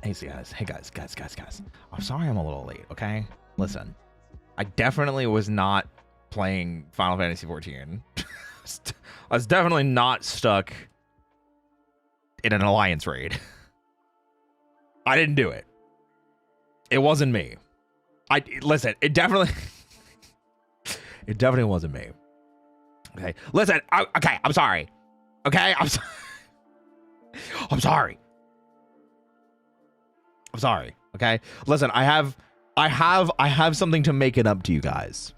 Hey, guys. I'm sorry I'm a little late, okay? Listen, I definitely was not playing Final Fantasy 14. I was definitely not stuck in an alliance raid. I didn't do it. It wasn't me. Listen, it definitely wasn't me. Okay, listen. Okay, I'm sorry. Okay, I'm sorry. I'm sorry. I'm sorry. Okay, listen. I have something to make it up to you guys.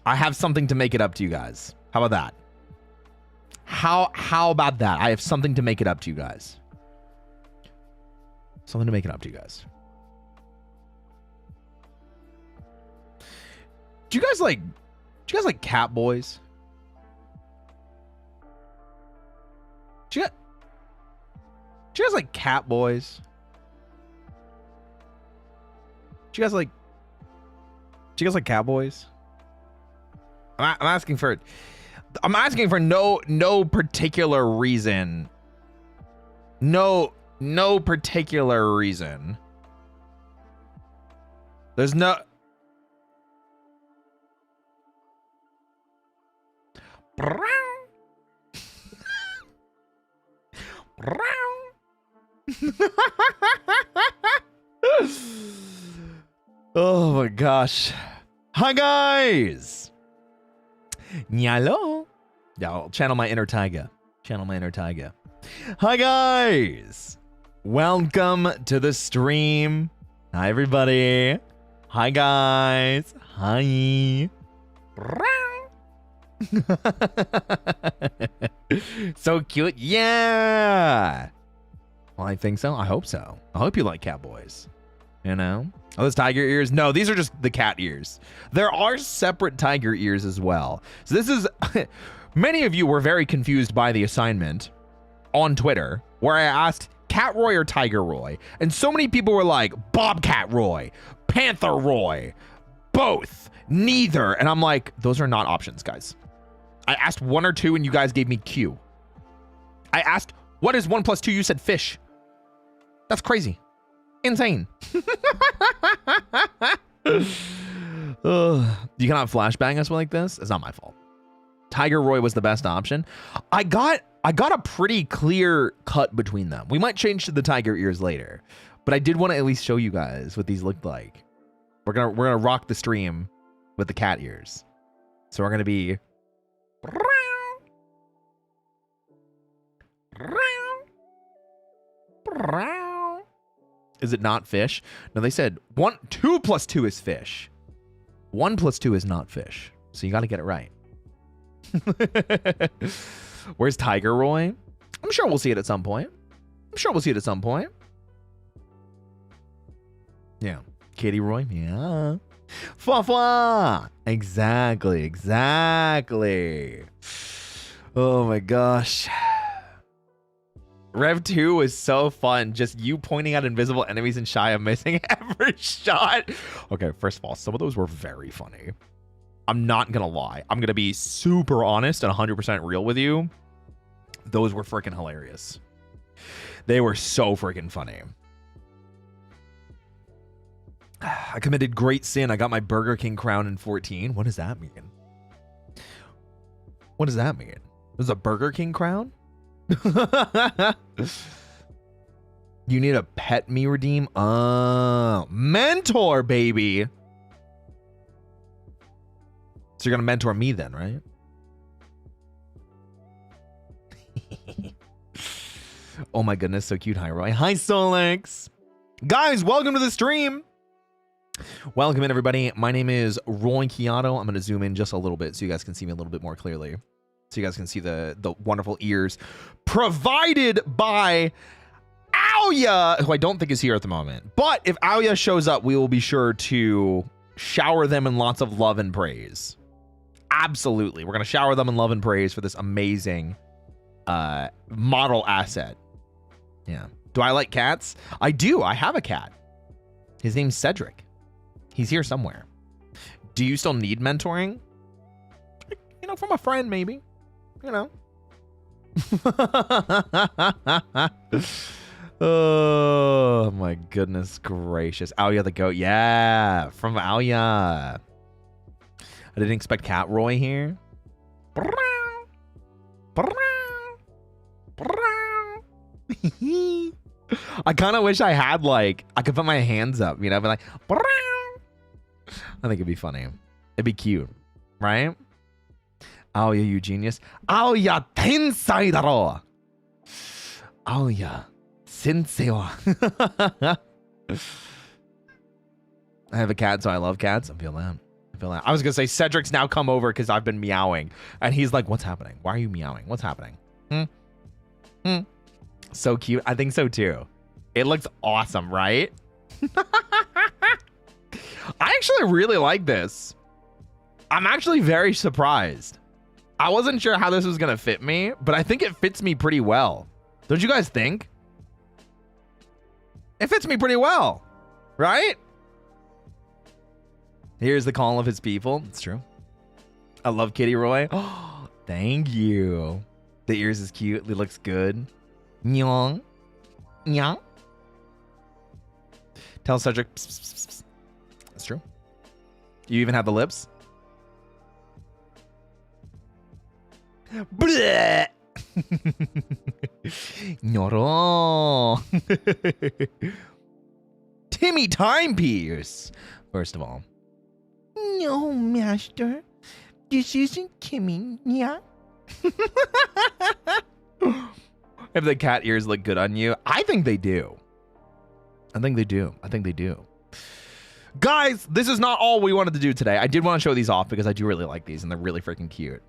I have something to make it up to you guys. How about that? How about that? I have something to make it up to you guys. Something to make it up to you guys. Do you guys like cat boys? Do you guys like cat boys? Do you guys like cat boys? I'm asking for no particular reason. No particular reason. There's no Oh my gosh. Hi guys. Nyalo. Yeah, I'll channel my inner tiger. Hi guys. Welcome to the stream. Hi everybody. Hi guys. Hi. So cute. Yeah. Well, I think so. I hope so. I hope you like cowboys. You know? Oh, those tiger ears? No, these are just the cat ears. There are separate tiger ears as well. So this is... Many of you were very confused by the assignment on Twitter where I asked Cat Roy or Tiger Roy. And so many people were like, Bobcat Roy, Panther Roy, both, neither. And I'm like, those are not options, guys. I asked 1 or 2 and you guys gave me Q. I asked, what is 1 + 2? You said fish. That's crazy. Insane. You cannot flashbang us like this. It's not my fault. Tiger Roy was the best option. I got a pretty clear cut between them. We might change to the tiger ears later, but I did want to at least show you guys what these looked like. We're gonna rock the stream with the cat ears. So we're gonna be Is it not fish? No, they said 2 + 2 is fish. 1 + 2 is not fish. So you got to get it right. Where's Tiger Roy? I'm sure we'll see it at some point. Yeah. Kitty Roy? Yeah. Fwa. Exactly. Oh my gosh. Rev 2 was so fun. Just you pointing out invisible enemies and Shia missing every shot. Okay, first of all, some of those were very funny. I'm not gonna lie. I'm gonna be super honest and 100% real with you. Those were freaking hilarious. They were so freaking funny. I committed great sin. I got my Burger King crown in 14. What does that mean? There's a Burger King crown? You need a pet me redeem? Mentor, baby. So you're gonna mentor me then, right? Oh my goodness, so cute. Hi, Roy. Hi, Solix. Guys, welcome to the stream. Welcome in, everybody. My name is Roy Chiato. I'm gonna zoom in just a little bit so you guys can see me a little bit more clearly. So you guys can see the wonderful ears provided by Aoya, who I don't think is here at the moment. But if Aoya shows up, we will be sure to shower them in lots of love and praise. Absolutely. We're going to shower them in love and praise for this amazing model asset. Yeah. Do I like cats? I do. I have a cat. His name's Cedric. He's here somewhere. Do you still need mentoring? You know, from a friend, maybe. You know. Oh my goodness gracious. Aoya the goat. Yeah, from Aoya. I didn't expect Cat Roy here. I kind of wish I had, like, I could put my hands up, you know, be like, I think it'd be funny. It'd be cute, right? Aoya, you genius. Aoya, tensai daro. Aoya, sensei wa. I have a cat, so I love cats. I feel that. I was gonna say Cedric's now come over because I've been meowing, and he's like, "What's happening? Why are you meowing? What's happening?" So cute. I think so too. It looks awesome, right? I actually really like this. I'm actually very surprised. I wasn't sure how this was gonna fit me, but I think it fits me pretty well. Don't you guys think? It fits me pretty well, right? Here's the call of his people. It's true. I love Kitty Roy. Oh, thank you. The ears is cute. It looks good. Nyong. Nyong. Tell Cedric. Pss, pss, pss, pss. That's true. You even have the lips. Bleh. Nyoro. Timmy Timepiece. First of all. No, master. This isn't Timmy, yeah? If the cat ears look good on you, I think they do. I think they do. Guys, this is not all we wanted to do today. I did want to show these off because I do really like these and they're really freaking cute.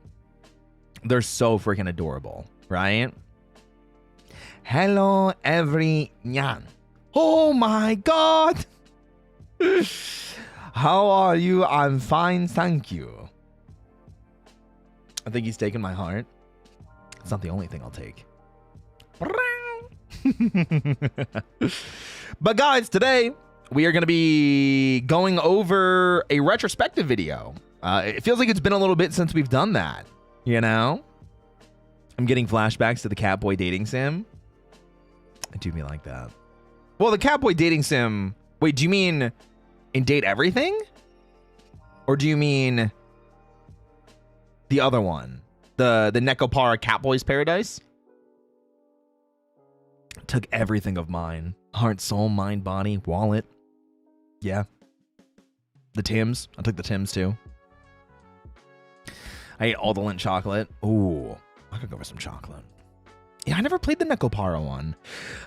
They're so freaking adorable, right? Hello, everyone. Oh my God. How are you? I'm fine, thank you. I think he's taken my heart. It's not the only thing I'll take. But guys, today we are going to be going over a retrospective video. It feels like it's been a little bit since we've done that, you know? I'm getting flashbacks to the Catboy dating sim. I do mean like that. Well, the Catboy dating sim... Wait, do you mean in Date Everything? Or do you mean the other one? The Nekopara Catboy's Paradise? Took everything of mine. Heart, soul, mind, body, wallet. Yeah. The Tims. I took the Tims too. I ate all the Lindt chocolate. Ooh. I could go for some chocolate. Yeah, I never played the Nekopara one.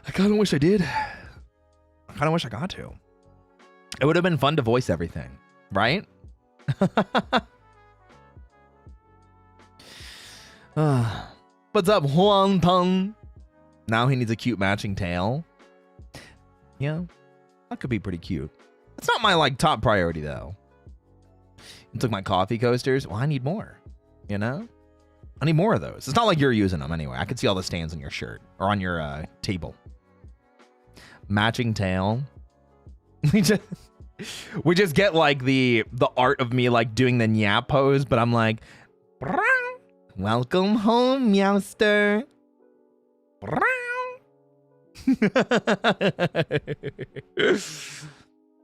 I kind of wish I did. I kind of wish I got to. It would have been fun to voice everything, right? What's up, Huang Tong? Now he needs a cute matching tail. Yeah, that could be pretty cute. It's not my, like, top priority, though. You took my coffee coasters. Well, I need more, you know? I need more of those. It's not like you're using them anyway. I could see all the stains on your shirt or on your table. Matching tail. We just get, like, the art of me, like, doing the nyap pose, but I'm like, welcome home, Meowster.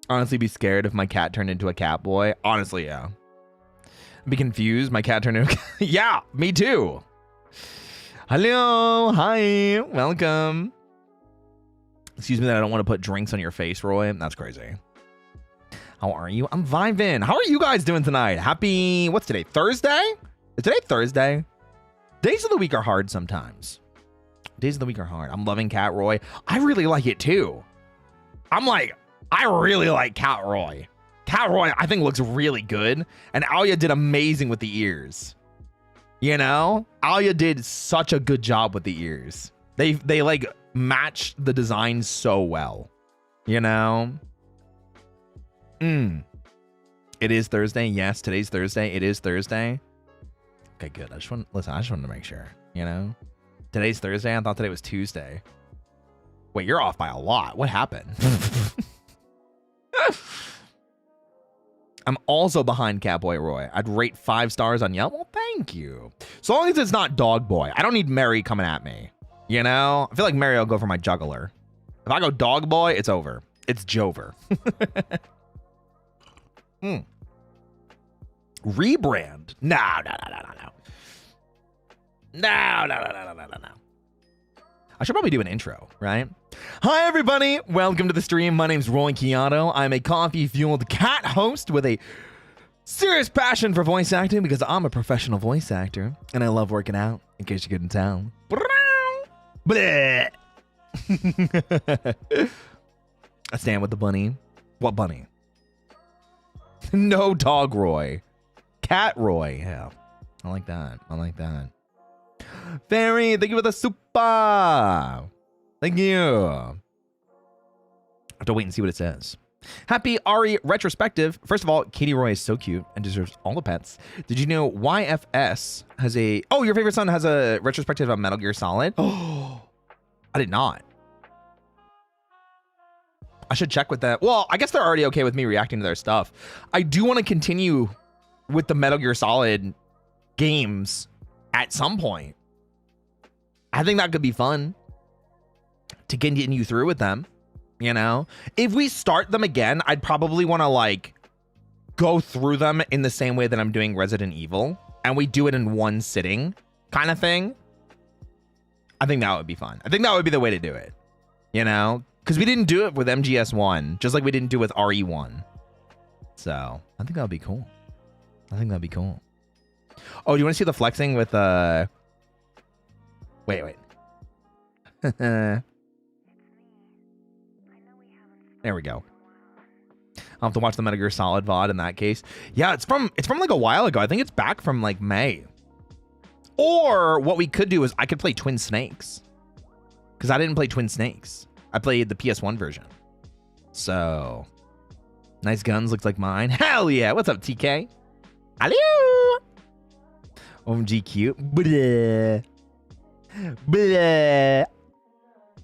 Honestly, be scared if my cat turned into a cat boy. Honestly, yeah. Be confused. My cat turned into a cat. Yeah, me too. Hello. Hi. Welcome. Excuse me that I don't want to put drinks on your face, Roy. That's crazy. How are you? I'm vibing. How are you guys doing tonight? Happy, what's today? Thursday? Is today Thursday? Days of the week are hard sometimes. Days of the week are hard. I'm loving Cat Roy. I really like it too. I really like Cat Roy. Cat Roy, I think, looks really good. And Aoya did amazing with the ears. You know? Aoya did such a good job with the ears. They like matched the design so well. You know? It is Thursday. Yes, today's Thursday. It is Thursday. Okay, good. I just wanted to make sure, you know? Today's Thursday. I thought today was Tuesday. Wait, you're off by a lot. What happened? I'm also behind Catboy Roy. I'd rate 5 stars on Yelp. Well, thank you. So long as it's not Dog Boy. I don't need Mary coming at me. You know? I feel like Mary will go for my juggler. If I go dog boy, it's over. It's Jover. Rebrand? No. I should probably do an intro, right? Hi, everybody. Welcome to the stream. My name's Roy Chiato. I'm a coffee-fueled cat host with a serious passion for voice acting because I'm a professional voice actor and I love working out, in case you couldn't tell. Bleh. I stand with the bunny. What bunny? No dog Roy. Cat Roy. Yeah. I like that. I like that. Fairy, thank you for the super. Thank you. I have to wait and see what it says. Happy Ari Retrospective. First of all, Katie Roy is so cute and deserves all the pets. Did you know YFS has a... Oh, your favorite son has a retrospective on Metal Gear Solid? Oh, I did not. I should check with that. Well, I guess they're already okay with me reacting to their stuff. I do want to continue with the Metal Gear Solid games at some point. I think that could be fun to continue through with them. You know, if we start them again, I'd probably want to like go through them in the same way that I'm doing Resident Evil, and we do it in one sitting kind of thing. I think that would be fun. I think that would be the way to do it, you know, because we didn't do it with MGS1, just like we didn't do with RE1. So I think that would be cool. I think that'd be cool. Oh, do you want to see the flexing with wait. There we go. I'll have to watch the Metal Gear Solid VOD in that case. Yeah, it's from like a while ago. I think it's back from like May. Or what we could do is I could play Twin Snakes. Because I didn't play Twin Snakes. I played the PS1 version. So, nice guns, looks like mine. Hell yeah. What's up, TK? Hello. OMG cute. Blah. Blah.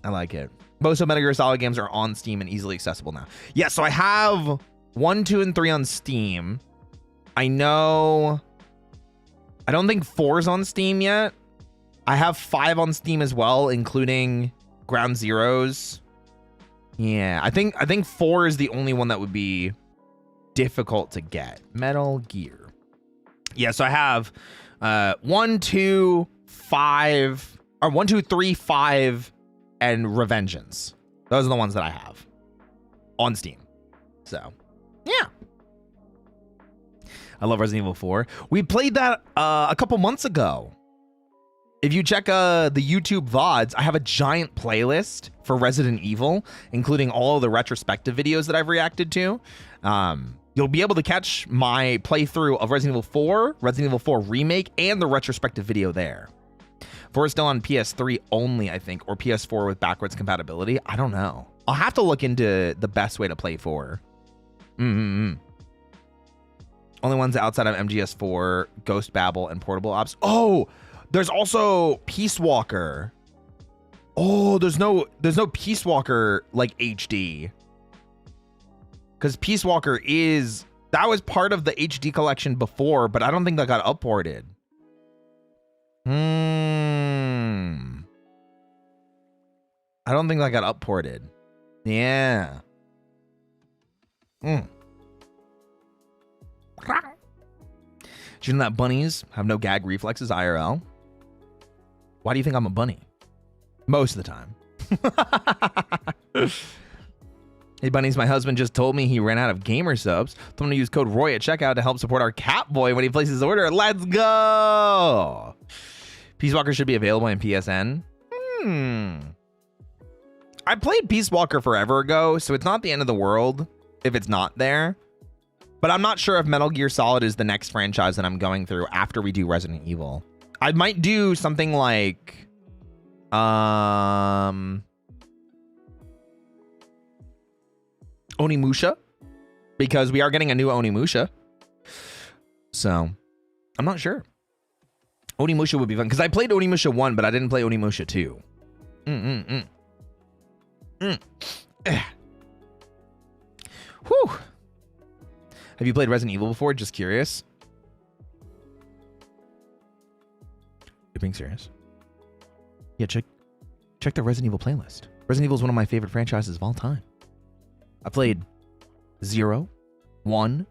I like it. Most of Metal Gear Solid games are on Steam and easily accessible now. Yeah, so I have 1, 2, and 3 on Steam. I know... I don't think 4's on Steam yet. I have 5 on Steam as well, including Ground Zeroes. Yeah, I think 4 is the only one that would be difficult to get. Metal Gear. Yeah, so I have 1, 2, 5... Or 1, 2, 3, 5... and Revengeance. Those are the ones that I have on Steam. So, yeah. I love Resident Evil 4. We played that a couple months ago. If you check the YouTube VODs, I have a giant playlist for Resident Evil, including all of the retrospective videos that I've reacted to. You'll be able to catch my playthrough of Resident Evil 4, Resident Evil 4 Remake, and the retrospective video there. 4 is still on PS3 only, I think, or PS4 with backwards compatibility. I don't know. I'll have to look into the best way to play 4. Only ones outside of MGS4, Ghost Babel, and Portable Ops. Oh, there's also Peace Walker. Oh, there's no Peace Walker like HD. Because Peace Walker that was part of the HD collection before, but I don't think that got upported. I don't think that got upported. Yeah. Did you know that bunnies have no gag reflexes IRL? Why do you think I'm a bunny? Most of the time. Hey, bunnies, my husband just told me he ran out of gamer subs. Told him to use code ROY at checkout to help support our cat boy when he places his order. Let's go! Peace Walker should be available in PSN. I played Peace Walker forever ago, so it's not the end of the world if it's not there. But I'm not sure if Metal Gear Solid is the next franchise that I'm going through after we do Resident Evil. I might do something like... Onimusha, because we are getting a new Onimusha. So, I'm not sure. Onimusha would be fun, because I played Onimusha 1, but I didn't play Onimusha 2. Whew. Have you played Resident Evil before? Just curious. You're being serious? Yeah, check the Resident Evil playlist. Resident Evil is one of my favorite franchises of all time. I played 0, 1,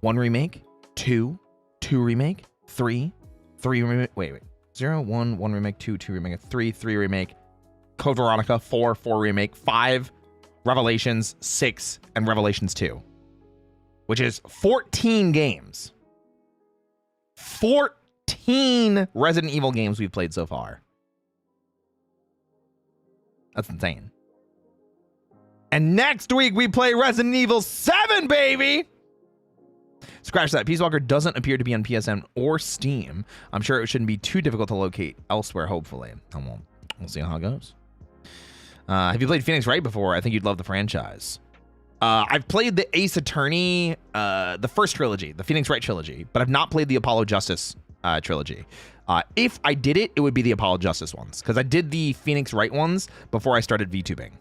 1 remake, 2, 2 remake, 3, 3 remake. Wait. 0, 1, 1 remake, 2, 2 remake, 3, 3 remake, Code Veronica, 4, 4 remake, 5, Revelations, 6, and Revelations 2. Which is 14 games. 14 Resident Evil games we've played so far. That's insane. And next week we play Resident Evil 7, baby! Scratch that. Peace Walker doesn't appear to be on PSN or Steam. I'm sure it shouldn't be too difficult to locate elsewhere, hopefully. We'll see how it goes. Have you played Phoenix Wright before? I think you'd love the franchise. I've played the Ace Attorney, the first trilogy, the Phoenix Wright trilogy, but I've not played the Apollo Justice trilogy. If I did it, it would be the Apollo Justice ones, because I did the Phoenix Wright ones before I started VTubing.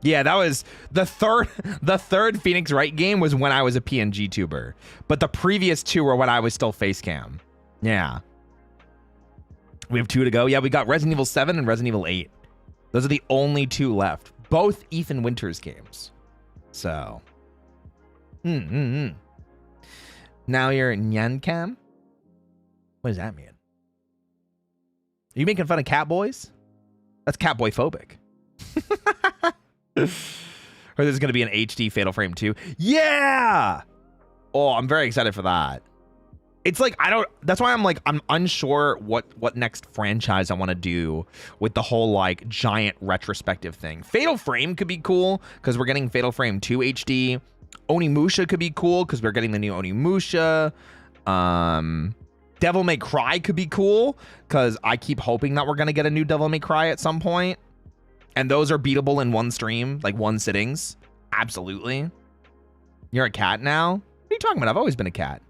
Yeah, that was the third Phoenix Wright game was when I was a PNG tuber, but the previous 2 were when I was still face cam. Yeah. We have 2 to go. Yeah, we got Resident Evil 7 and Resident Evil 8. Those are the only 2 left. Both Ethan Winters games. So. Now you're Nyan Cam? What does that mean? Are you making fun of Catboys? That's Catboy phobic. Or there's going to be an HD Fatal Frame 2. Yeah! Oh, I'm very excited for that. It's like, that's why I'm unsure what next franchise I want to do with the whole like giant retrospective thing. Fatal Frame could be cool because we're getting Fatal Frame 2 HD. Onimusha could be cool because we're getting the new Onimusha. Devil May Cry could be cool because I keep hoping that we're going to get a new Devil May Cry at some point. And those are beatable in one stream, like one sittings. Absolutely. You're a cat now? What are you talking about? I've always been a cat.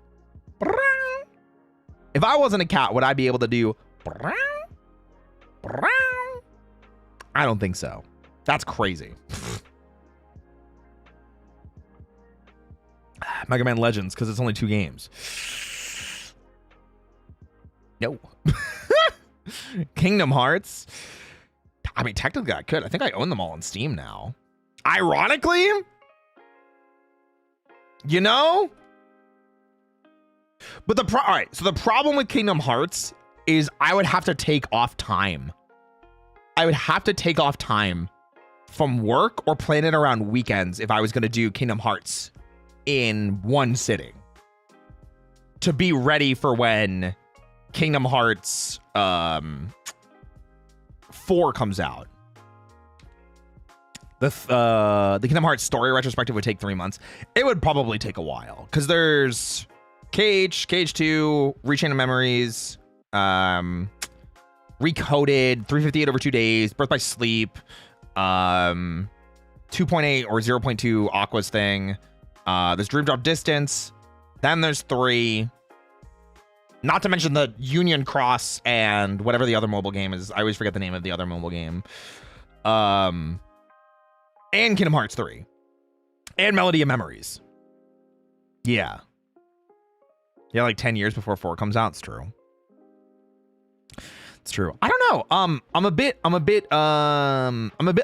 If I wasn't a cat, would I be able to do... I don't think so. That's crazy. Mega Man Legends, because it's only 2 games. No. Kingdom Hearts. I mean, technically I could. I think I own them all on Steam now. Ironically, you know? But all right, so the problem with Kingdom Hearts is I would have to take off time. I would have to take off time from work or plan it around weekends if I was going to do Kingdom Hearts in one sitting to be ready for when Kingdom Hearts 4 comes out. The Kingdom Hearts story retrospective would take 3 months. It would probably take a while because there's Cage 2, Rechain of Memories, Recoded, 358 over 2 days, Birth by Sleep, 2.8 or 0.2 Aqua's thing. There's Dream Drop Distance. Then there's 3. Not to mention the Union Cross and whatever the other mobile game is. I always forget the name of the other mobile game. And Kingdom Hearts 3. And Melody of Memories. Yeah. Yeah, like 10 years before 4 comes out. It's true. It's true. I don't know. I'm a bit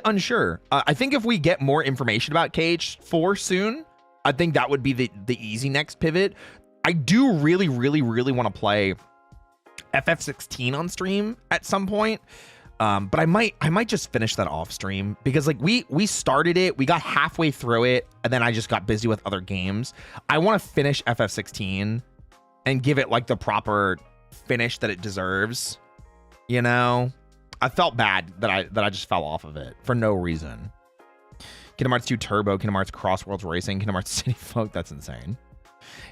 unsure. I think if we get more information about Cage 4 soon, I think that would be the easy next pivot. I do really want to play FF16 on stream at some point. But I might just finish that off stream because like we started it, we got halfway through it, and then I just got busy with other games. I want to finish FF16 and give it like the proper finish that it deserves. You know, I felt bad that I just fell off of it for no reason. Kingdom Hearts 2 Turbo, Kingdom Hearts Cross Worlds Racing, Kingdom Hearts City Folk. That's insane.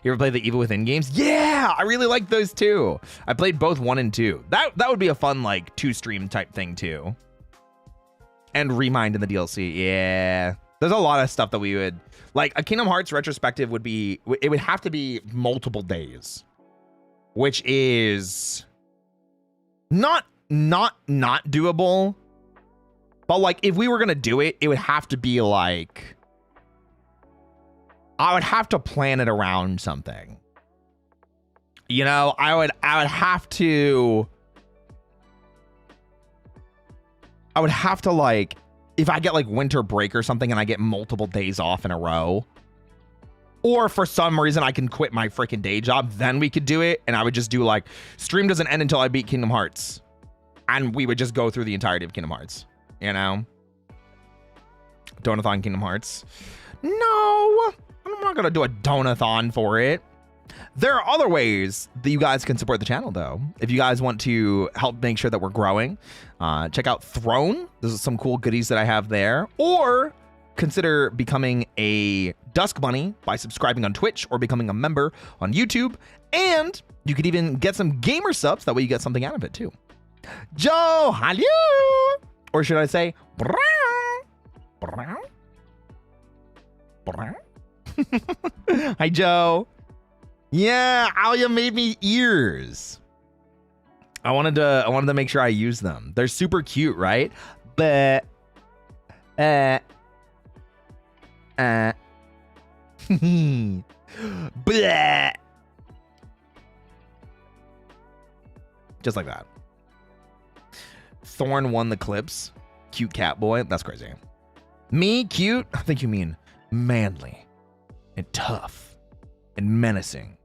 You ever played the Evil Within games? Yeah, I really like those too. I played both 1 and 2. That would be a fun like 2-stream type thing too. And Remind in the DLC. Yeah, there's a lot of stuff that we would like. A Kingdom Hearts retrospective would be. It would have to be multiple days, which is not doable. But like, if we were gonna do it, it would have to be like. I would have to plan it around something. You know, I would have to like if I get like winter break or something and I get multiple days off in a row, or for some reason I can quit my freaking day job, then we could do it. And I would just do like, stream doesn't end until I beat Kingdom Hearts. And we would just go through the entirety of Kingdom Hearts, you know? Donathon Kingdom Hearts. No, I'm not gonna do a donathon for it. There are other ways that you guys can support the channel, though. If you guys want to help make sure that we're growing, check out Throne. There's some cool goodies that I have there. Or consider becoming a Dusk Bunny by subscribing on Twitch or becoming a member on YouTube. And you could even get some gamer subs. That way you get something out of it, too. Joe, hello! Or should I say, brown? Brown? Brown? Hi, Joe. Yeah, Alia made me ears. I wanted to make sure I use them. They're super cute, right? But Bleh. Just like that. Thorn won the clips. Cute cat boy. That's crazy. Me, cute? I think you mean manly and tough and menacing.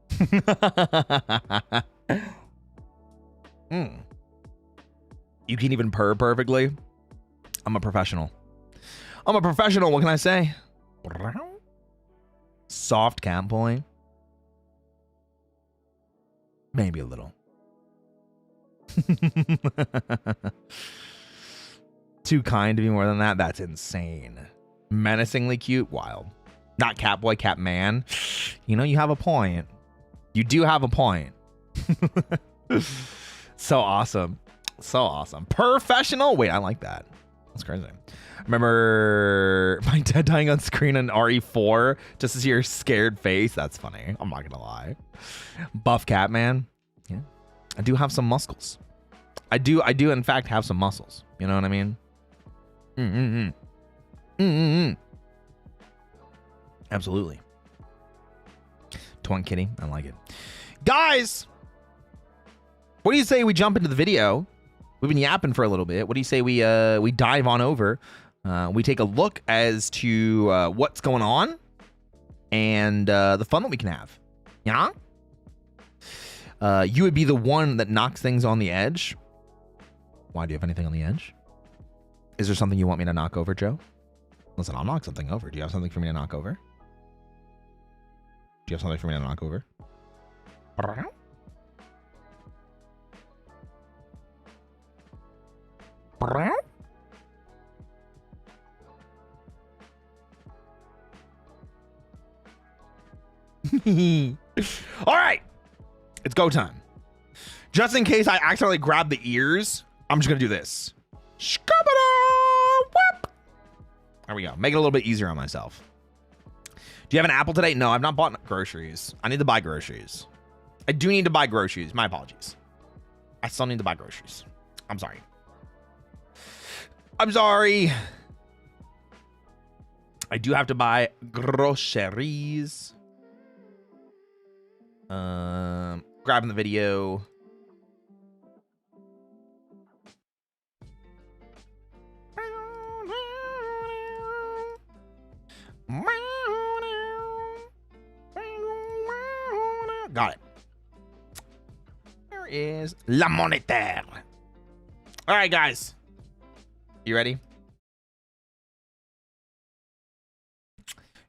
You can even purr perfectly. I'm a professional. I'm a professional. What can I say? Soft cat boy. Maybe a little. Too kind to be more than that? That's insane. Menacingly cute? Wild. Not cat boy, cat man. You know, you have a point. You do have a point. So awesome. So awesome. Professional? Wait, I like that. That's crazy. Remember my dad dying on screen in RE4 just to see your scared face? That's funny. I'm not gonna lie. Buff cat man. Yeah. I do have some muscles. I do in fact have some muscles. You know what I mean? Absolutely. Twin kitty. I like it. Guys, what do you say we jump into the video? We've been yapping for a little bit. What do you say we dive on over? We take a look as to what's going on and the fun that we can have. Yeah? You would be the one that knocks things on the edge. Why, do you have anything on the edge? Is there something you want me to knock over, Joe? Listen, I'll knock something over. Do you have something for me to knock over? Do you have something for me to knock over? All right, it's go time. Just in case I accidentally grab the ears, I'm just gonna do this. There we go. Make it a little bit easier on myself. Do you have an apple today? No, I've not bought groceries. I need to buy groceries. I do need to buy groceries. My apologies. I still need to buy groceries. I'm sorry. I'm sorry. I do have to buy groceries. Grabbing the video. Got it. There is La Monetaire. All right, guys. You ready?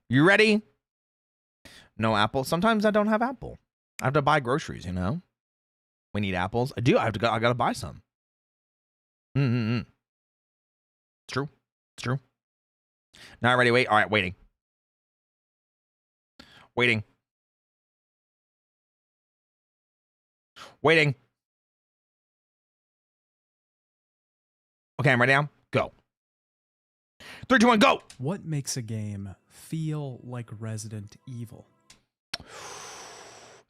You ready? No apple. Sometimes I don't have apple. I have to buy groceries, you know? We need apples. I do. I gotta buy some. It's true. It's true. Not ready. Wait. All right, waiting. Waiting. Waiting. Okay, I'm ready now. Go. 3, 2, 1, go. What makes a game feel like Resident Evil?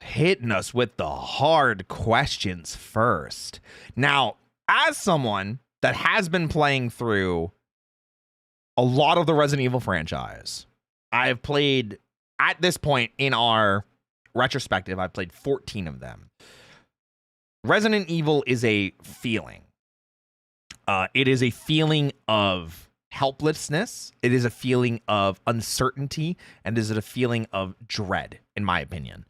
Hitting us with the hard questions first. Now, as someone that has been playing through a lot of the Resident Evil franchise, I've played, at this point in our retrospective, I've played 14 of them. Resident Evil is a feeling. It is a feeling of helplessness. It is a feeling of uncertainty, and is it a feeling of dread, in my opinion.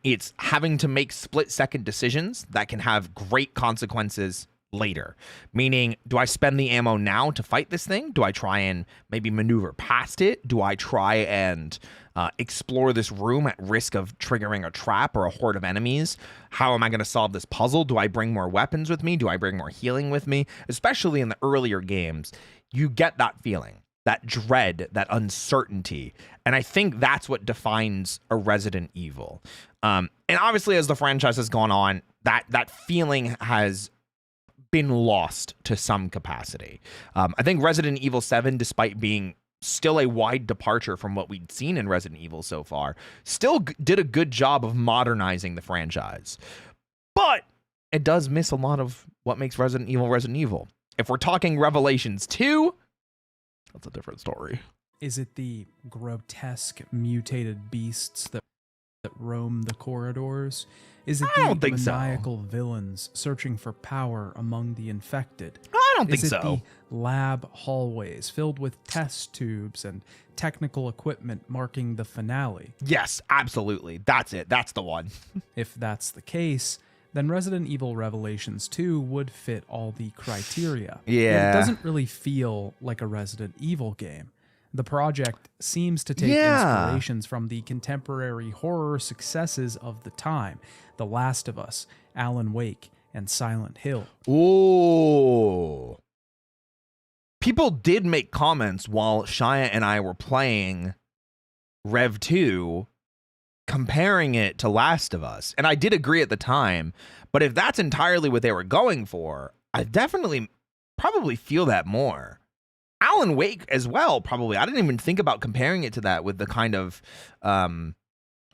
It's having to make split-second decisions that can have great consequences later. Meaning, do I spend the ammo now to fight this thing? Do I try and maybe maneuver past it? Do I try and explore this room at risk of triggering a trap or a horde of enemies? How am I going to solve this puzzle? Do I bring more weapons with me? Do I bring more healing with me? Especially in the earlier games, you get that feeling, that dread, that uncertainty. And I think that's what defines a Resident Evil. And obviously, as the franchise has gone on, that feeling has been lost to some capacity. I think Resident Evil 7, despite being still a wide departure from what we'd seen in Resident Evil so far, still did a good job of modernizing the franchise. But it does miss a lot of what makes Resident Evil Resident Evil. If we're talking Revelations 2, that's a different story. Is it the grotesque mutated beasts that roam the corridors? Is it I don't the think so. maniacal villains searching for power among the infected? I don't think Is it so. the lab hallways filled with test tubes and technical equipment marking the finale? Yes, absolutely. That's it. That's the one. If that's the case, then Resident Evil Revelations 2 would fit all the criteria. Yet Yeah. it doesn't really feel like a Resident Evil game. The project seems to take Yeah. inspirations from the contemporary horror successes of the time, The Last of Us, Alan Wake, and Silent Hill. Ooh. People did make comments while Shia and I were playing Rev 2, comparing it to Last of Us. And I did agree at the time, but if that's entirely what they were going for, I definitely probably feel that more. Alan Wake as well, probably. I didn't even think about comparing it to that with the kind of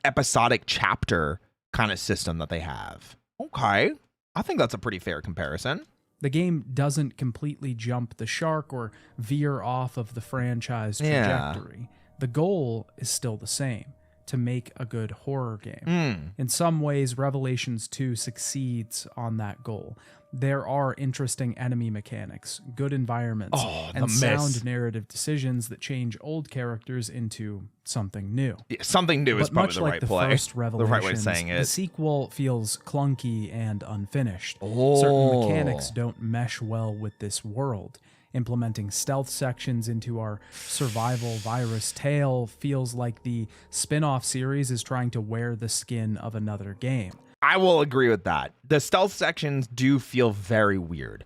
episodic chapter kind of system that they have. Okay. I think that's a pretty fair comparison. The game doesn't completely jump the shark or veer off of the franchise Yeah. trajectory. The goal is still the same, to make a good horror game. In some ways, Revelations 2 succeeds on that goal. There are interesting enemy mechanics, good environments, and sound narrative decisions that change old characters into something new. Yeah, something new is But probably much the like right the play. first The Revelations, right way of saying the it. sequel feels clunky and unfinished. Oh. Certain mechanics don't mesh well with this world. Implementing stealth sections into our survival virus tale feels like the spin-off series is trying to wear the skin of another game. I will agree with that. The stealth sections do feel very weird.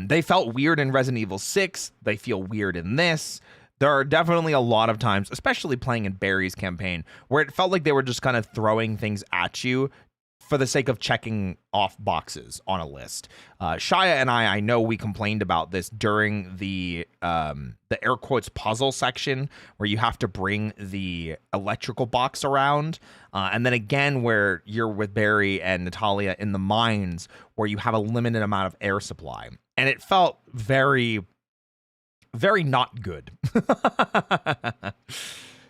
They felt weird in Resident Evil 6. They feel weird in this. There are definitely a lot of times, especially playing in Barry's campaign, where it felt like they were just kind of throwing things at you for the sake of checking off boxes on a list. Shia and I know we complained about this during the air quotes puzzle section, where you have to bring the electrical box around. And then again, where you're with Barry and Natalia in the mines, where you have a limited amount of air supply. And it felt very, very not good.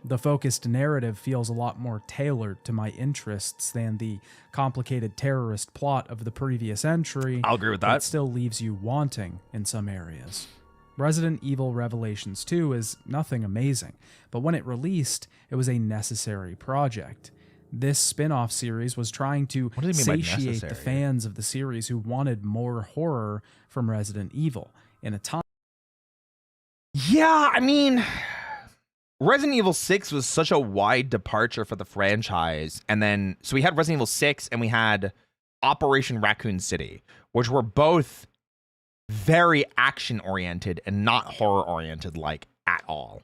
The focused narrative feels a lot more tailored to my interests than the complicated terrorist plot of the previous entry. I'll agree with but that. It still leaves you wanting in some areas. Resident Evil Revelations 2 is nothing amazing, but when it released, it was a necessary project. This spin-off series was trying to What do you mean by satiate the necessary? fans of the series who wanted more horror from Resident Evil in a time. Yeah, I mean, Resident Evil 6 was such a wide departure for the franchise. And then, so we had Resident Evil 6 and we had Operation Raccoon City, which were both very action-oriented and not horror-oriented, like, at all.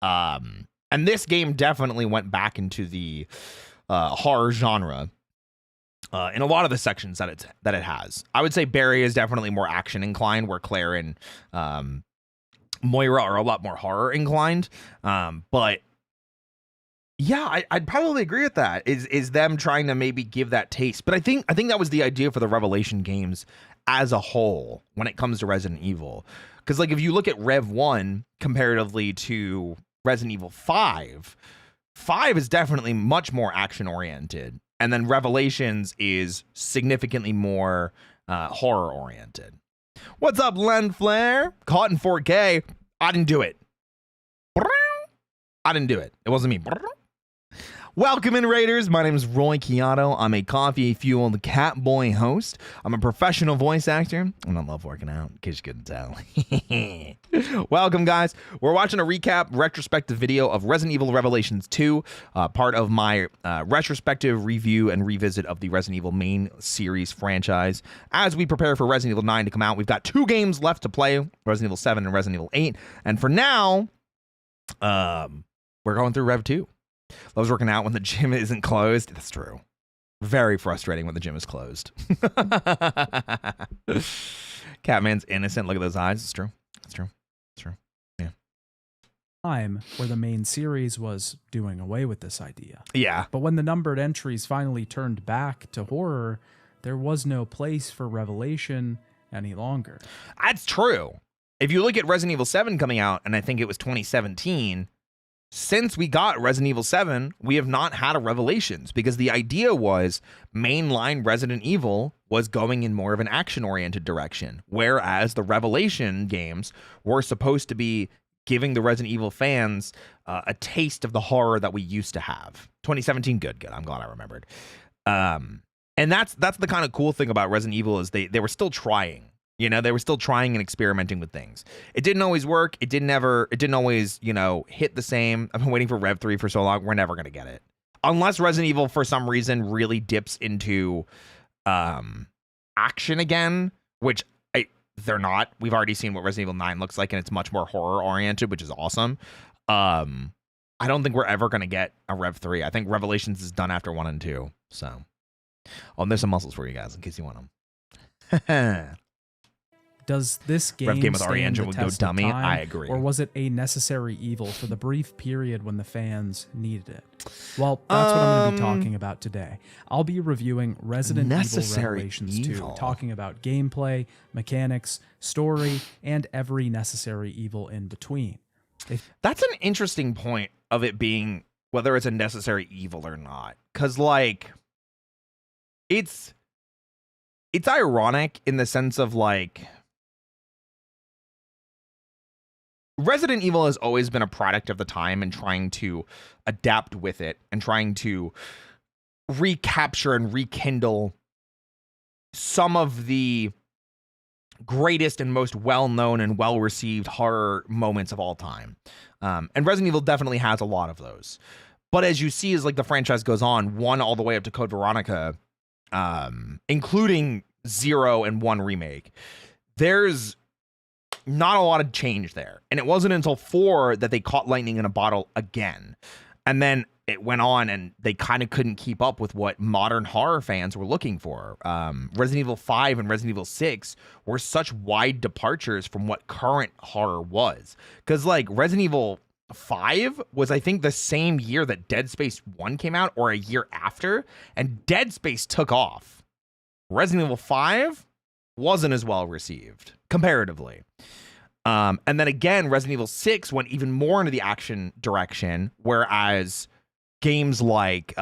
And this game definitely went back into the horror genre in a lot of the sections that it has. I would say Barry is definitely more action-inclined, where Claire and Moira are a lot more horror inclined. But yeah, I'd probably agree with that. Is them trying to maybe give that taste. But I think that was the idea for the Revelation games as a whole when it comes to Resident Evil. Because like if you look at Rev 1 comparatively to Resident Evil 5, 5 is definitely much more action oriented. And then Revelations is significantly more horror oriented. What's up, Len Flair? Caught in 4K. I didn't do it. I didn't do it. It wasn't me. Welcome in, Raiders. My name is Roy Chiato. I'm a coffee-fueled cat boy host. I'm a professional voice actor, and I love working out, in case you couldn't tell. Welcome, guys. We're watching a recap retrospective video of Resident Evil Revelations 2, part of my retrospective review and revisit of the Resident Evil main series franchise. As we prepare for Resident Evil 9 to come out, we've got 2 games left to play, Resident Evil 7 and Resident Evil 8. And for now, we're going through Rev 2. Loves working out when the gym isn't closed. That's true. Very frustrating when the gym is closed. Catman's innocent. Look at those eyes. It's true. It's true. It's true. Yeah. Time where the main series was doing away with this idea. Yeah. But when the numbered entries finally turned back to horror, there was no place for Revelation any longer. That's true. If you look at Resident Evil 7 coming out, and I think it was 2017, since we got Resident Evil 7, we have not had a Revelations, because the idea was mainline Resident Evil was going in more of an action-oriented direction, whereas the Revelation games were supposed to be giving the Resident Evil fans a taste of the horror that we used to have. 2017, good. I'm glad I remembered. And that's the kind of cool thing about Resident Evil is they were still trying. You know, they were still trying and experimenting with things. It didn't always work. It didn't always, hit the same. I've been waiting for Rev 3 for so long. We're never going to get it. Unless Resident Evil, for some reason, really dips into action again, which they're not. We've already seen what Resident Evil 9 looks like, and it's much more horror-oriented, which is awesome. I don't think we're ever going to get a Rev 3. I think Revelations is done after 1 and 2. So, and there's some muscles for you guys in case you want them. Does this game with RE stand Engine the would go test dummy? of time, I agree. Or was it a necessary evil for the brief period when the fans needed it? Well, that's what I'm going to be talking about today. I'll be reviewing Resident Evil Revelations 2, talking about gameplay, mechanics, story, and every necessary evil in between. That's an interesting point of it being whether it's a necessary evil or not. Because, it's ironic in the sense of, Resident Evil has always been a product of the time and trying to adapt with it and trying to recapture and rekindle some of the greatest and most well-known and well-received horror moments of all time. And Resident Evil definitely has a lot of those. But as you see, as the franchise goes on, 1 all the way up to Code Veronica, including 0 and 1 remake, there's not a lot of change there. And it wasn't until 4 that they caught lightning in a bottle again. And then it went on and they kind of couldn't keep up with what modern horror fans were looking for. Resident Evil 5 and Resident Evil 6 were such wide departures from what current horror was. Because Resident Evil 5 was, I think, the same year that Dead Space 1 came out, or a year after, and Dead Space took off. Resident Evil 5 wasn't as well received comparatively. And then again, Resident Evil 6 went even more into the action direction, whereas games like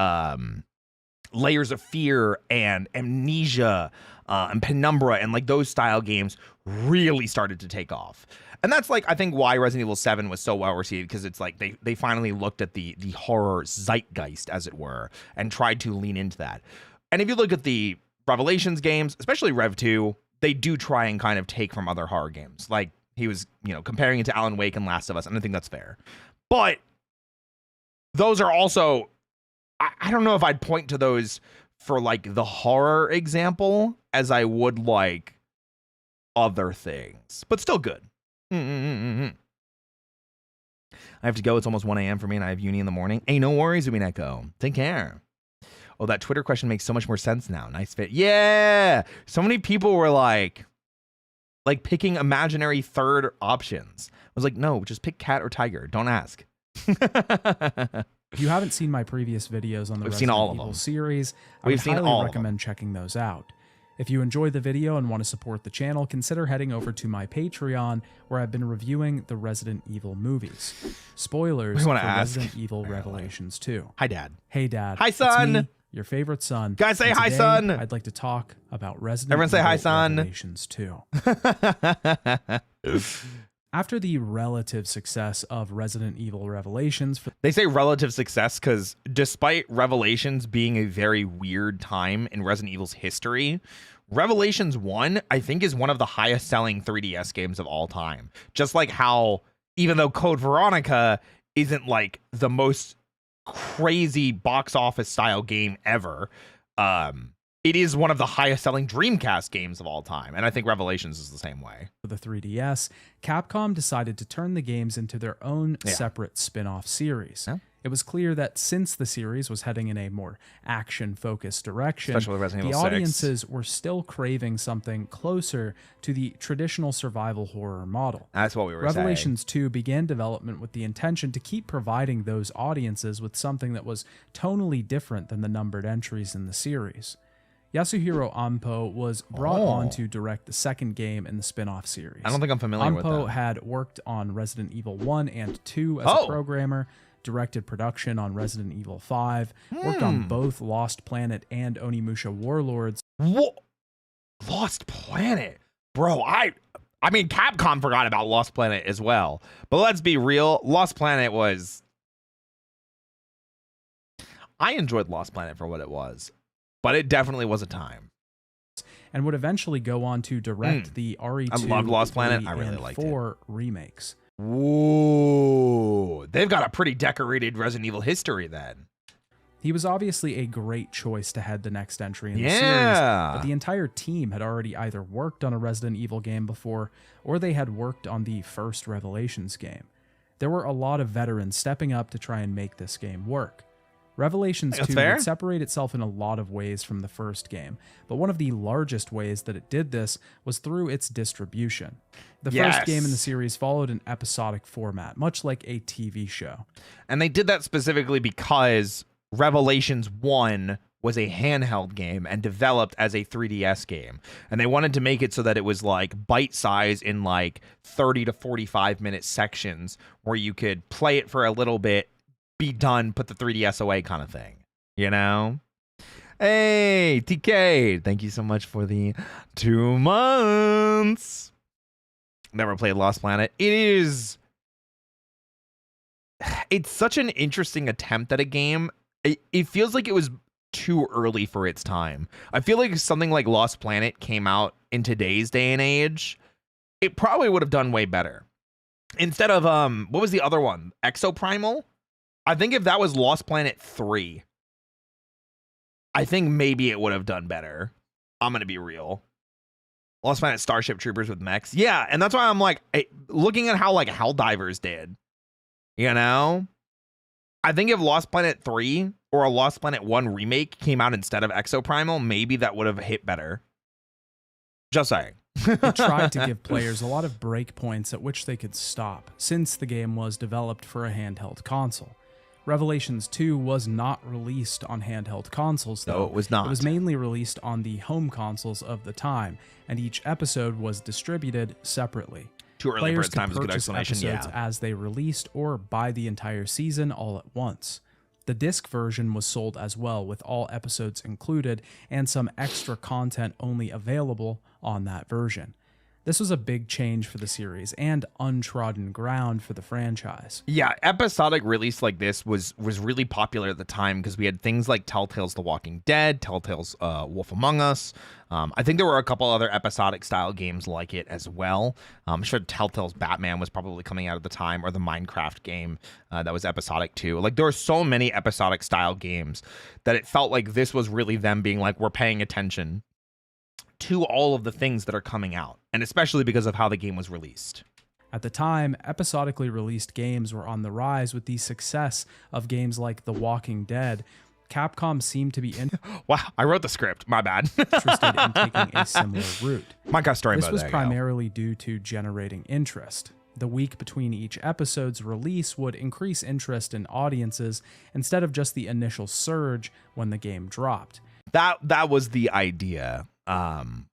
Layers of Fear and Amnesia and Penumbra and those style games really started to take off. And that's I think why Resident Evil 7 was so well received, because it's they finally looked at the horror zeitgeist, as it were, and tried to lean into that. And if you look at the Revelations games, especially Rev 2, they do try and kind of take from other horror games. He was, comparing it to Alan Wake and Last of Us, and I think that's fair. But those are also, I don't know if I'd point to those for the horror example as I would other things, but still good. I have to go. It's almost 1 a.m. for me, and I have uni in the morning. Hey, no worries, Umineko. Take care. Oh, that Twitter question makes so much more sense now. Nice fit. Yeah. So many people were picking imaginary third options. I was no, just pick cat or tiger. Don't ask. If you haven't seen my previous videos on the Resident Evil series, I would highly recommend checking those out. If you enjoy the video and want to support the channel, consider heading over to my Patreon, where I've been reviewing the Resident Evil movies. Spoilers for Resident Evil Revelations 2. Hi, Dad. Hey, Dad. Hi, son. It's me, your favorite son. Guys, say hi, today, son. I'd like to talk about Resident Everyone Evil say hi, son. Revelations 2. After the relative success of Resident Evil Revelations, They say relative success because despite Revelations being a very weird time in Resident Evil's history, Revelations 1, I think, is one of the highest selling 3DS games of all time. Just like how, even though Code Veronica isn't like the most crazy box office style game ever, it is one of the highest selling Dreamcast games of all time. And I think Revelations is the same way. for the 3DS, Capcom decided to turn the games into their own separate spin-off series. Yeah. It was clear that since the series was heading in a more action-focused direction, Especially with Resident the Evil 6. audiences were still craving something closer to the traditional survival horror model. That's what we were saying. Revelations 2 began development with the intention to keep providing those audiences with something that was tonally different than the numbered entries in the series. Yasuhiro Ampo was brought on to direct the second game in the spin-off series. I don't think I'm familiar with Ampo that. had worked on Resident Evil 1 and 2 as a programmer, directed production on Resident Evil 5, worked on both Lost Planet and Onimusha Warlords. What? Lost Planet? Bro, I mean, Capcom forgot about Lost Planet as well. But let's be real. Lost Planet was... I enjoyed Lost Planet for what it was. But it definitely was a time. And would eventually go on to direct the RE2 I loved Lost Planet. 3, I really and liked 4 remakes. Ooh, they've got a pretty decorated Resident Evil history then. He was obviously a great choice to head the next entry in the series, Yeah. but the entire team had already either worked on a Resident Evil game before, or they had worked on the first Revelations game. There were a lot of veterans stepping up to try and make this game work. Revelations 2 would separate itself in a lot of ways from the first game, but one of the largest ways that it did this was through its distribution. The first game in the series followed an episodic format, much like a TV show. And they did that specifically because Revelations 1 was a handheld game and developed as a 3DS game. And they wanted to make it so that it was like bite-size in like 30 to 45 minute sections where you could play it for a little bit, be done, put the 3DS away kind of thing, you know? Hey, TK, thank you so much for the 2 months. Never played Lost Planet. It's such an interesting attempt at a game. It feels like it was too early for its time. I feel like if something like Lost Planet came out in today's day and age, it probably would have done way better. Instead of, what was the other one? Exoprimal? I think if that was Lost Planet 3, I think maybe it would have done better. I'm going to be real. Lost Planet Starship Troopers with mechs. Yeah, and that's why I'm like, looking at how like Helldivers did, you know? I think if Lost Planet 3 or a Lost Planet 1 remake came out instead of Exoprimal, maybe that would have hit better. Just saying. It tried to give players a lot of breakpoints at which they could stop, since the game was developed for a handheld console. Revelations 2 was not released on handheld consoles, though. No, it was not. It was mainly released on the home consoles of the time, and each episode was distributed separately. Too early Players for its time could is a good purchase explanation, episodes as they released or buy the entire season all at once. The disc version was sold as well, with all episodes included and some extra content only available on that version. This was a big change for the series and untrodden ground for the franchise. Yeah, episodic release like this was really popular at the time because we had things like Telltale's The Walking Dead, Telltale's Wolf Among Us. I think there were a couple other episodic style games like it as well. I'm sure Telltale's Batman was probably coming out at the time, or the Minecraft game that was episodic too. Like there were so many episodic style games that it felt like this was really them being like, we're paying attention to all of the things that are coming out, and especially because of how the game was released. At the time, episodically released games were on the rise with the success of games like The Walking Dead. Capcom seemed to be Wow, I wrote the script. My bad. interested in taking a similar route. Minecraft story This mode. was There you go. primarily due to generating interest. The week between each episode's release would increase interest in audiences instead of just the initial surge when the game dropped. That was the idea.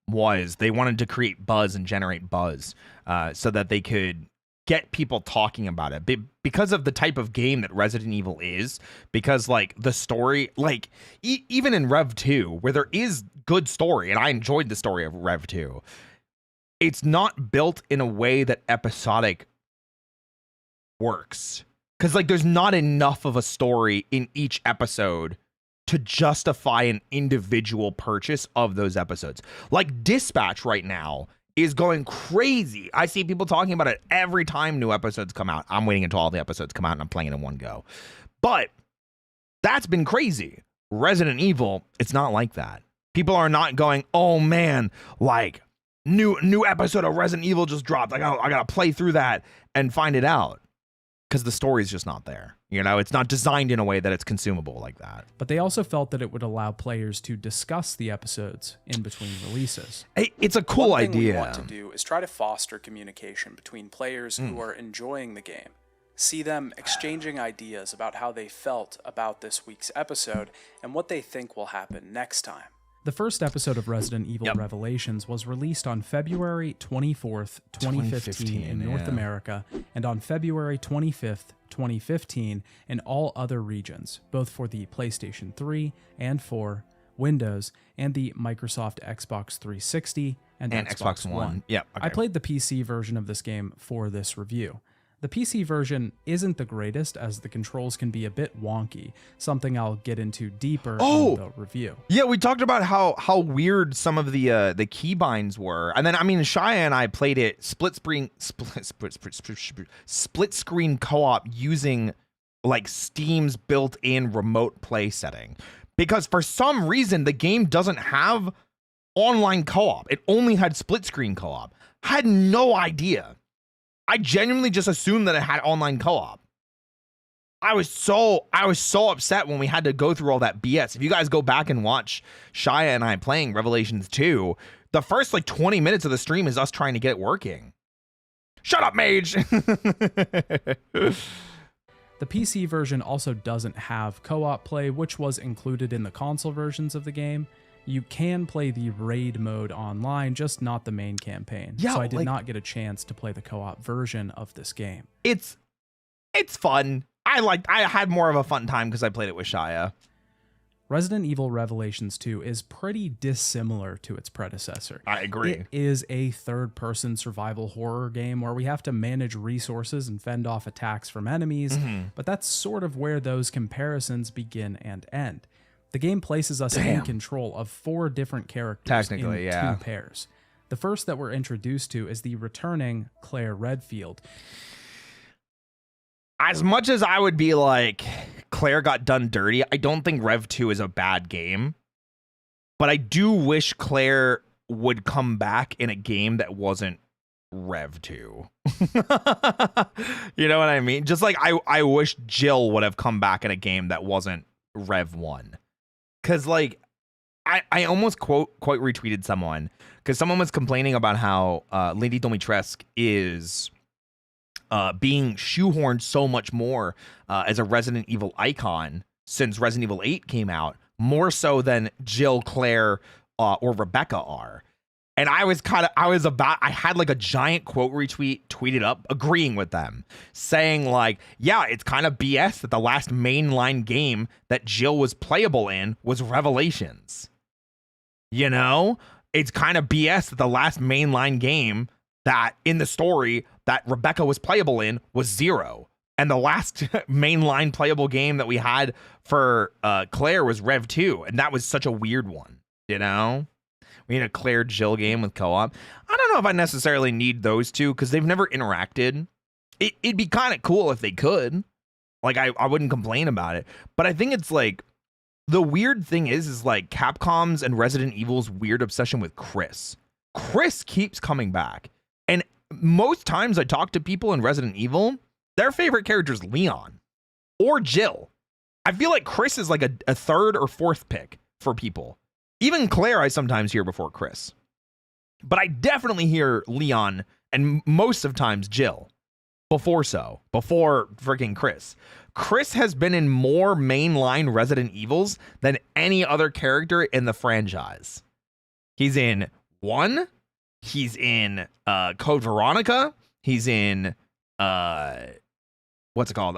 Was they wanted to create buzz and generate buzz so that they could get people talking about it because of the type of game that Resident Evil is, because like the story, like even in Rev 2 where there is good story, and I enjoyed the story of Rev 2, it's not built in a way that episodic works. Because, like, there's not enough of a story in each episode to justify an individual purchase of those episodes. Like, Dispatch right now is going crazy. I see people talking about it every time new episodes come out. I'm waiting until all the episodes come out and I'm playing it in one go. But that's been crazy. Resident Evil, it's not like that. People are not going, oh man, like new episode of Resident Evil just dropped. I gotta play through that and find it out. Because the story's just not there. You know, it's not designed in a way that it's consumable like that. But they also felt that it would allow players to discuss the episodes in between releases. It's a cool One thing idea. we want to do is try to foster communication between players who are enjoying the game. See them exchanging ideas about how they felt about this week's episode and what they think will happen next time. The first episode of Resident Evil Revelations was released on February 24th, 2015 in North America, and on February 25th, 2015 in all other regions, both for the PlayStation 3 and 4, Windows, and the Microsoft Xbox 360 and Xbox One. Yeah, okay. I played the PC version of this game for this review. The PC version isn't the greatest, as the controls can be a bit wonky, something I'll get into deeper in the review. Yeah, we talked about how weird some of the keybinds were, and then I mean Shia and I played it split screen co-op using like Steam's built-in remote play setting, because for some reason the game doesn't have online co-op. It only had split screen co-op. Had no idea. I genuinely just assumed that it had online co-op. I was so upset when we had to go through all that BS. If you guys go back and watch Shia and I playing Revelations 2, the first like 20 minutes of the stream is us trying to get it working. Shut up, Mage! The PC version also doesn't have co-op play, which was included in the console versions of the game. You can play the raid mode online, just not the main campaign. Yeah, so I did not get a chance to play the co-op version of this game. It's fun. I had more of a fun time because I played it with Shia. Resident Evil Revelations 2 is pretty dissimilar to its predecessor. I agree. It is a third-person survival horror game where we have to manage resources and fend off attacks from enemies, but that's sort of where those comparisons begin and end. The game places us in control of 4 different characters in 2 pairs. The first that we're introduced to is the returning Claire Redfield. As much as I would be like, Claire got done dirty, I don't think Rev 2 is a bad game. But I do wish Claire would come back in a game that wasn't Rev 2. You know what I mean? Just like I wish Jill would have come back in a game that wasn't Rev 1. Because, like, I almost quote retweeted someone, because someone was complaining about how Lady Dimitrescu is being shoehorned so much more as a Resident Evil icon since Resident Evil 8 came out, more so than Jill, Claire, or Rebecca are. And I had like a giant quote retweet tweeted up agreeing with them, saying like, yeah, it's kind of BS that the last mainline game that Jill was playable in was Revelations. You know, it's kind of BS that the last mainline game that in the story that Rebecca was playable in was 0. And the last mainline playable game that we had for Claire was Rev 2. And that was such a weird one, you know? We need a Claire Jill game with co-op. I don't know if I necessarily need those two because they've never interacted. It'd be kind of cool if they could. Like, I wouldn't complain about it. But I think it's like, the weird thing is like Capcom's and Resident Evil's weird obsession with Chris. Chris keeps coming back. And most times I talk to people in Resident Evil, their favorite character is Leon or Jill. I feel like Chris is like a third or fourth pick for people. Even Claire I sometimes hear before Chris. But I definitely hear Leon and most of times Jill before freaking Chris. Chris has been in more mainline Resident Evils than any other character in the franchise. He's in 1, he's in Code Veronica, he's in what's it called?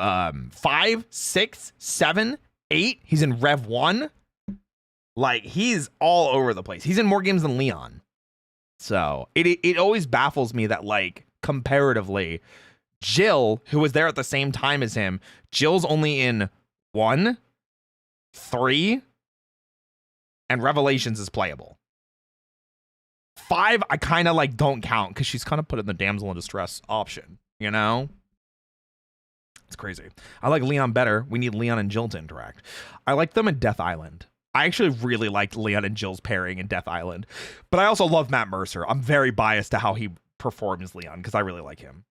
5, 6, 7, 8, he's in Rev 1. Like, he's all over the place. He's in more games than Leon. So it always baffles me that, like, comparatively, Jill, who was there at the same time as him, Jill's only in 1, 3, and Revelations is playable. 5, I kind of like don't count because she's kind of put in the damsel in distress option, you know? It's crazy. I like Leon better. We need Leon and Jill to interact. I like them in Death Island. I actually really liked Leon and Jill's pairing in Death Island, but I also love Matt Mercer. I'm very biased to how he performs Leon because I really like him.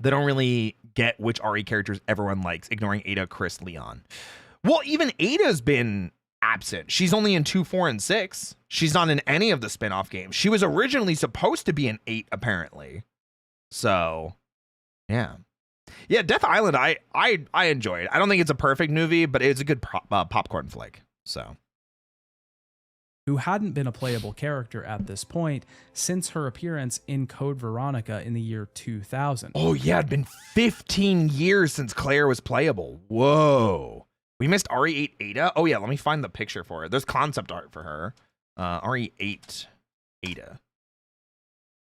They don't really get which RE characters everyone likes, ignoring Ada, Chris, Leon. Well, even Ada's been absent. She's only in 2, 4, and 6. She's not in any of the spin-off games. She was originally supposed to be in 8, apparently. So, yeah. Yeah, Death Island, I enjoyed. I don't think it's a perfect movie, but it's a good popcorn flick. So, who hadn't been a playable character at this point since her appearance in Code Veronica in the year 2000. Oh yeah, it'd been 15 years since Claire was playable. Whoa. We missed RE8 Ada. Oh yeah, let me find the picture for it. There's concept art for her. RE8 Ada.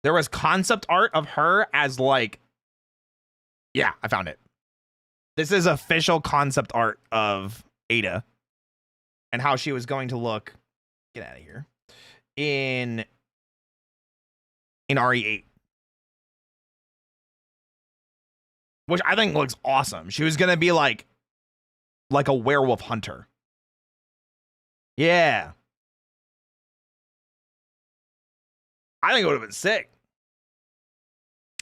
There was concept art of her as like, yeah, I found it. This is official concept art of Ada and how she was going to look. Get out of here. In RE8. Which I think looks awesome. She was going to be like a werewolf hunter. Yeah. I think it would have been sick.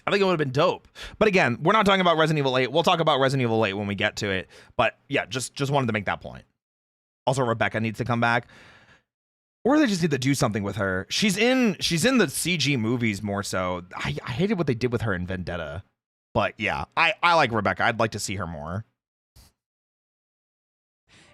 I think it would have been dope. But again, we're not talking about Resident Evil 8. We'll talk about Resident Evil 8 when we get to it. But yeah, just wanted to make that point. Also, Rebecca needs to come back. Or they just need to do something with her. She's in the CG movies more so. I hated what they did with her in Vendetta. But yeah, I like Rebecca. I'd like to see her more.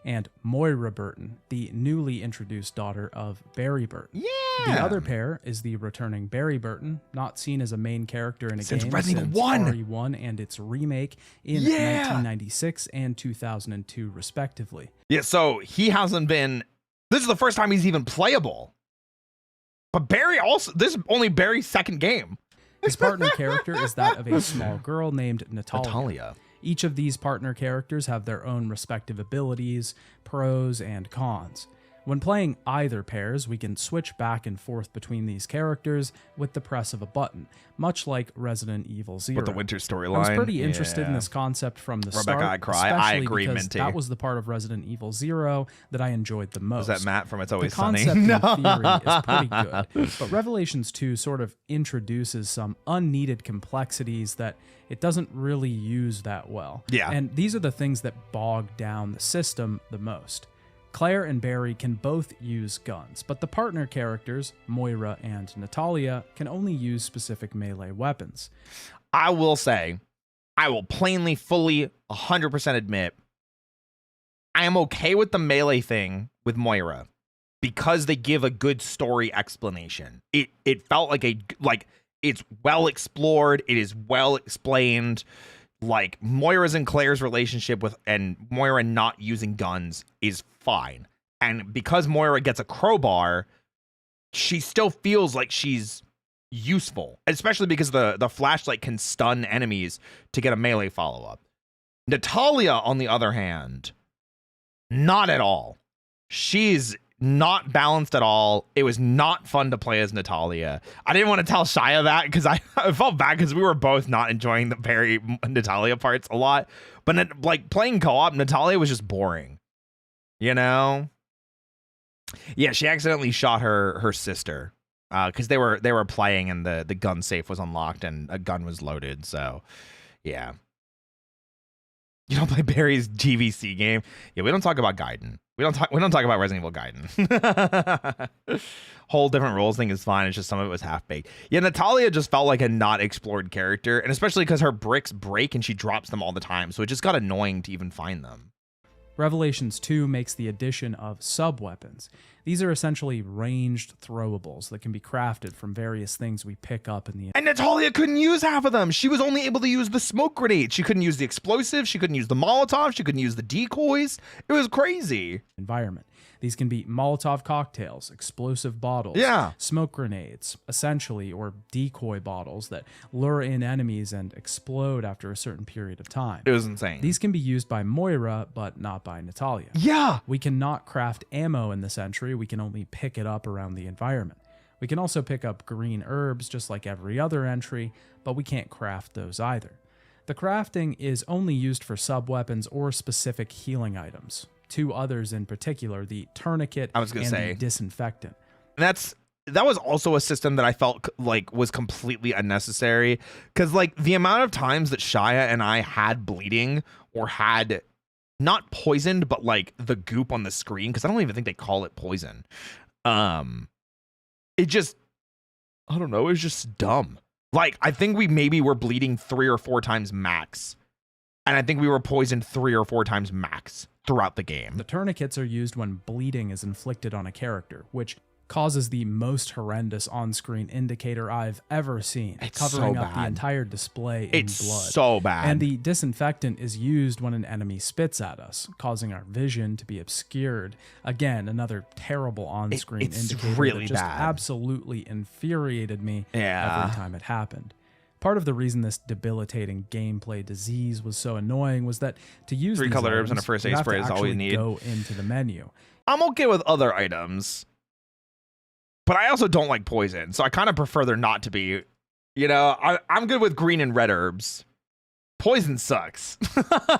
And Moira Burton, the newly introduced daughter of Barry Burton. Yeah. The other pair is the returning Barry Burton, not seen as a main character in a Since game Resident since Evil 1. RE1 and its remake in 1996 and 2002, respectively. Yeah, so he hasn't been... This is the first time he's even playable. But Barry also... This is only Barry's second game. His partner character is that of a small girl named Natalia. Each of these partner characters have their own respective abilities, pros, and cons. When playing either pairs, we can switch back and forth between these characters with the press of a button, much like Resident Evil 0. With the winter storyline. I was pretty interested in this concept from the start. Rebecca, I cry. I agree, because Minty. that was the part of Resident Evil 0 that I enjoyed the most. Was that Matt from It's Always the Sunny? concept in theory is pretty good, but Revelations 2 sort of introduces some unneeded complexities that it doesn't really use that well. Yeah. And these are the things that bog down the system the most. Claire and Barry can both use guns, but the partner characters, Moira and Natalia, can only use specific melee weapons. I will say, I will plainly, fully, 100% admit, I am okay with the melee thing with Moira because they give a good story explanation. It felt like it's well explored, it is well explained. Like Moira's and Claire's relationship and Moira not using guns is fine. And because Moira gets a crowbar, she still feels like she's useful, especially because the flashlight can stun enemies to get a melee follow-up. Natalia, on the other hand, not at all. She's not balanced at all. It was not fun to play as Natalia. I didn't want to tell Shia that because I felt bad because we were both not enjoying the Barry Natalia parts a lot. But like playing co-op, Natalia was just boring. You know? Yeah, she accidentally shot her sister because they were playing and the gun safe was unlocked and a gun was loaded. So yeah. You don't play Barry's GVC game? Yeah, we don't talk about Gaiden. We don't talk about Resident Evil Gaiden. Whole different rules thing is fine. It's just some of it was half baked. Yeah, Natalia just felt like a not explored character, and especially because her bricks break and she drops them all the time, so it just got annoying to even find them. Revelations 2 makes the addition of sub-weapons. These are essentially ranged throwables that can be crafted from various things we pick up in the... And Natalia couldn't use half of them. She was only able to use the smoke grenade. She couldn't use the explosives. She couldn't use the Molotov. She couldn't use the decoys. It was crazy. environment. These can be Molotov cocktails, explosive bottles, smoke grenades, essentially, or decoy bottles that lure in enemies and explode after a certain period of time. It was insane. These can be used by Moira, but not by Natalia. Yeah. We cannot craft ammo in this entry. We can only pick it up around the environment. We can also pick up green herbs just like every other entry, but we can't craft those either. The crafting is only used for sub-weapons or specific healing items. Two others in particular, the tourniquet and the disinfectant. That was also a system that I felt like was completely unnecessary, because like the amount of times that Shia and I had bleeding or had not poisoned, but like the goop on the screen, because I don't even think they call it poison. It just, I don't know, it was just dumb. Like, I think we maybe were bleeding 3 or 4 times max. And I think we were poisoned 3 or 4 times max throughout the game. The tourniquets are used when bleeding is inflicted on a character, which causes the most horrendous on-screen indicator I've ever seen, covering up the entire display in blood. It's so bad. And the disinfectant is used when an enemy spits at us, causing our vision to be obscured. Again, another terrible on-screen indicator really that just bad. Absolutely infuriated me every time it happened. Part of the reason this debilitating gameplay disease was so annoying was that to use 3 these colored items, herbs and a first aid spray is all we need. Go into the menu. I'm okay with other items, but I also don't like poison, so I kind of prefer there not to be. You know, I'm good with green and red herbs. Poison sucks.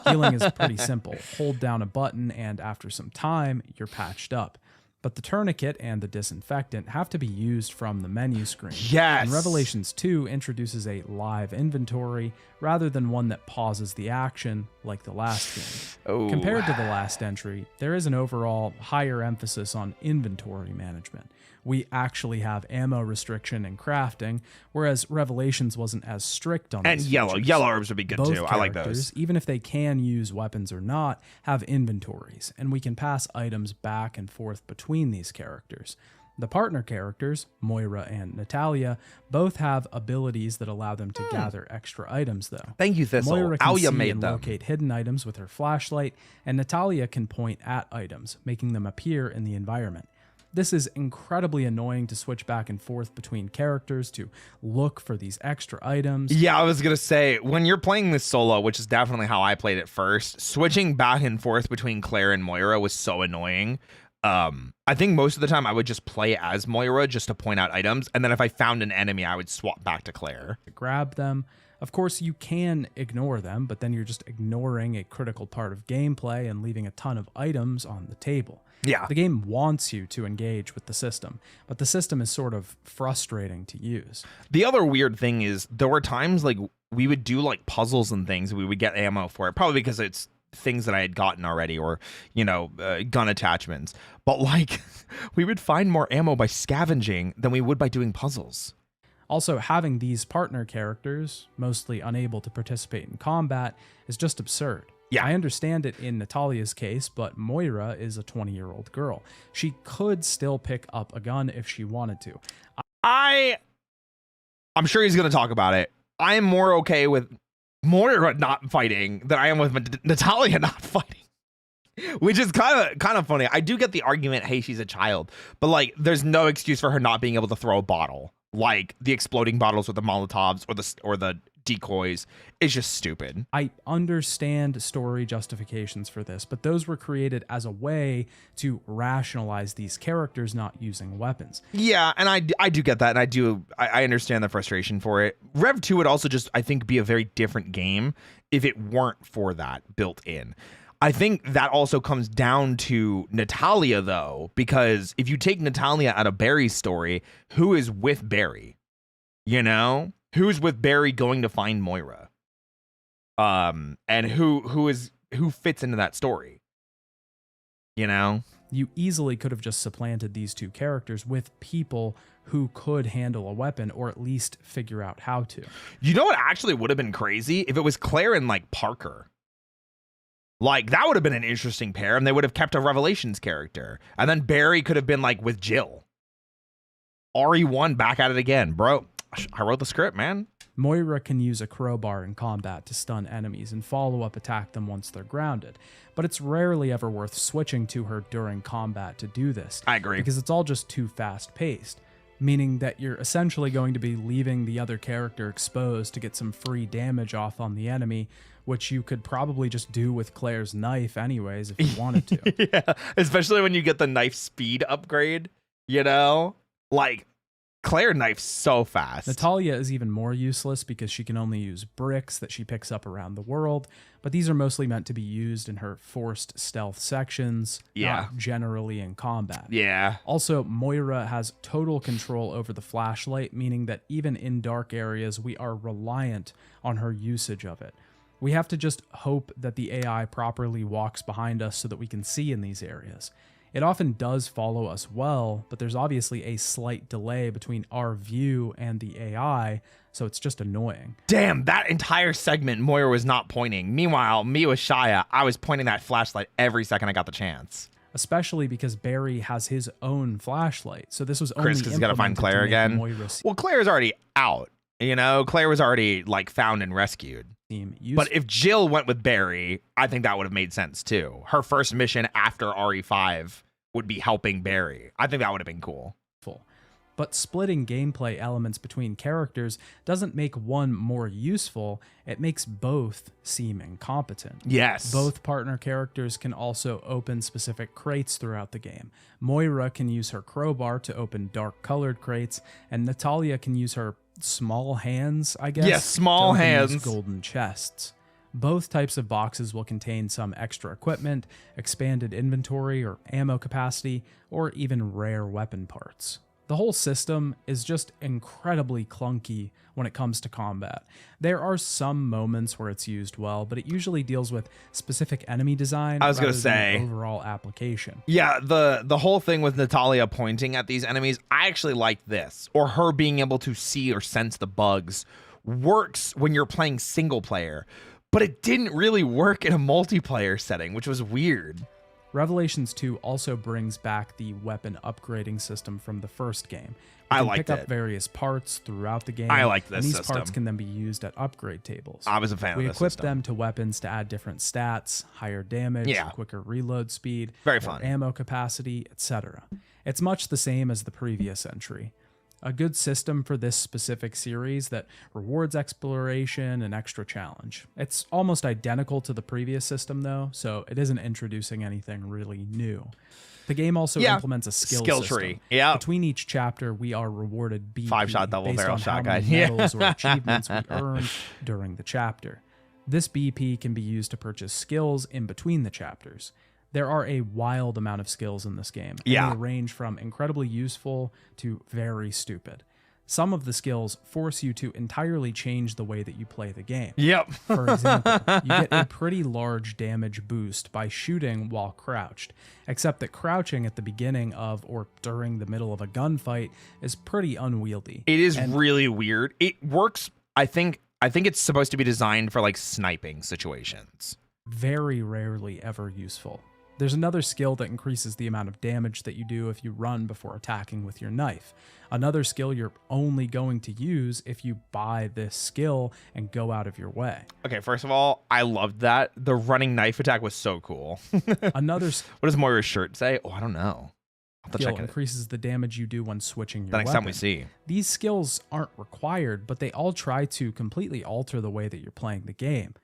Healing is pretty simple. Hold down a button, and after some time, you're patched up. But the tourniquet and the disinfectant have to be used from the menu screen. Yes. And Revelations 2 introduces a live inventory rather than one that pauses the action like the last game. Oh. Compared to the last entry, there is an overall higher emphasis on inventory management. We actually have ammo restriction and crafting, whereas Revelations wasn't as strict on and these yellow features. herbs would be good Both too. I like those. Even if they can use weapons or not, have inventories, and we can pass items back and forth between these characters. The partner characters, Moira and Natalia, both have abilities that allow them to gather extra items, though. Thank you, Thistle. Moira can see made and them. locate hidden items with her flashlight, and Natalia can point at items, making them appear in the environment. This is incredibly annoying to switch back and forth between characters to look for these extra items. Yeah, I was going to say, when you're playing this solo, which is definitely how I played it first, switching back and forth between Claire and Moira was so annoying. I think most of the time I would just play as Moira just to point out items, and then if I found an enemy, I would swap back to Claire. Grab them. Of course, you can ignore them, but then you're just ignoring a critical part of gameplay and leaving a ton of items on the table. Yeah. The game wants you to engage with the system, but the system is sort of frustrating to use. The other weird thing is there were times like we would do like puzzles and things. We would get ammo for it, probably because it's things that I had gotten already, or, you know, gun attachments. But like we would find more ammo by scavenging than we would by doing puzzles. Also, having these partner characters, mostly unable to participate in combat, is just absurd. Yeah. I understand it in Natalia's case, but Moira is a 20-year-old girl. She could still pick up a gun if she wanted to. I'm sure he's going to talk about it. I am more okay with Moira not fighting than I am with Natalia not fighting. Which is kind of funny. I do get the argument, hey, she's a child, but like there's no excuse for her not being able to throw a bottle. Like the exploding bottles with the Molotovs or the decoys is just stupid. I understand story justifications for this, but those were created as a way to rationalize these characters not using weapons. Yeah, and I do get that, and I understand the frustration for it. Rev 2 would also just, I think, be a very different game if it weren't for that built in. I think that also comes down to Natalia, though, because if you take Natalia out of Barry's story, who is with Barry? You know? Who's with Barry going to find Moira? And who fits into that story? You know? You easily could have just supplanted these two characters with people who could handle a weapon, or at least figure out how to. You know what actually would have been crazy? If it was Claire and like Parker. Like, that would have been an interesting pair, and they would have kept a Revelations character. And then Barry could have been, like, with Jill. RE1 back at it again. Bro, I wrote the script, man. Moira can use a crowbar in combat to stun enemies and follow-up attack them once they're grounded, but it's rarely ever worth switching to her during combat to do this. I agree. Because it's all just too fast-paced, meaning that you're essentially going to be leaving the other character exposed to get some free damage off on the enemy, which you could probably just do with Claire's knife anyways if you wanted to. Yeah, especially when you get the knife speed upgrade, you know? Like, Claire knifes so fast. Natalia is even more useless because she can only use bricks that she picks up around the world, but these are mostly meant to be used in her forced stealth sections, not generally in combat. Yeah. Also, Moira has total control over the flashlight, meaning that even in dark areas, we are reliant on her usage of it. We have to just hope that the AI properly walks behind us so that we can see in these areas. It often does follow us well, but there's obviously a slight delay between our view and the AI, so it's just annoying. Damn, that entire segment, Moira was not pointing. Meanwhile, me with Shia, I was pointing that flashlight every second I got the chance. Especially because Barry has his own flashlight, so this was only Chris, because he's got to find Claire again. Well, Claire's already out. You know, Claire was already, like, found and rescued. But if Jill went with Barry, I think that would have made sense, too. Her first mission after RE5 would be helping Barry. I think that would have been cool. But splitting gameplay elements between characters doesn't make one more useful, it makes both seem incompetent. Yes. Both partner characters can also open specific crates throughout the game. Moira can use her crowbar to open dark-colored crates, and Natalia can use her small hands, I guess. Yes, small hands. These golden chests. Both types of boxes will contain some extra equipment, expanded inventory or ammo capacity, or even rare weapon parts. The whole system is just incredibly clunky when it comes to combat. There are some moments where it's used well, but it usually deals with specific enemy design rather than overall application. Yeah, the whole thing with Natalia pointing at these enemies, I actually like this. Or her being able to see or sense the bugs works when you're playing single player, but it didn't really work in a multiplayer setting, which was weird. Revelations 2 also brings back the weapon upgrading system from the first game. You can pick up various parts throughout the game. I like this and these system. parts can then be used at upgrade tables. I was a fan of this We equip system. them to weapons to add different stats, higher damage, quicker reload speed, very fun ammo capacity, etc. It's much the same as the previous entry. A good system for this specific series that rewards exploration and extra challenge. It's almost identical to the previous system though, so it isn't introducing anything really new. The game also implements a skill tree. Yeah. Between each chapter, we are rewarded BP 5-shot double based barrel on shotgun. how many medals or achievements we earned during the chapter. This BP can be used to purchase skills in between the chapters. There are a wild amount of skills in this game. And they range from incredibly useful to very stupid. Some of the skills force you to entirely change the way that you play the game. Yep. For example, you get a pretty large damage boost by shooting while crouched, except that crouching at the beginning of or during the middle of a gunfight is pretty unwieldy. It is really weird. It works, I think it's supposed to be designed for like sniping situations. Very rarely ever useful. There's another skill that increases the amount of damage that you do if you run before attacking with your knife. Another skill you're only going to use if you buy this skill and go out of your way. Okay, first of all, I loved that. The running knife attack was so cool. What does Moira's shirt say? Oh, I don't know. I'll have to check it. Increases the damage you do when switching your the next weapon. time we see. These skills aren't required, but they all try to completely alter the way that you're playing the game.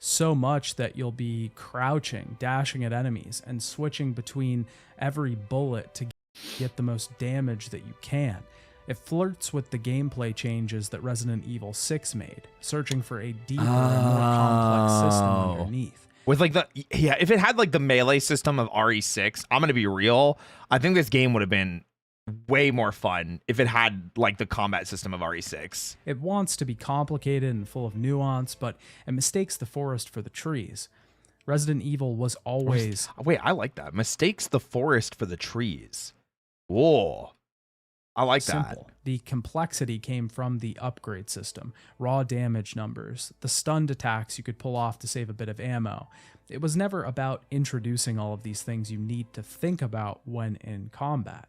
So much that you'll be crouching, dashing at enemies, and switching between every bullet to get the most damage that you can. It flirts with the gameplay changes that Resident Evil 6 made, searching for a deeper and more complex system underneath. With like if it had like the melee system of RE6, I'm gonna be real, I think this game would have been way more fun if it had like the combat system of RE6. It wants to be complicated and full of nuance, but it mistakes the forest for the trees. Resident Evil was always... Wait, I like that. Mistakes the forest for the trees. Whoa. I like simple. that. The complexity came from the upgrade system, raw damage numbers, the stunned attacks you could pull off to save a bit of ammo. It was never about introducing all of these things you need to think about when in combat.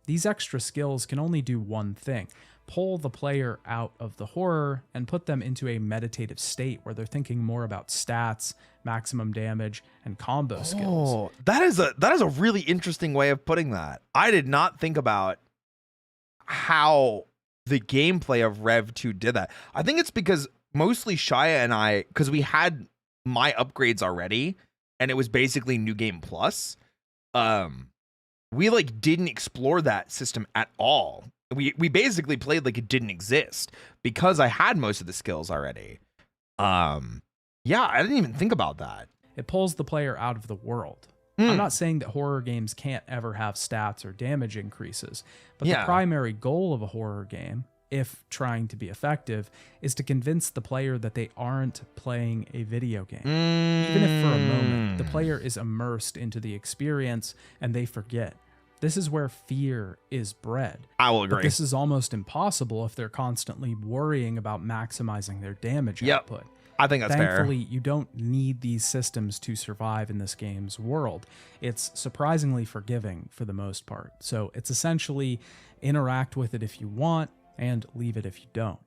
These extra skills can only do one thing, pull the player out of the horror and put them into a meditative state where they're thinking more about stats, maximum damage, and combo skills. Oh, that is a really interesting way of putting that. I did not think about how the gameplay of Rev 2 did that. I think it's because mostly Shia and I, because we had my upgrades already, and it was basically New Game Plus. We like didn't explore that system at all. We basically played like it didn't exist because I had most of the skills already. Yeah, I didn't even think about that. It pulls the player out of the world. I'm not saying that horror games can't ever have stats or damage increases, but the primary goal of a horror game, if trying to be effective, is to convince the player that they aren't playing a video game. Even if for a moment the player is immersed into the experience and they forget. This is where fear is bred. I will agree. But this is almost impossible if they're constantly worrying about maximizing their damage output. I think that's Thankfully, fair. you don't need these systems to survive in this game's world. It's surprisingly forgiving for the most part. So it's essentially interact with it if you want and leave it if you don't.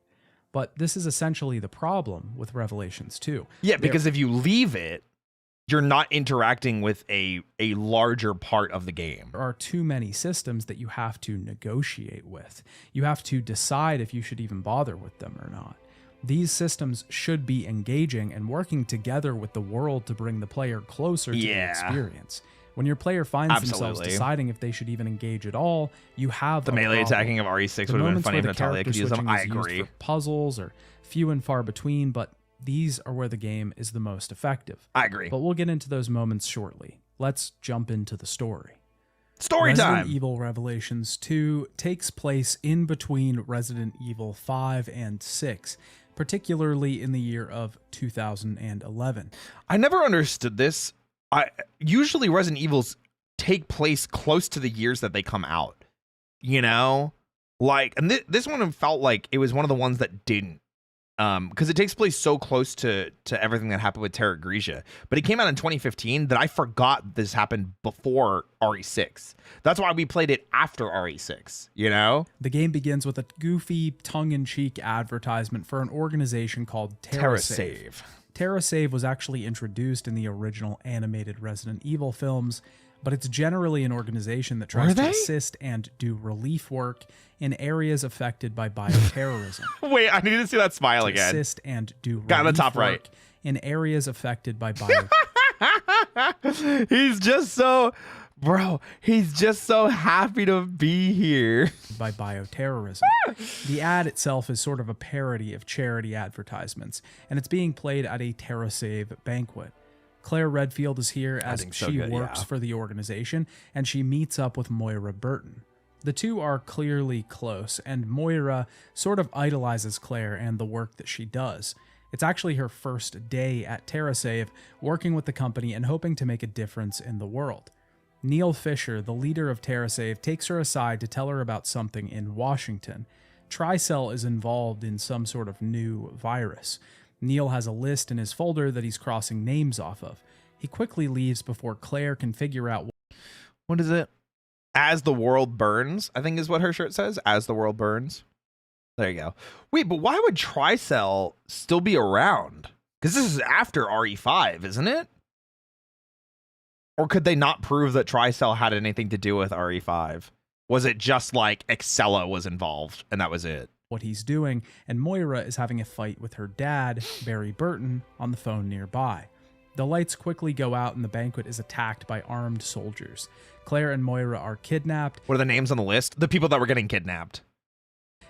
But this is essentially the problem with Revelations 2. Yeah, because if you leave it, you're not interacting with a larger part of the game. There are too many systems that you have to negotiate with. You have to decide if you should even bother with them or not. These systems should be engaging and working together with the world to bring the player closer to the experience. When your player finds themselves deciding if they should even engage at all, you have the melee attacking of RE6 would have been funny if Natalia could use them. I agree. For puzzles are few and far between, but these are where the game is the most effective. I agree. But we'll get into those moments shortly. Let's jump into the story. Story time! Resident Evil Revelations 2 takes place in between Resident Evil 5 and 6, particularly in the year of 2011. I never understood this. Usually Resident Evils take place close to the years that they come out, you know? Like, and this one felt like it was one of the ones that didn't. Because it takes place so close to everything that happened with Terra Grigia. But it came out in 2015 that I forgot this happened before RE6. That's why we played it after RE6, you know? The game begins with a goofy, tongue-in-cheek advertisement for an organization called TerraSave. TerraSave was actually introduced in the original animated Resident Evil films, but it's generally an organization that tries to assist and do relief work in areas affected by bioterrorism. Wait, I need to see that smile again. Assist and do relief Got the top work right. in areas affected by bioterrorism. He's just so... Bro, he's just so happy to be here. By bioterrorism. The ad itself is sort of a parody of charity advertisements, and it's being played at a TerraSave banquet. Claire Redfield is here as she works for the organization, and she meets up with Moira Burton. The two are clearly close, and Moira sort of idolizes Claire and the work that she does. It's actually her first day at TerraSave, working with the company and hoping to make a difference in the world. Neil Fisher, the leader of TerraSave, takes her aside to tell her about something in Washington. Tricell is involved in some sort of new virus. Neil has a list in his folder that he's crossing names off of. He quickly leaves before Claire can figure out what is it? As the world burns, I think is what her shirt says. As the world burns. There you go. Wait, but why would Tricell still be around? Because this is after RE5, isn't it? Or could they not prove that Tricell had anything to do with RE5? Was it just like Excella was involved and that was it? What he's doing, and Moira is having a fight with her dad, Barry Burton, on the phone nearby. The lights quickly go out and the banquet is attacked by armed soldiers. Claire and Moira are kidnapped. What are the names on the list? The people that were getting kidnapped.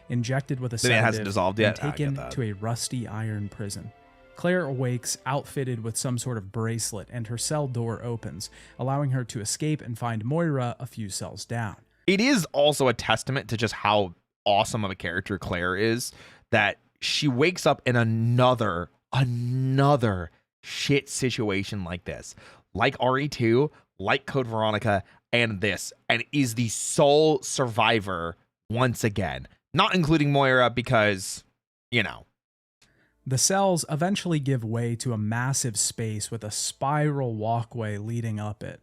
Injected with a sedative hasn't dissolved yet. And taken to a rusty iron prison. Claire awakes outfitted with some sort of bracelet and her cell door opens, allowing her to escape and find Moira a few cells down. It is also a testament to just how awesome of a character Claire is that she wakes up in another shit situation like this, like RE2, like Code Veronica, and this, and is the sole survivor once again, not including Moira because, you know. The cells eventually give way to a massive space with a spiral walkway leading up it,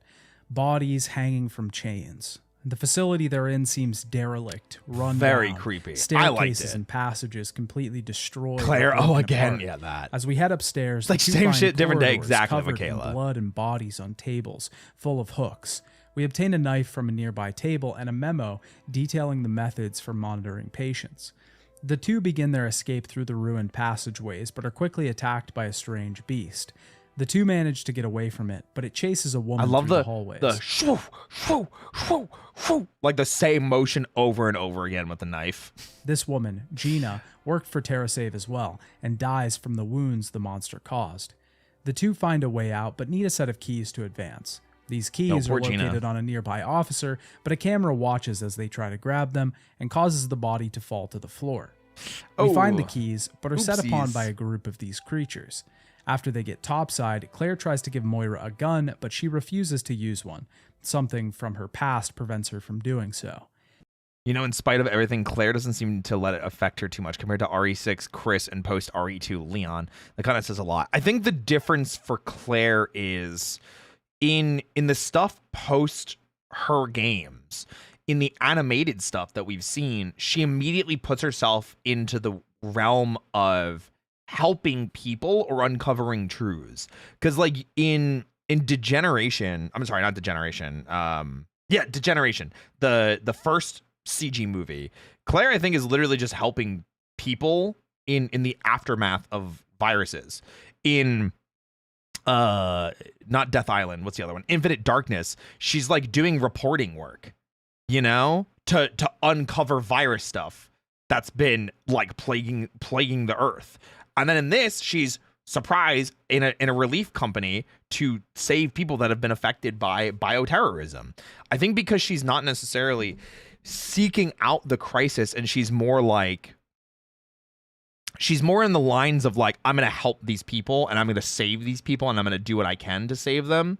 bodies hanging from chains. The facility they're in seems derelict, run Very down. creepy. I Staircases liked it. and passages completely destroyed. Claire, or broken again, apart. yeah, that. As we head upstairs, It's like the two same find shit, different day, corridors exactly, covered in Michaela. blood and bodies on tables, full of hooks. We obtain a knife from a nearby table and a memo detailing the methods for monitoring patients. The two begin their escape through the ruined passageways, but are quickly attacked by a strange beast. The two manage to get away from it, but it chases a woman I love through the the hallways. shoo, shoo, shoo, shoo, like the same motion over and over again with the knife. This woman, Gina, worked for TerraSave as well, and dies from the wounds the monster caused. The two find a way out, but need a set of keys to advance. These keys poor are located Gina. on a nearby officer, but a camera watches as they try to grab them and causes the body to fall to the floor. We find the keys, but are set upon Oopsies. by a group of these creatures. After they get topside, Claire tries to give Moira a gun, but she refuses to use one. Something from her past prevents her from doing so. You know, in spite of everything, Claire doesn't seem to let it affect her too much compared to RE6, Chris, and post RE2, Leon. That kind of says a lot. I think the difference for Claire is in the stuff post her games, in the animated stuff that we've seen, she immediately puts herself into the realm of helping people or uncovering truths. Because like in Degeneration, I'm sorry, not Degeneration. Degeneration. The first CG movie, Claire, I think, is literally just helping people in the aftermath of viruses. In not Death Island, what's the other one? Infinite Darkness, she's like doing reporting work, you know, to uncover virus stuff that's been like plaguing the earth. And then in this, she's surprised in a relief company to save people that have been affected by bioterrorism. I think because she's not necessarily seeking out the crisis, and she's more in the lines of like, I'm going to help these people and I'm going to save these people and I'm going to do what I can to save them.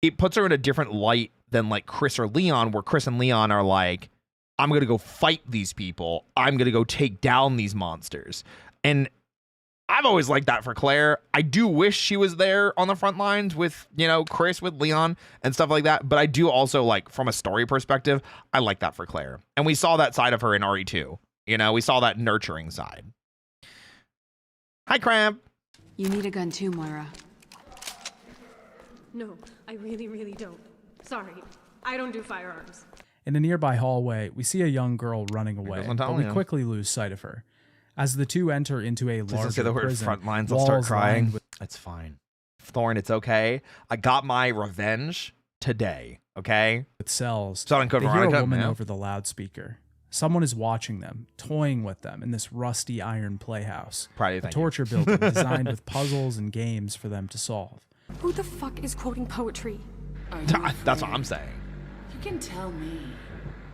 It puts her in a different light than like Chris or Leon, where Chris and Leon are like, I'm going to go fight these people. I'm going to go take down these monsters. And I've always liked that for Claire. I do wish she was there on the front lines with, you know, Chris, with Leon and stuff like that. But I do also, like, from a story perspective, I like that for Claire. And we saw that side of her in RE2. You know, we saw that nurturing side. Hi, Cramp. You need a gun too, Moira. No, I really, really don't. Sorry, I don't do firearms. In a nearby hallway, we see a young girl running away, goes on but we Talia. quickly lose sight of her. As the two enter into a Please don't say larger the word prison, front lines. I'll start walls crying. lined with It's fine. Thorn, it's okay. I got my revenge today, okay? cells, It's not in code they hear a Veronica, woman yeah. over the loudspeaker. Someone is watching them, toying with them in this rusty iron playhouse. Proud of you, A thank you. torture building designed with puzzles and games for them to solve. Who the fuck is quoting poetry? Are you That's what afraid? I'm saying. You can tell me.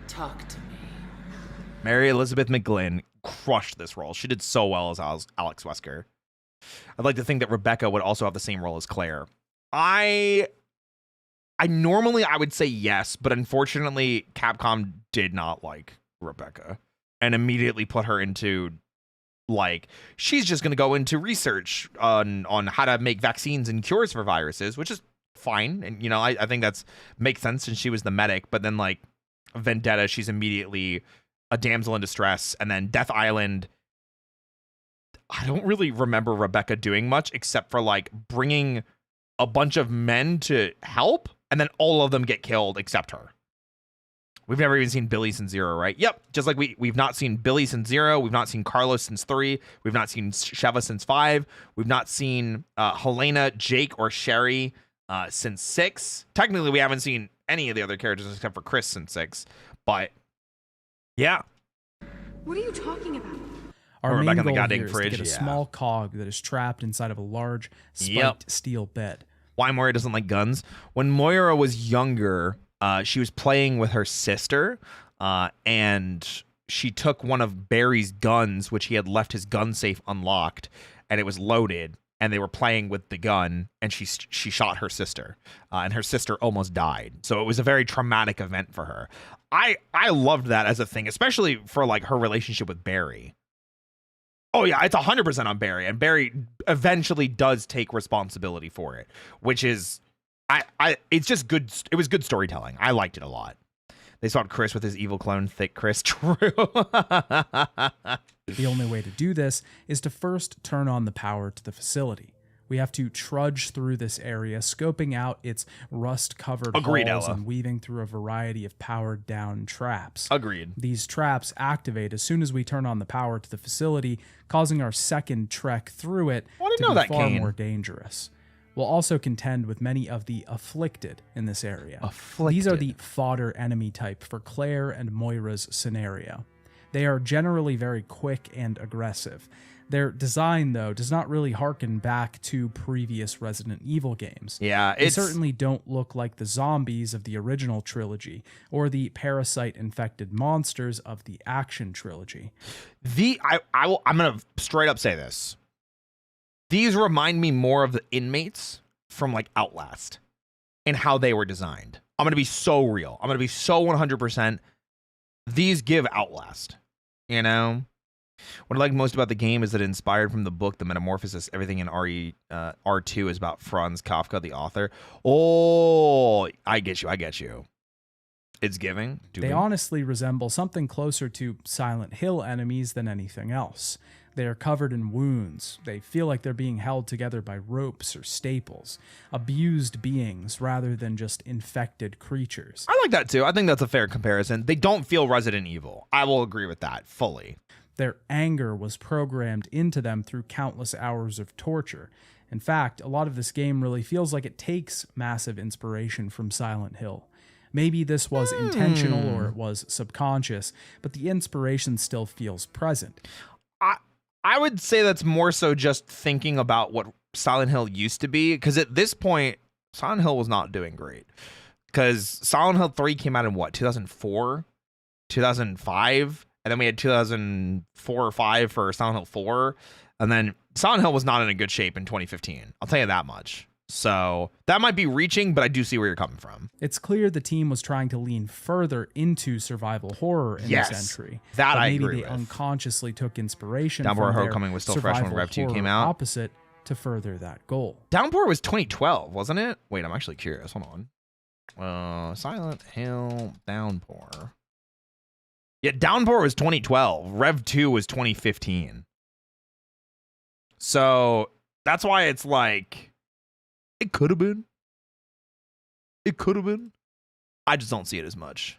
Talk to me. Mary Elizabeth McGlynn crushed this role. She did so well as Alex Wesker. I'd like to think that Rebecca would also have the same role as Claire. I normally I would say yes, but unfortunately Capcom did not like Rebecca and immediately put her into, like, she's just going to go into research on how to make vaccines and cures for viruses, which is fine. And, you know, I think that's makes sense since she was the medic. But then, like, Vendetta, she's immediately a damsel in distress. And then Death Island, I don't really remember Rebecca doing much except for, like, bringing a bunch of men to help, and then all of them get killed except her. We've never even seen Billy since Zero, right? Yep. Just like we've not seen Billy since Zero. We've not seen Carlos since 3. We've not seen Sheva since 5. We've not seen Helena, Jake, or Sherry since 6. Technically, we haven't seen any of the other characters except for Chris since 6. But, yeah. What are you talking about? Our Or main back in the goal goddamn here is fridge, to get a yeah. small cog that is trapped inside of a large spiked Yep. steel bed. Why Moira doesn't like guns. When Moira was younger, she was playing with her sister, and she took one of Barry's guns, which he had left his gun safe unlocked, and it was loaded, and they were playing with the gun, and she shot her sister, and her sister almost died. So it was a very traumatic event for her. I loved that as a thing, especially for, like, her relationship with Barry. Oh yeah, it's 100% on Barry, and Barry eventually does take responsibility for it, which is, it's just good. It was good storytelling. I liked it a lot. They swapped Chris with his evil clone, Thick Chris. True. The only way to do this is to first turn on the power to the facility. We have to trudge through this area, scoping out its rust-covered Agreed, halls Ella. and weaving through a variety of powered-down traps. Agreed. These traps activate as soon as we turn on the power to the facility, causing our second trek through it I didn't to know be that, far Kane. more dangerous. We'll also contend with many of the afflicted in this area. Afflicted. These are the fodder enemy type for Claire and Moira's scenario. They are generally very quick and aggressive. Their design, though, does not really harken back to previous Resident Evil games. Yeah, They it's certainly don't look like the zombies of the original trilogy or the parasite-infected monsters of the action trilogy. I'm gonna straight up say this. These remind me more of the inmates from like Outlast and how they were designed. I'm gonna be so real. I'm gonna be so 100%. These give Outlast, you know? What I like most about the game is that it inspired from the book, The Metamorphosis. Everything in R2 is about Franz Kafka, the author. Oh, I get you. It's giving. They honestly resemble something closer to Silent Hill enemies than anything else. They are covered in wounds. They feel like they're being held together by ropes or staples. Abused beings rather than just infected creatures. I like that too. I think that's a fair comparison. They don't feel Resident Evil. I will agree with that fully. Their anger was programmed into them through countless hours of torture. In fact, a lot of this game really feels like it takes massive inspiration from Silent Hill. Maybe this was intentional or it was subconscious, but the inspiration still feels present. I would say that's more so just thinking about what Silent Hill used to be, because at this point, Silent Hill was not doing great. Because Silent Hill 3 came out in what, 2004? 2005? And then we had 2004 or 5 for Silent Hill 4. And then Silent Hill was not in a good shape in 2015. I'll tell you that much. So that might be reaching, but I do see where you're coming from. It's clear the team was trying to lean further into survival horror in this entry. That but I maybe agree they with. unconsciously took inspiration Downpour from their Homecoming was still fresh when survival Rev 2 came horror out. opposite to further that goal. Downpour was 2012, wasn't it? Wait, I'm actually curious. Hold on. Silent Hill Downpour. Yeah, Downpour was 2012. Rev 2 was 2015. So that's why it's like, it could have been. It could have been. I just don't see it as much.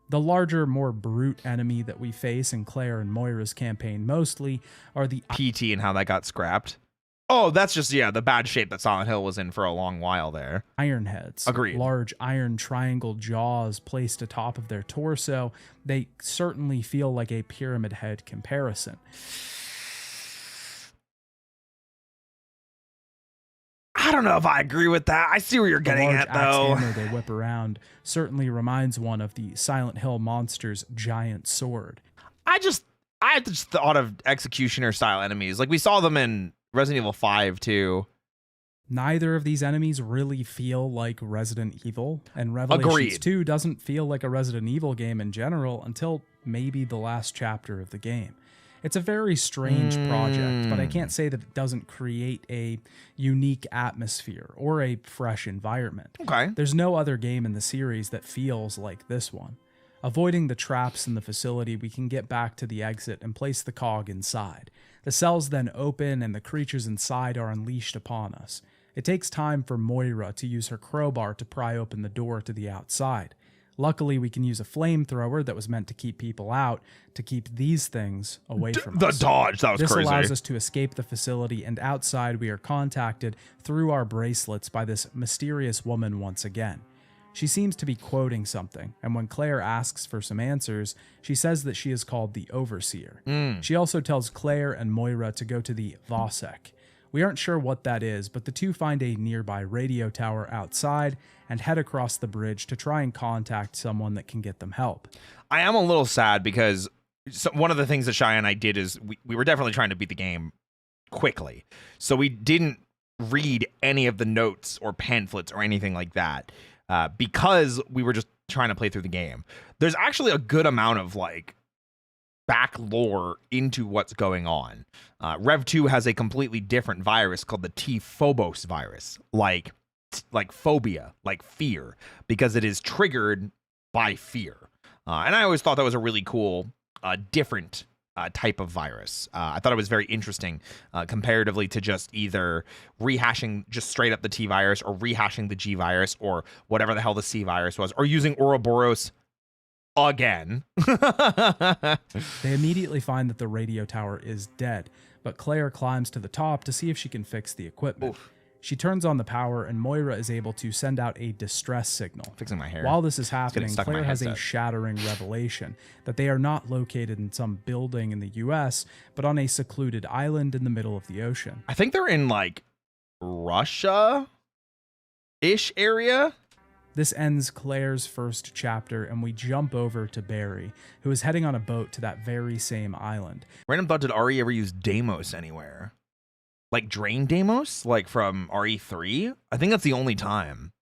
The larger, more brute enemy that we face in Claire and Moira's campaign mostly are the PT and how that got scrapped. Oh, that's just, yeah, the bad shape that Silent Hill was in for a long while there. Ironheads. Agreed. Large iron triangle jaws placed atop of their torso. They certainly feel like a pyramid head comparison. I don't know if I agree with that. I see where you're getting The large at, though. axe hammer they whip around certainly reminds one of the Silent Hill monster's giant sword. I just thought of executioner style enemies. Like we saw them in Resident Evil 5 too. Neither of these enemies really feel like Resident Evil, and Revelations Agreed. 2 doesn't feel like a Resident Evil game in general until maybe the last chapter of the game. It's a very strange project, but I can't say that it doesn't create a unique atmosphere or a fresh environment. Okay. There's no other game in the series that feels like this one. Avoiding the traps in the facility, we can get back to the exit and place the cog inside. The cells then open and the creatures inside are unleashed upon us. It takes time for Moira to use her crowbar to pry open the door to the outside. Luckily, we can use a flamethrower that was meant to keep people out to keep these things away from The us. dodge, that was This crazy. allows us to escape the facility, and outside we are contacted through our bracelets by this mysterious woman once again. She seems to be quoting something, and when Claire asks for some answers, she says that she is called the Overseer. She also tells Claire and Moira to go to the Vosek. We aren't sure what that is, but the two find a nearby radio tower outside and head across the bridge to try and contact someone that can get them help. I am a little sad because one of the things that Shia and I did is we were definitely trying to beat the game quickly. So we didn't read any of the notes or pamphlets or anything like that because we were just trying to play through the game. There's actually a good amount of like back lore into what's going on. Rev 2 has a completely different virus called the T-Phobos virus, like phobia, like fear, because it is triggered by fear. And I always thought that was a really cool, different type of virus. I thought it was very interesting comparatively to just either rehashing just straight up the T virus or rehashing the G virus or whatever the hell the C virus was, or using Ouroboros again. They immediately find that the radio tower is dead, but Claire climbs to the top to see if she can fix the equipment. Oof. She turns on the power, and Moira is able to send out a distress signal. Fixing my hair. While this is happening, stuck in my Claire has a headset. shattering revelation that they are not located in some building in the US, but on a secluded island in the middle of the ocean. I think they're in like Russia-ish area. This ends Claire's first chapter, and we jump over to Barry, who is heading on a boat to that very same island. Random thought, did Ari ever use Deimos anywhere? Like Drain Deimos? Like from RE3? I think that's the only time.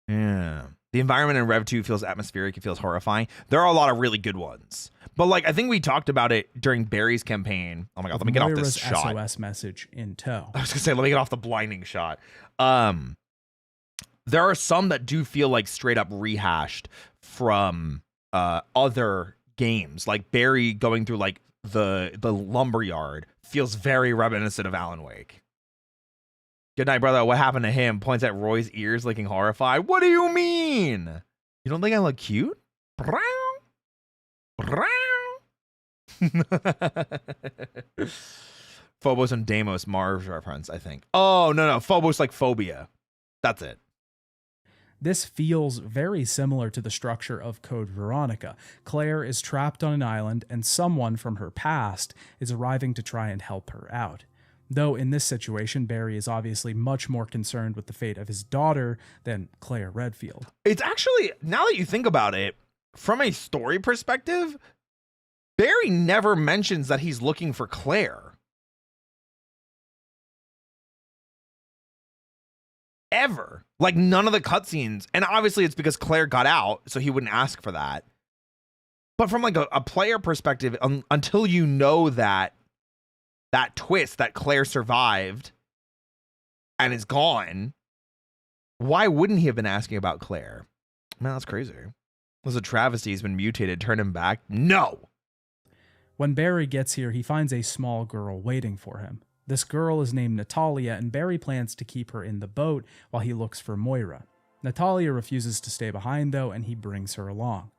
Yeah. The environment in Rev 2 feels atmospheric. It feels horrifying. There are a lot of really good ones. But like, I think we talked about it during Barry's campaign. Oh my God, let me get off this Moira's shot. SOS message in tow. I was going to say, let me get off the blinding shot. There are some that do feel like straight up rehashed from other games. Like Barry going through like the lumberyard feels very reminiscent of Alan Wake. Good night, brother. What happened to him? Points at Roy's ears, looking horrified. What do you mean? You don't think I look cute? Phobos and Deimos Mars reference, I think. Oh, no. Phobos like phobia. That's it. This feels very similar to the structure of Code Veronica. Claire is trapped on an island, and someone from her past is arriving to try and help her out. Though in this situation, Barry is obviously much more concerned with the fate of his daughter than Claire Redfield. It's actually, now that you think about it, from a story perspective, Barry never mentions that he's looking for Claire. Ever. Like none of the cutscenes. And obviously it's because Claire got out, so he wouldn't ask for that. But from like a player perspective, until you know that twist that Claire survived and is gone, why wouldn't he have been asking about Claire? Man, that's crazy. Was a travesty. He's been mutated. Turn him back? No. When Barry gets here, he finds a small girl waiting for him. This girl is named Natalia, and Barry plans to keep her in the boat while he looks for Moira. Natalia refuses to stay behind, though, and he brings her along.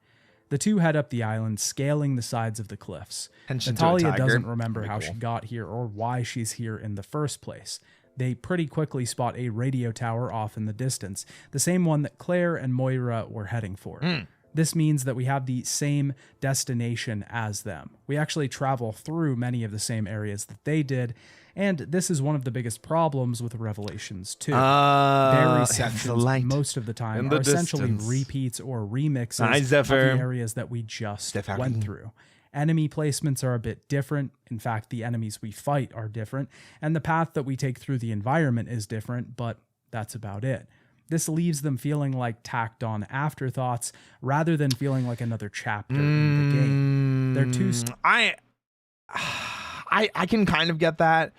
The two head up the island, scaling the sides of the cliffs. Natalia doesn't remember how she got here or why she's here in the first place. They pretty quickly spot a radio tower off in the distance, the same one that Claire and Moira were heading for. This means that we have the same destination as them. We actually travel through many of the same areas that they did, and this is one of the biggest problems with Revelations 2. Barry's sections, most of the time, are essentially repeats or remixes of the areas that we just went through. Enemy placements are a bit different. In fact, the enemies we fight are different, and the path that we take through the environment is different, but that's about it. This leaves them feeling like tacked on afterthoughts rather than feeling like another chapter in the game. They're too... I can kind of get that,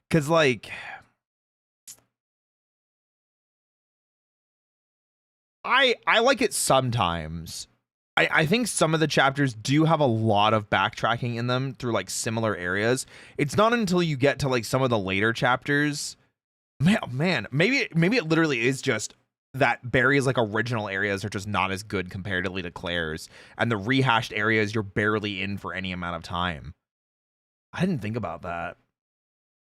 because like I like it sometimes. I think some of the chapters do have a lot of backtracking in them through like similar areas. It's not until you get to like some of the later chapters, man, maybe it literally is just that Barry's like original areas are just not as good comparatively to Claire's, and the rehashed areas you're barely in for any amount of time. I didn't think about that.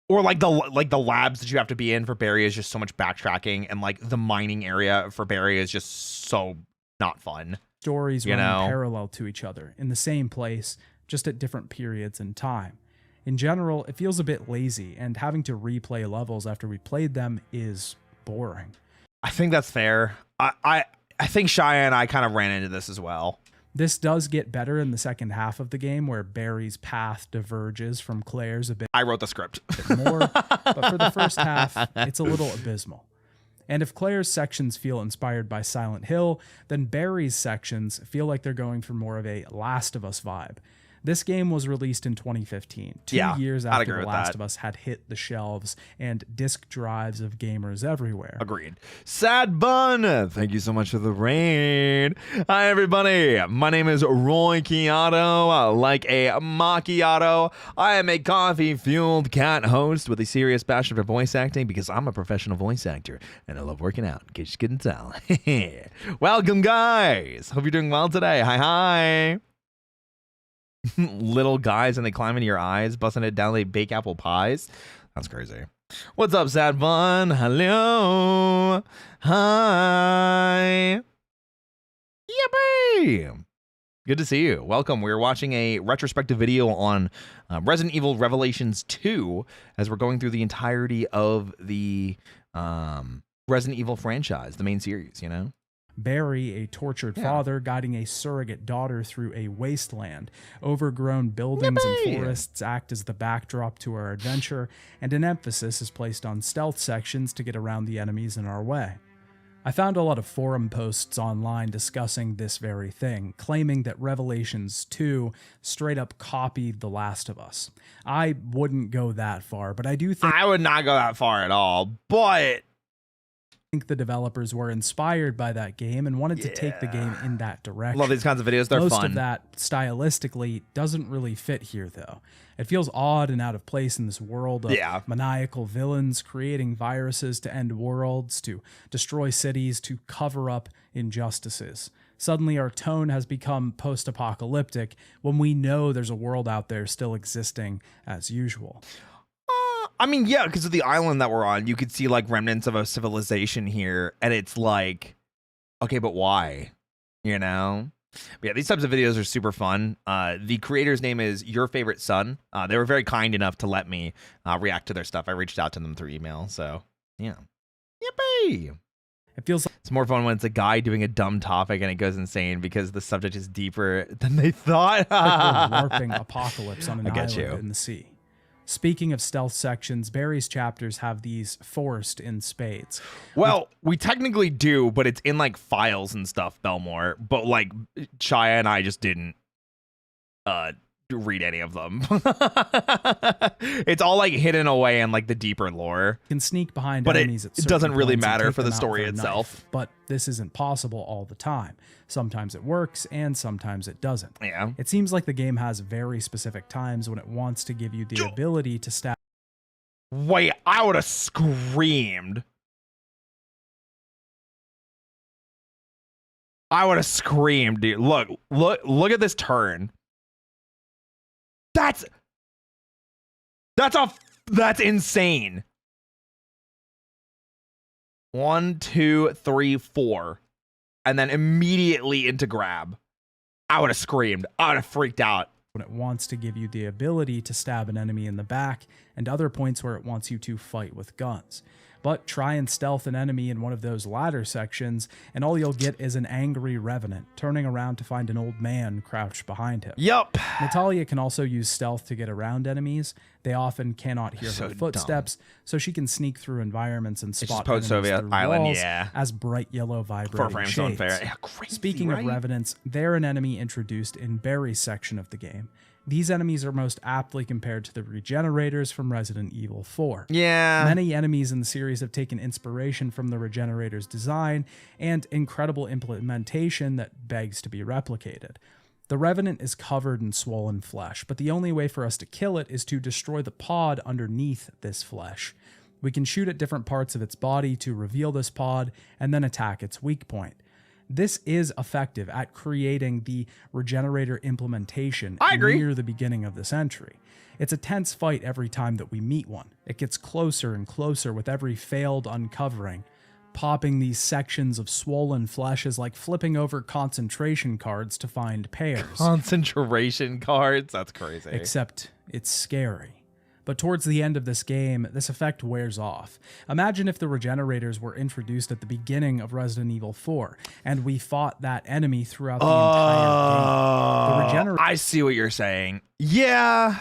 Or like the labs that you have to be in for Barry is just so much backtracking, and like the mining area for Barry is just so not fun. Stories run parallel to each other in the same place, just at different periods in time. In general, it feels a bit lazy, and having to replay levels after we played them is boring. I think that's fair. I think Shia and I kind of ran into this as well. This does get better in the second half of the game, where Barry's path diverges from Claire's a bit. I wrote the script. More, but for the first half, it's a little abysmal. And if Claire's sections feel inspired by Silent Hill, then Barry's sections feel like they're going for more of a Last of Us vibe. This game was released in 2015, 2 Yeah, years I'd after agree The with Last that. of Us had hit the shelves and disc drives of gamers everywhere. Agreed. Sad Bun, thank you so much for the raid. Hi, everybody. My name is Roy Chiato. Like a macchiato, I am a coffee-fueled cat host with a serious passion for voice acting because I'm a professional voice actor and I love working out, in case you couldn't tell. Welcome, guys. Hope you're doing well today. Hi. Little guys and they climb into your eyes, busting it down, they bake apple pies. That's crazy. What's up, Sad Bun? Hello. Hi. Yippee. Good to see you. Welcome. We're watching a retrospective video on Resident Evil Revelations 2 as we're going through the entirety of the Resident Evil franchise, the main series, you know? Barry, a tortured father, guiding a surrogate daughter through a wasteland. Overgrown buildings and forests act as the backdrop to our adventure, and an emphasis is placed on stealth sections to get around the enemies in our way. I found a lot of forum posts online discussing this very thing, claiming that Revelations 2 straight up copied The Last of Us. I wouldn't go that far, but I do think I would not go that far at all, but the developers were inspired by that game and wanted to take the game in that direction. love these kinds of videos. They're Most fun. of that stylistically doesn't really fit here, though. It feels odd and out of place in this world of maniacal villains creating viruses to end worlds, to destroy cities, to cover up injustices. Suddenly our tone has become post-apocalyptic when we know there's a world out there still existing as usual. I mean, yeah, because of the island that we're on, you could see like remnants of a civilization here, and it's like, okay, but why? You know? But yeah, these types of videos are super fun. The creator's name is Your Favorite Son. They were very kind enough to let me react to their stuff. I reached out to them through email, so yeah. Yippee! It feels like It's more fun when it's a guy doing a dumb topic and it goes insane because the subject is deeper than they thought. we're warping apocalypse on an I get island you. in the sea. Speaking of stealth sections, Barry's chapters have these forced in spades. Well, we technically do, but it's in like files and stuff, Belmore. But like Chia and I just didn't read any of them. It's all like hidden away in like the deeper lore. You can sneak behind But enemies at it certain doesn't really points and matter take for the them out story with a itself. knife. But this isn't possible all the time. Sometimes it works and sometimes it doesn't. Yeah. It seems like the game has very specific times when it wants to give you the ability to stab Wait, I would have screamed. I would have screamed, dude. Look at this turn. That's insane. 1, 2, 3, 4. And then immediately into grab. I would have screamed. I would have freaked out. when it wants to give you the ability to stab an enemy in the back, and other points where it wants you to fight with guns. But try and stealth an enemy in one of those ladder sections, and all you'll get is an angry revenant turning around to find an old man crouched behind him. Yup. Natalia can also use stealth to get around enemies. They often cannot hear So her footsteps, so she can sneak through environments and just spot post-Soviet enemies through island, walls yeah. as bright yellow vibrating Frames shades. unfair. Yeah, crazy, Speaking right? of revenants, they're an enemy introduced in Barry's section of the game. These enemies are most aptly compared to the Regenerators from Resident Evil 4. Yeah. Many enemies in the series have taken inspiration from the Regenerators' design and incredible implementation that begs to be replicated. The Revenant is covered in swollen flesh, but the only way for us to kill it is to destroy the pod underneath this flesh. We can shoot at different parts of its body to reveal this pod and then attack its weak point. This is effective at creating the Regenerator implementation I agree. near the beginning of this entry. It's a tense fight every time that we meet one. It gets closer and closer with every failed uncovering. Popping these sections of swollen flesh is like flipping over concentration cards to find pairs. Concentration cards. That's crazy. Except it's scary. But towards the end of this game, this effect wears off. Imagine if the Regenerators were introduced at the beginning of Resident Evil 4, and we fought that enemy throughout the entire game. The I see what you're saying. Yeah.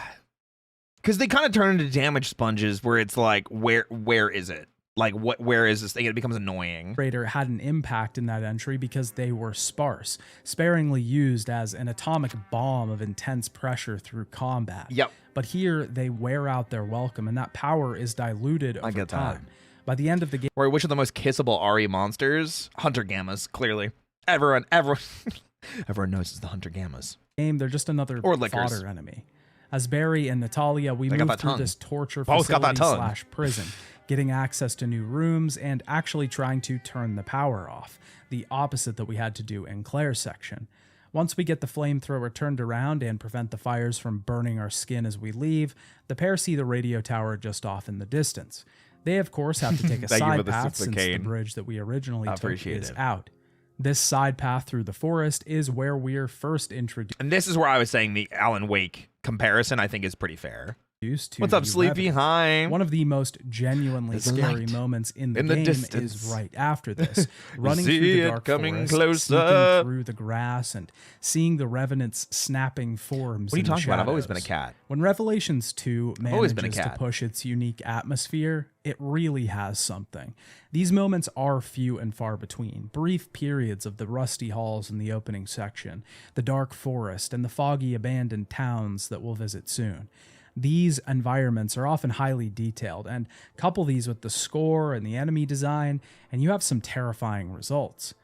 Because they kind of turn into damage sponges where it's like, where is it? Like, where is this thing? It becomes annoying. Raider had an impact in that entry because they were sparse, sparingly used as an atomic bomb of intense pressure through combat. Yep. But here they wear out their welcome, and that power is diluted over get that. time. By the end of the game, Or which are the most kissable RE monsters? Hunter Gammas, clearly. Everyone knows it's the Hunter Gammas. they're just another Or lickers. fodder enemy. As Barry and Natalia, we They got move that through tongue. this torture Both got that facility tongue. / prison, getting access to new rooms and actually trying to turn the power off, the opposite that we had to do in Claire's section. Once we get the flamethrower turned around and prevent the fires from burning our skin as we leave, the pair see the radio tower just off in the distance. They, of course, have to take a Thank you for side the path since the cane. bridge that we originally I took appreciate is it. out. This side path through the forest is where we're first introduced And this is where I was saying the Alan Wake comparison, I think, is pretty fair. to What's up, the Sleepy? Revenant. Hi. One of the most genuinely There's a scary light moments in the in the game distance. is right after this. Running see through the it dark coming forest, closer. sneaking through the grass, and seeing the Revenant's snapping forms. What are you in the talking about? I've always been a shadows. cat. When Revelations 2 always been a manages to cat. push its unique atmosphere, it really has something. These moments are few and far between. Brief periods of the rusty halls in the opening section, the dark forest, and the foggy abandoned towns that we'll visit soon. These environments are often highly detailed, and couple these with the score and the enemy design, and you have some terrifying results.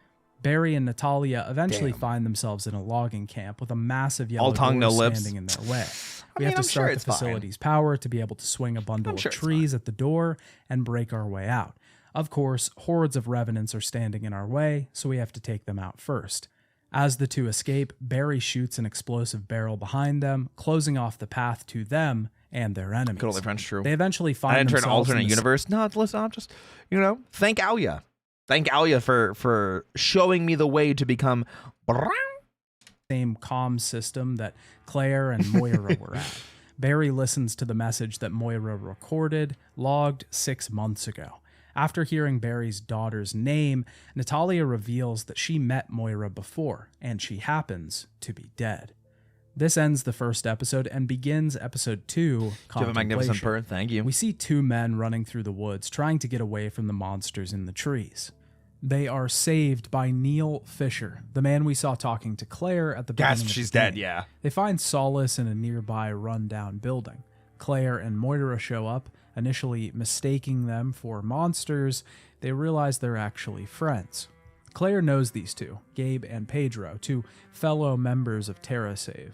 Barry and Natalia eventually find themselves in a logging camp with a massive yellow All tongue, door no lips. standing in their way. We mean, have to I'm start sure the it's fine. facility's power to be able to swing a bundle I'm of sure it's trees at the door and break our way out. Of course, hordes of revenants are standing in our way, so we have to take them out first. As the two escape, Barry shoots an explosive barrel behind them, closing off the path to them and their enemies. Good old French, true. They eventually I find enter an themselves in alternate this universe. No, listen, I'm just, thank Alia. Thank Alia for showing me the way to become. same comm system that Claire and Moira were at. Barry listens to the message that Moira recorded, logged 6 months ago. After hearing Barry's daughter's name, Natalia reveals that she met Moira before, and she happens to be dead. This ends the first episode and begins episode 2, You have a magnificent Contemplation. bird. Thank you. We see two men running through the woods, trying to get away from the monsters in the trees. They are saved by Neil Fisher, the man we saw talking to Claire at the beginning. Gasp, of she's the dead, game. yeah. They find solace in a nearby rundown building. Claire and Moira show up, initially mistaking them for monsters. They realize they're actually friends. Claire knows these two, Gabe and Pedro, two fellow members of TerraSave.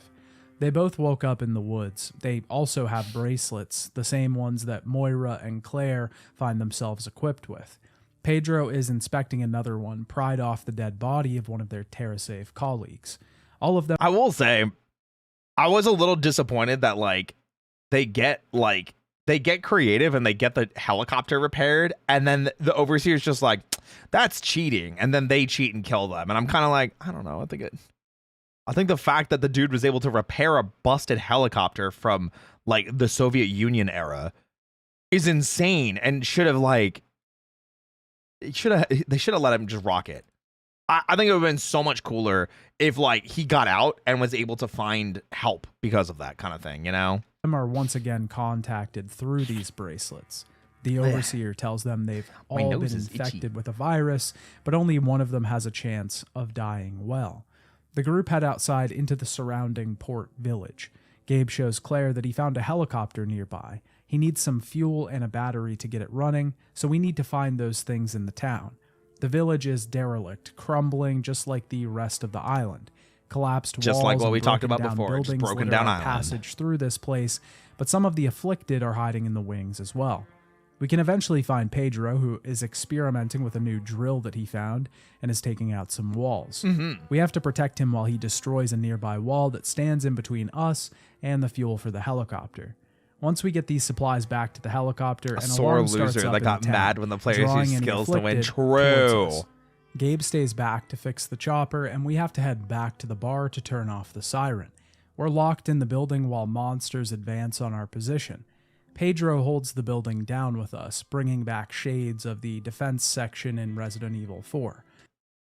They both woke up in the woods. They also have bracelets, the same ones that Moira and Claire find themselves equipped with. Pedro is inspecting another one, pried off the dead body of one of their TerraSave colleagues. All of them I will say, I was a little disappointed that they get creative and they get the helicopter repaired, and then the overseer's just like, that's cheating, and then they cheat and kill them. And I'm kind of like, I don't know. I think the fact that the dude was able to repair a busted helicopter from the Soviet Union era is insane, and they should have let him just rock it. I think it would have been so much cooler if he got out and was able to find help because of that kind of thing, are once again contacted through these bracelets. The overseer tells them they've My all nose been is itchy. infected with a virus, but only one of them has a chance of dying well. The group head outside into the surrounding port village. Gabe shows Claire that he found a helicopter nearby. He needs some fuel and a battery to get it running, so we need to find those things in the town. The village is derelict, crumbling just like the rest of the island. Collapsed Just walls like what and we talked broken about down before, just buildings broken litter down our island. passage through this place, but some of the afflicted are hiding in the wings as well. We can eventually find Pedro, who is experimenting with a new drill that he found and is taking out some walls. We have to protect him while he destroys a nearby wall that stands in between us and the fuel for the helicopter. Once we get these supplies back to the helicopter, an sore alarm starts loser up that in got the town, mad when the players drawing used any skills to win. afflicted towards True. us. Gabe stays back to fix the chopper, and we have to head back to the bar to turn off the siren. We're locked in the building while monsters advance on our position. Pedro holds the building down with us, bringing back shades of the defense section in Resident Evil 4.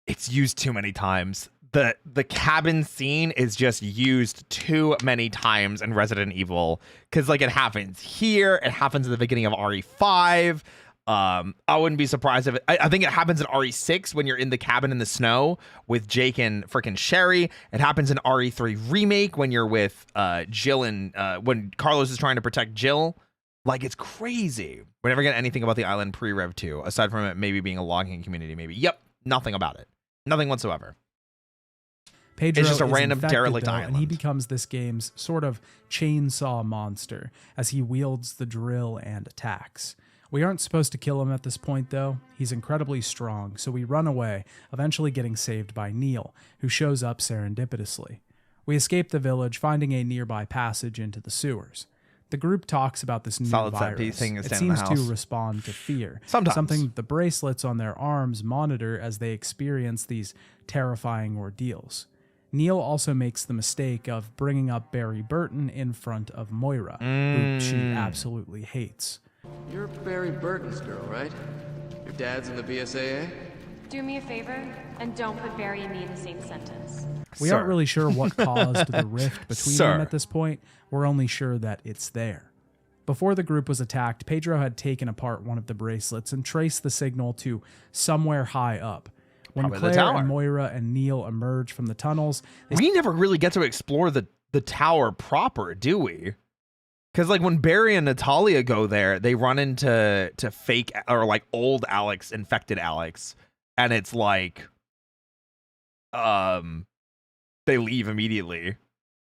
It's used too many times. The cabin scene is just used too many times in Resident Evil, because it happens here, it happens at the beginning of RE5. I wouldn't be surprised if I think it happens in RE6 when you're in the cabin in the snow with Jake and freaking Sherry. It happens in RE3 remake when you're with Jill and when Carlos is trying to protect Jill. Like, it's crazy. We never get anything about the island pre-Rev 2 aside from it maybe being a logging community. Maybe. Yep, nothing about it. Nothing whatsoever. Pedro It's just a is random infected, derelict though, island. and he becomes this game's sort of chainsaw monster as he wields the drill and attacks. We aren't supposed to kill him at this point, though. He's incredibly strong, so we run away, eventually getting saved by Neil, who shows up serendipitously. We escape the village, finding a nearby passage into the sewers. The group talks about this new Solid set virus. piece thing is It staying in the seems to house. respond to fear. Sometimes. Something the bracelets on their arms monitor as they experience these terrifying ordeals. Neil also makes the mistake of bringing up Barry Burton in front of Moira, who she absolutely hates. You're Barry Burton's girl, right? Your dad's in the BSAA? Do me a favor, and don't put Barry and me in the same sentence. We aren't really sure what caused the rift between them at this point. We're only sure that it's there. Before the group was attacked, Pedro had taken apart one of the bracelets and traced the signal to somewhere high up. When Probably the Claire tower. and Moira and Neil emerge from the tunnels, We never really get to explore the tower proper, do we? Because like when Barry and Natalia go there, they run into fake or like old Alex, infected Alex, and it's like, they leave immediately.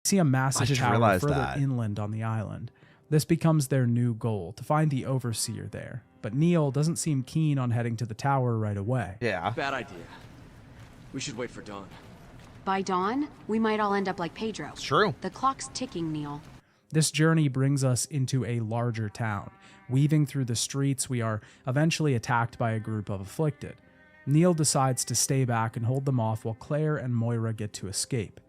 see a massive just tower realized further that. inland on the island. This becomes their new goal, to find the Overseer there. But Neil doesn't seem keen on heading to the tower right away. Yeah. Bad idea. We should wait for dawn. By dawn, we might all end up like Pedro. It's true. The clock's ticking, Neil. This journey brings us into a larger town. Weaving through the streets, we are eventually attacked by a group of afflicted. Neil decides to stay back and hold them off while Claire and Moira get to escape.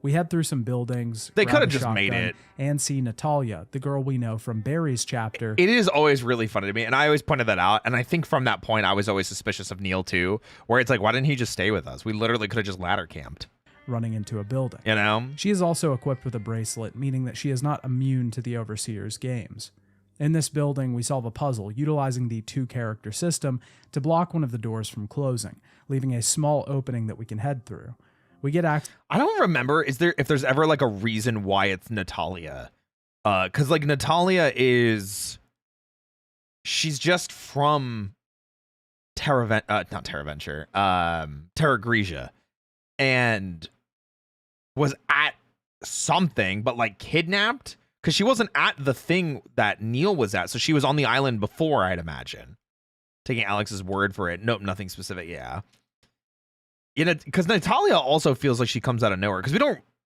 We head through some buildings. They grab coulda a just made shotgun, it. And see Natalia, the girl we know from Barry's chapter. It is always really funny to me, and I always pointed that out. And I think from that point, I was always suspicious of Neil too, where it's like, why didn't he just stay with us? We literally could have just ladder camped, running into a building. you know? She is also equipped with a bracelet, meaning that she is not immune to the Overseer's games. In this building, we solve a puzzle utilizing the two-character system to block one of the doors from closing, leaving a small opening that we can head through. We get access. I don't remember if there's ever like a reason why it's Natalia, because like Natalia she's just from Terra Grigia, and was at something, but like kidnapped because she wasn't at the thing that Neil was at, so she was on the island before, I'd imagine. Taking Alex's word for it. Nope, nothing specific. Yeah. Because Natalia also feels like she comes out of nowhere. Because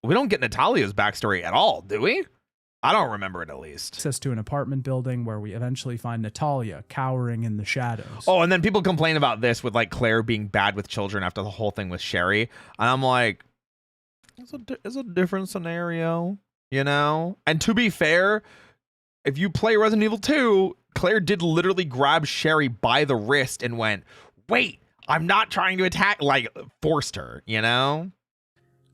we don't get Natalia's backstory at all, do we? I don't remember it, at least. Access to an apartment building where we eventually find Natalia cowering in the shadows. Oh, and then people complain about this with like Claire being bad with children after the whole thing with Sherry, and I'm like, it's a different scenario, you know. And to be fair, if you play Resident Evil 2, Claire did literally grab Sherry by the wrist and went, "Wait, I'm not trying to attack," like forced her, you know?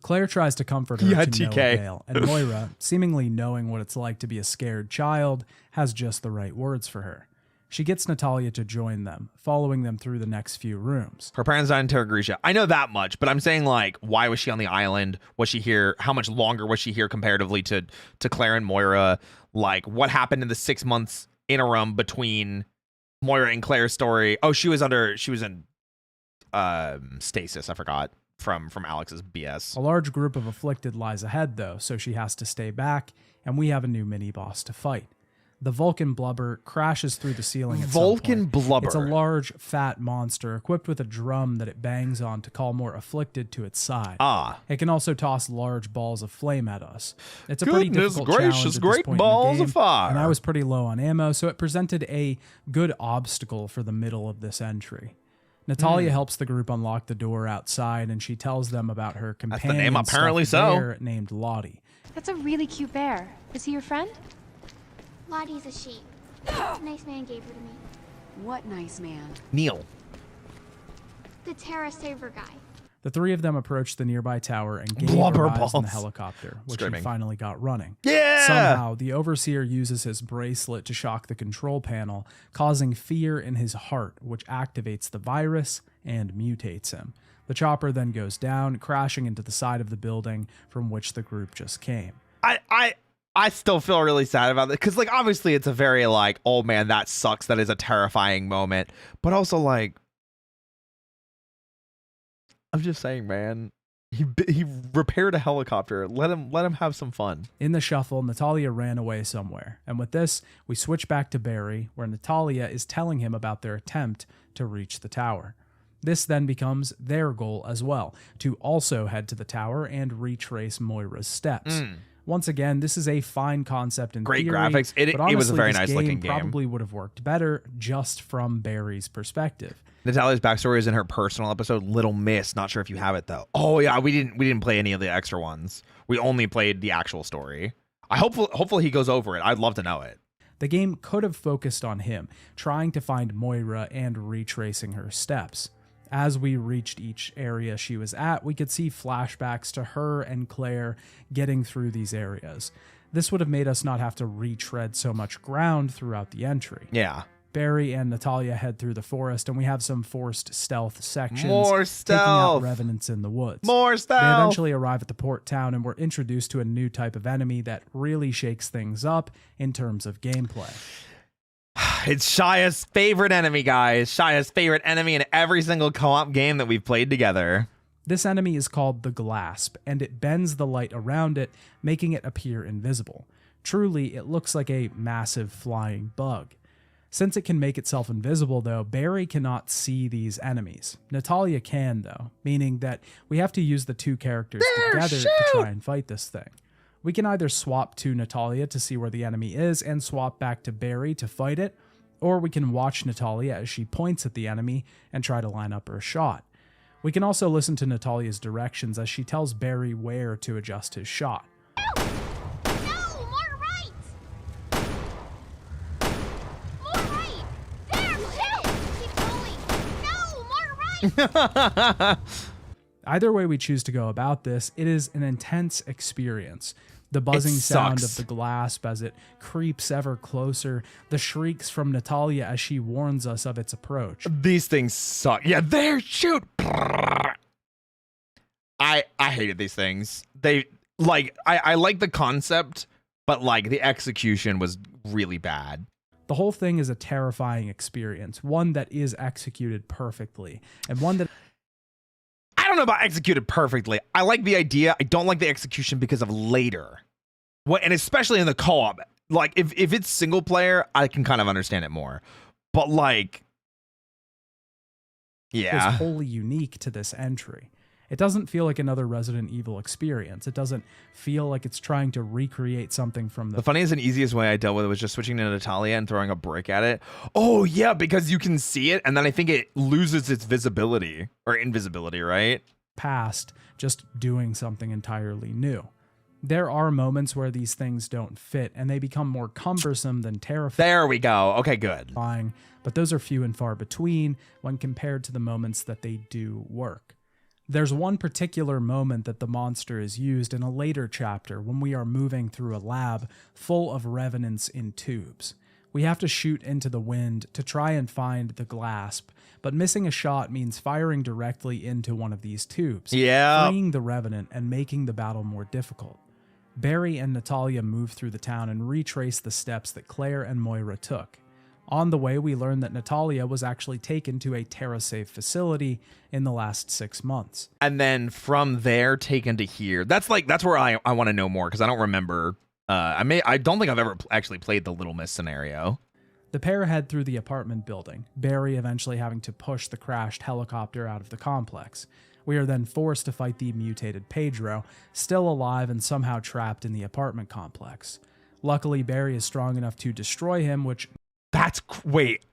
Claire tries to comfort her Yeah, to no TK. avail, and Moira, seemingly knowing what it's like to be a scared child, has just the right words for her. She gets Natalia to join them, following them through the next few rooms. Her parents died in Terra Grigia. I know that much, but I'm saying, like, why was she on the island? Was she here? How much longer was she here comparatively to Claire and Moira? Like, what happened in the 6 months interim between Moira and Claire's story? Oh, she was in stasis, I forgot, from Alex's BS. A large group of afflicted lies ahead, though, so she has to stay back, and we have a new mini-boss to fight. The Vulcan Blubber crashes through the ceiling at Vulcan some point. Blubber. It's a large, fat monster equipped with a drum that it bangs on to call more afflicted to its side. Ah. It can also toss large balls of flame at us. It's a pretty Goodness difficult challenge gracious, at this great point in the balls game, of fire. and I was pretty low on ammo, so it presented a good obstacle for the middle of this entry. Natalia helps the group unlock the door outside, and she tells them about her the companion name, apparently so. bear named Lottie. That's a really cute bear. Is he your friend? Lottie's a sheep. Nice man gave her to me. What nice man. Neil. The Terra Saver guy. The three of them approach the nearby tower and gain Blubber a rise in the balls. helicopter, which Screaming. he finally got running. Yeah! Somehow, the Overseer uses his bracelet to shock the control panel, causing fear in his heart, which activates the virus and mutates him. The chopper then goes down, crashing into the side of the building from which the group just came. I still feel really sad about it because, like, obviously it's a very, like, oh man, that sucks. That is a terrifying moment. But also, like, I'm just saying, man, he repaired a helicopter. Let him have some fun. In the shuffle, Natalia ran away somewhere. And with this, we switch back to Barry, where Natalia is telling him about their attempt to reach the tower. This then becomes their goal as well, to also head to the tower and retrace Moira's steps. Once again, this is a fine concept in Great theory, graphics. It was a very nice looking game. Probably would have worked better just from Barry's perspective. Natalia's backstory is in her personal episode, Little Miss. Not sure if you have it though. Oh yeah, we didn't play any of the extra ones. We only played the actual story. Hopefully he goes over it. I'd love to know it. The game could have focused on him, trying to find Moira and retracing her steps. As we reached each area she was at, we could see flashbacks to her and Claire getting through these areas. This would have made us not have to retread so much ground throughout the entry. Yeah. Barry and Natalia head through the forest, and we have some forced stealth sections. More taking out stealth. revenants in the woods. More stealth. They eventually arrive at the port town, and we're introduced to a new type of enemy that really shakes things up in terms of gameplay. It's Shia's favorite enemy, guys. Shia's favorite enemy in every single co-op game that we've played together. This enemy is called the Glasp, and it bends the light around it, making it appear invisible. Truly, it looks like a massive flying bug. Since it can make itself invisible, though, Barry cannot see these enemies. Natalia can, though, meaning that we have to use the two characters together to try and fight this thing. We can either swap to Natalia to see where the enemy is and swap back to Barry to fight it, or we can watch Natalia as she points at the enemy and try to line up her shot. We can also listen to Natalia's directions as she tells Barry where to adjust his shot. No, more right! More right! There, shoot! Keep going! No, more right! Either way we choose to go about this, it is an intense experience. The buzzing sound of the Glasp as it creeps ever closer, the shrieks from Natalia as she warns us of its approach. These things suck. Yeah, there, shoot. I hated these things. They I like the concept, but like the execution was really bad. The whole thing is a terrifying experience, one that is executed perfectly, and one that I don't know about executed perfectly. I like the idea. I don't like the execution because of later. And especially in the co-op. Like, if it's single player, I can kind of understand it more. But, like, yeah. is wholly unique to this entry. It doesn't feel like another Resident Evil experience. It doesn't feel like it's trying to recreate something from the funniest and easiest way I dealt with it was just switching to Natalia and throwing a brick at it. Oh, yeah, because you can see it, and then I think it loses its visibility or invisibility, right? Past just doing something entirely new. There are moments where these things don't fit, and they become more cumbersome than terrifying. There we go. Okay, good. But those are few and far between when compared to the moments that they do work. There's one particular moment that the monster is used in a later chapter when we are moving through a lab full of revenants in tubes. We have to shoot into the wind to try and find the Glasp, but missing a shot means firing directly into one of these tubes, freeing the revenant and making the battle more difficult. Barry and Natalia move through the town and retrace the steps that Claire and Moira took. On the way, we learn that Natalia was actually taken to a TerraSafe facility in the last 6 months. And then from there, taken to here. That's where I want to know more, because I don't remember. I don't think I've ever actually played the Little Miss scenario. The pair head through the apartment building, Barry eventually having to push the crashed helicopter out of the complex. We are then forced to fight the mutated Pedro, still alive and somehow trapped in the apartment complex. Luckily, Barry is strong enough to destroy him, which... Wait.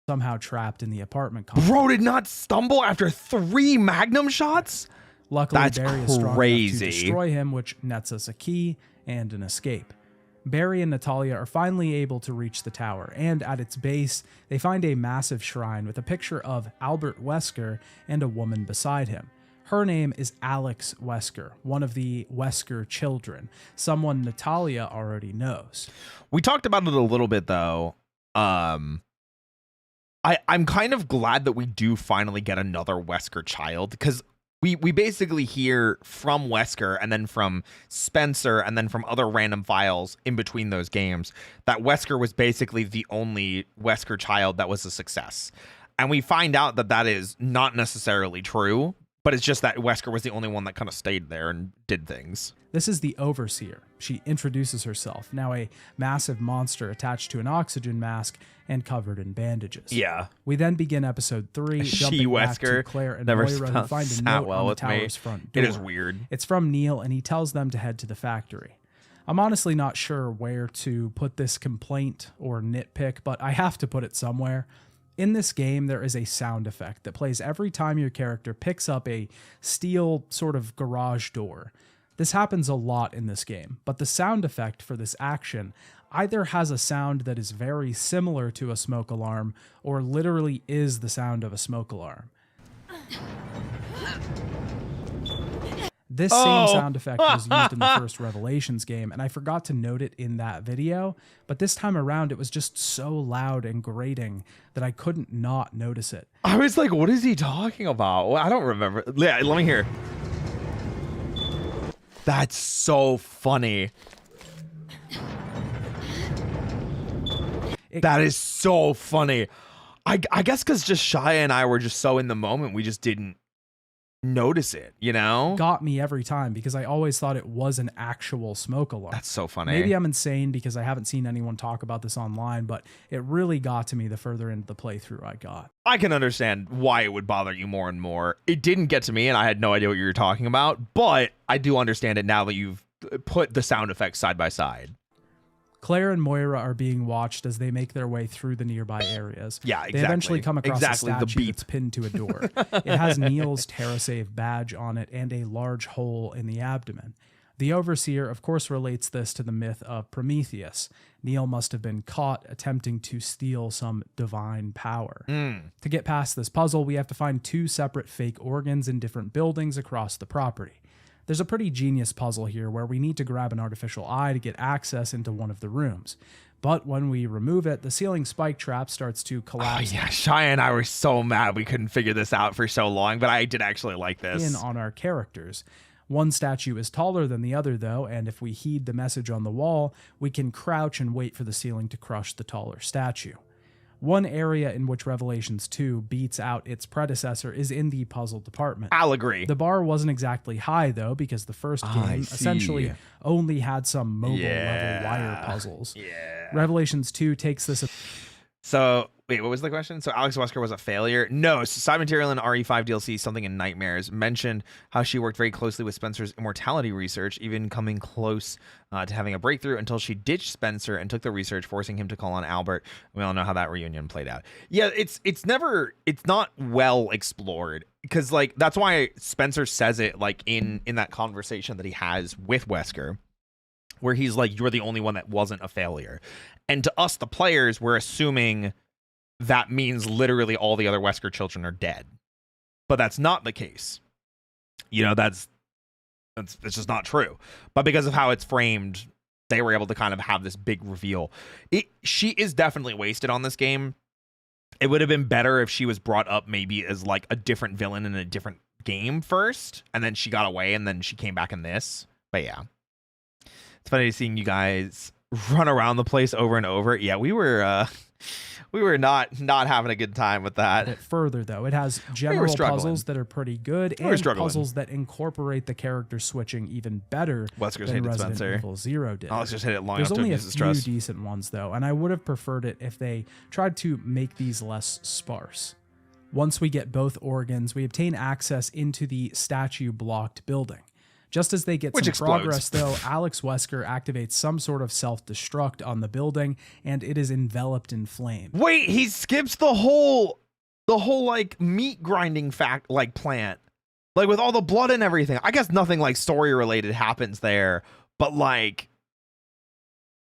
Somehow trapped in the apartment complex. Bro did not stumble after 3 magnum shots? Luckily, Barry is strong enough to destroy him, which nets us a key and an escape. Barry and Natalia are finally able to reach the tower, and at its base, they find a massive shrine with a picture of Albert Wesker and a woman beside him. Her name is Alex Wesker, one of the Wesker children, someone Natalia already knows. We talked about it a little bit, though. I'm kind of glad that we do finally get another Wesker child, because we basically hear from Wesker and then from Spencer and then from other random files in between those games that Wesker was basically the only Wesker child that was a success. And we find out that that is not necessarily true, but it's just that Wesker was the only one that kind of stayed there and did things. This is the Overseer. She introduces herself, now a massive monster attached to an oxygen mask and covered in bandages. Yeah. We then begin episode 3, jumping back to Claire and Moira, who find a note on the tower's front door. It is weird. It's from Neil, and he tells them to head to the factory. I'm honestly not sure where to put this complaint or nitpick, but I have to put it somewhere. In this game, there is a sound effect that plays every time your character picks up a steel sort of garage door. This happens a lot in this game, but the sound effect for this action either has a sound that is very similar to a smoke alarm or literally is the sound of a smoke alarm. This same sound effect was used in the first Revelations game, and I forgot to note it in that video, but this time around it was just so loud and grating that I couldn't not notice it. I was like, what is he talking about? Well, I don't remember. Yeah, let me hear. That's so funny. That is so funny. I guess because just Shia and I were just so in the moment, we just didn't notice it, you know? Got me every time because I always thought it was an actual smoke alarm. That's so funny. Maybe I'm insane because I haven't seen anyone talk about this online, but it really got to me the further into the playthrough I got. I can understand why it would bother you more and more. It didn't get to me, and I had no idea what you were talking about, but I do understand it now that you've put the sound effects side by side. Claire and Moira are being watched as they make their way through the nearby areas. Yeah, exactly. They eventually come across a the statue beep that's pinned to a door. It has Neil's TerraSave badge on it and a large hole in the abdomen. The Overseer, of course, relates this to the myth of Prometheus. Neil must have been caught attempting to steal some divine power. To get past this puzzle, we have to find 2 separate fake organs in different buildings across the property. There's a pretty genius puzzle here where we need to grab an artificial eye to get access into one of the rooms. But when we remove it, the ceiling spike trap starts to collapse. Oh, yeah, Shia and I were so mad we couldn't figure this out for so long, but I did actually like this. In on our characters. One statue is taller than the other, though, and if we heed the message on the wall, we can crouch and wait for the ceiling to crush the taller statue. One area in which Revelations 2 beats out its predecessor is in the puzzle department. I'll agree. The bar wasn't exactly high, though, because the first game essentially only had some mobile-level wire puzzles. Revelations 2 takes this... So, wait, what was the question? So Alex Wesker was a failure? No, Side Material in RE5 DLC, Something in Nightmares, mentioned how she worked very closely with Spencer's immortality research, even coming close to having a breakthrough until she ditched Spencer and took the research, forcing him to call on Albert. We all know how that reunion played out. Yeah, it's not well explored, because like that's why Spencer says it like in that conversation that he has with Wesker, where he's like, you're the only one that wasn't a failure. And to us, the players, we're assuming that means literally all the other Wesker children are dead. But that's not the case. You know, it's just not true. But because of how it's framed, they were able to kind of have this big reveal. She is definitely wasted on this game. It would have been better if she was brought up maybe as like a different villain in a different game first, and then she got away, and then she came back in this. But yeah. It's funny seeing you guys run around the place over and over. Yeah, we were not having a good time with that. A bit further though, it has general puzzles that are pretty good and puzzles that incorporate the character switching even better than Resident Evil 0 did. Alex just hit it long There's enough to only a abuse his few trust. decent ones though, and I would have preferred it if they tried to make these less sparse. Once we get both organs, we obtain access into the statue-blocked building. Just as they get some progress, though, Alex Wesker activates some sort of self-destruct on the building, and it is enveloped in flame. Wait, he skips the whole like meat grinding plant, like with all the blood and everything. I guess nothing like story related happens there, but like,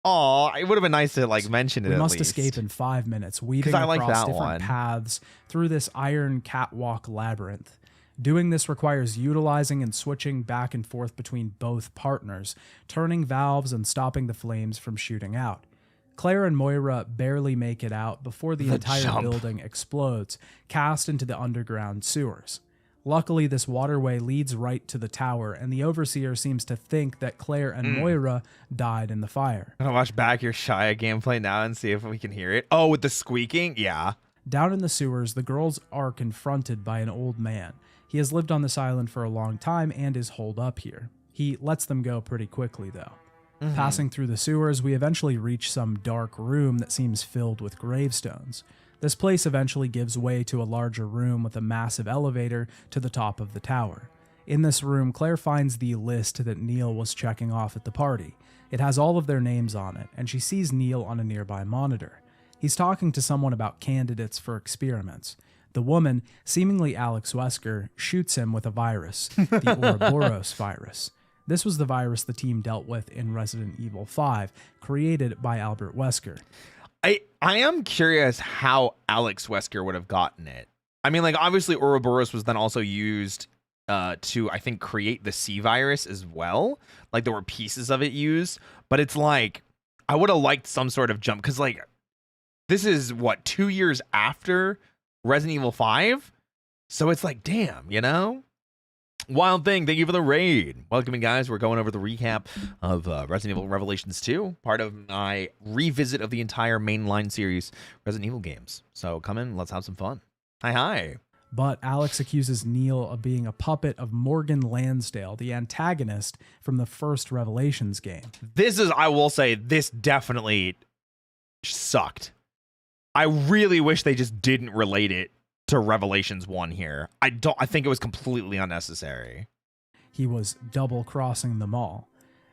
it would have been nice to like mention it. We at must least. escape in 5 minutes, weaving across different paths through this iron catwalk labyrinth. Doing this requires utilizing and switching back and forth between both partners, turning valves and stopping the flames from shooting out. Claire and Moira barely make it out before the entire building explodes, cast into the underground sewers. Luckily, this waterway leads right to the tower, and the Overseer seems to think that Claire and Moira died in the fire. I'm gonna watch back your Shia gameplay now and see if we can hear it. Oh, with the squeaking? Yeah. Down in the sewers, the girls are confronted by an old man. He has lived on this island for a long time and is holed up here. He lets them go pretty quickly, though. Passing through the sewers, we eventually reach some dark room that seems filled with gravestones. This place eventually gives way to a larger room with a massive elevator to the top of the tower. In this room, Claire finds the list that Neil was checking off at the party. It has all of their names on it, and she sees Neil on a nearby monitor. He's talking to someone about candidates for experiments. The woman, seemingly Alex Wesker, shoots him with a virus, the Ouroboros virus. This was the virus the team dealt with in Resident Evil 5, created by Albert Wesker. I am curious how Alex Wesker would have gotten it. I mean, like, obviously Ouroboros was then also used to, I think, create the C virus as well. Like, there were pieces of it used, but it's like, I would have liked some sort of jump, because, like, this is, what, 2 years after Resident Evil 5? So it's like, damn, you know? Wild Thing, thank you for the raid. Welcome in, guys. We're going over the recap of Resident Evil Revelations 2, part of my revisit of the entire mainline series Resident Evil games. So come in, let's have some fun. Hi. But Alex accuses Neil of being a puppet of Morgan Lansdale, the antagonist from the first Revelations game. This is, I will say, this definitely sucked. I really wish they just didn't relate it to Revelations 1 here. I think it was completely unnecessary. He was double-crossing them all.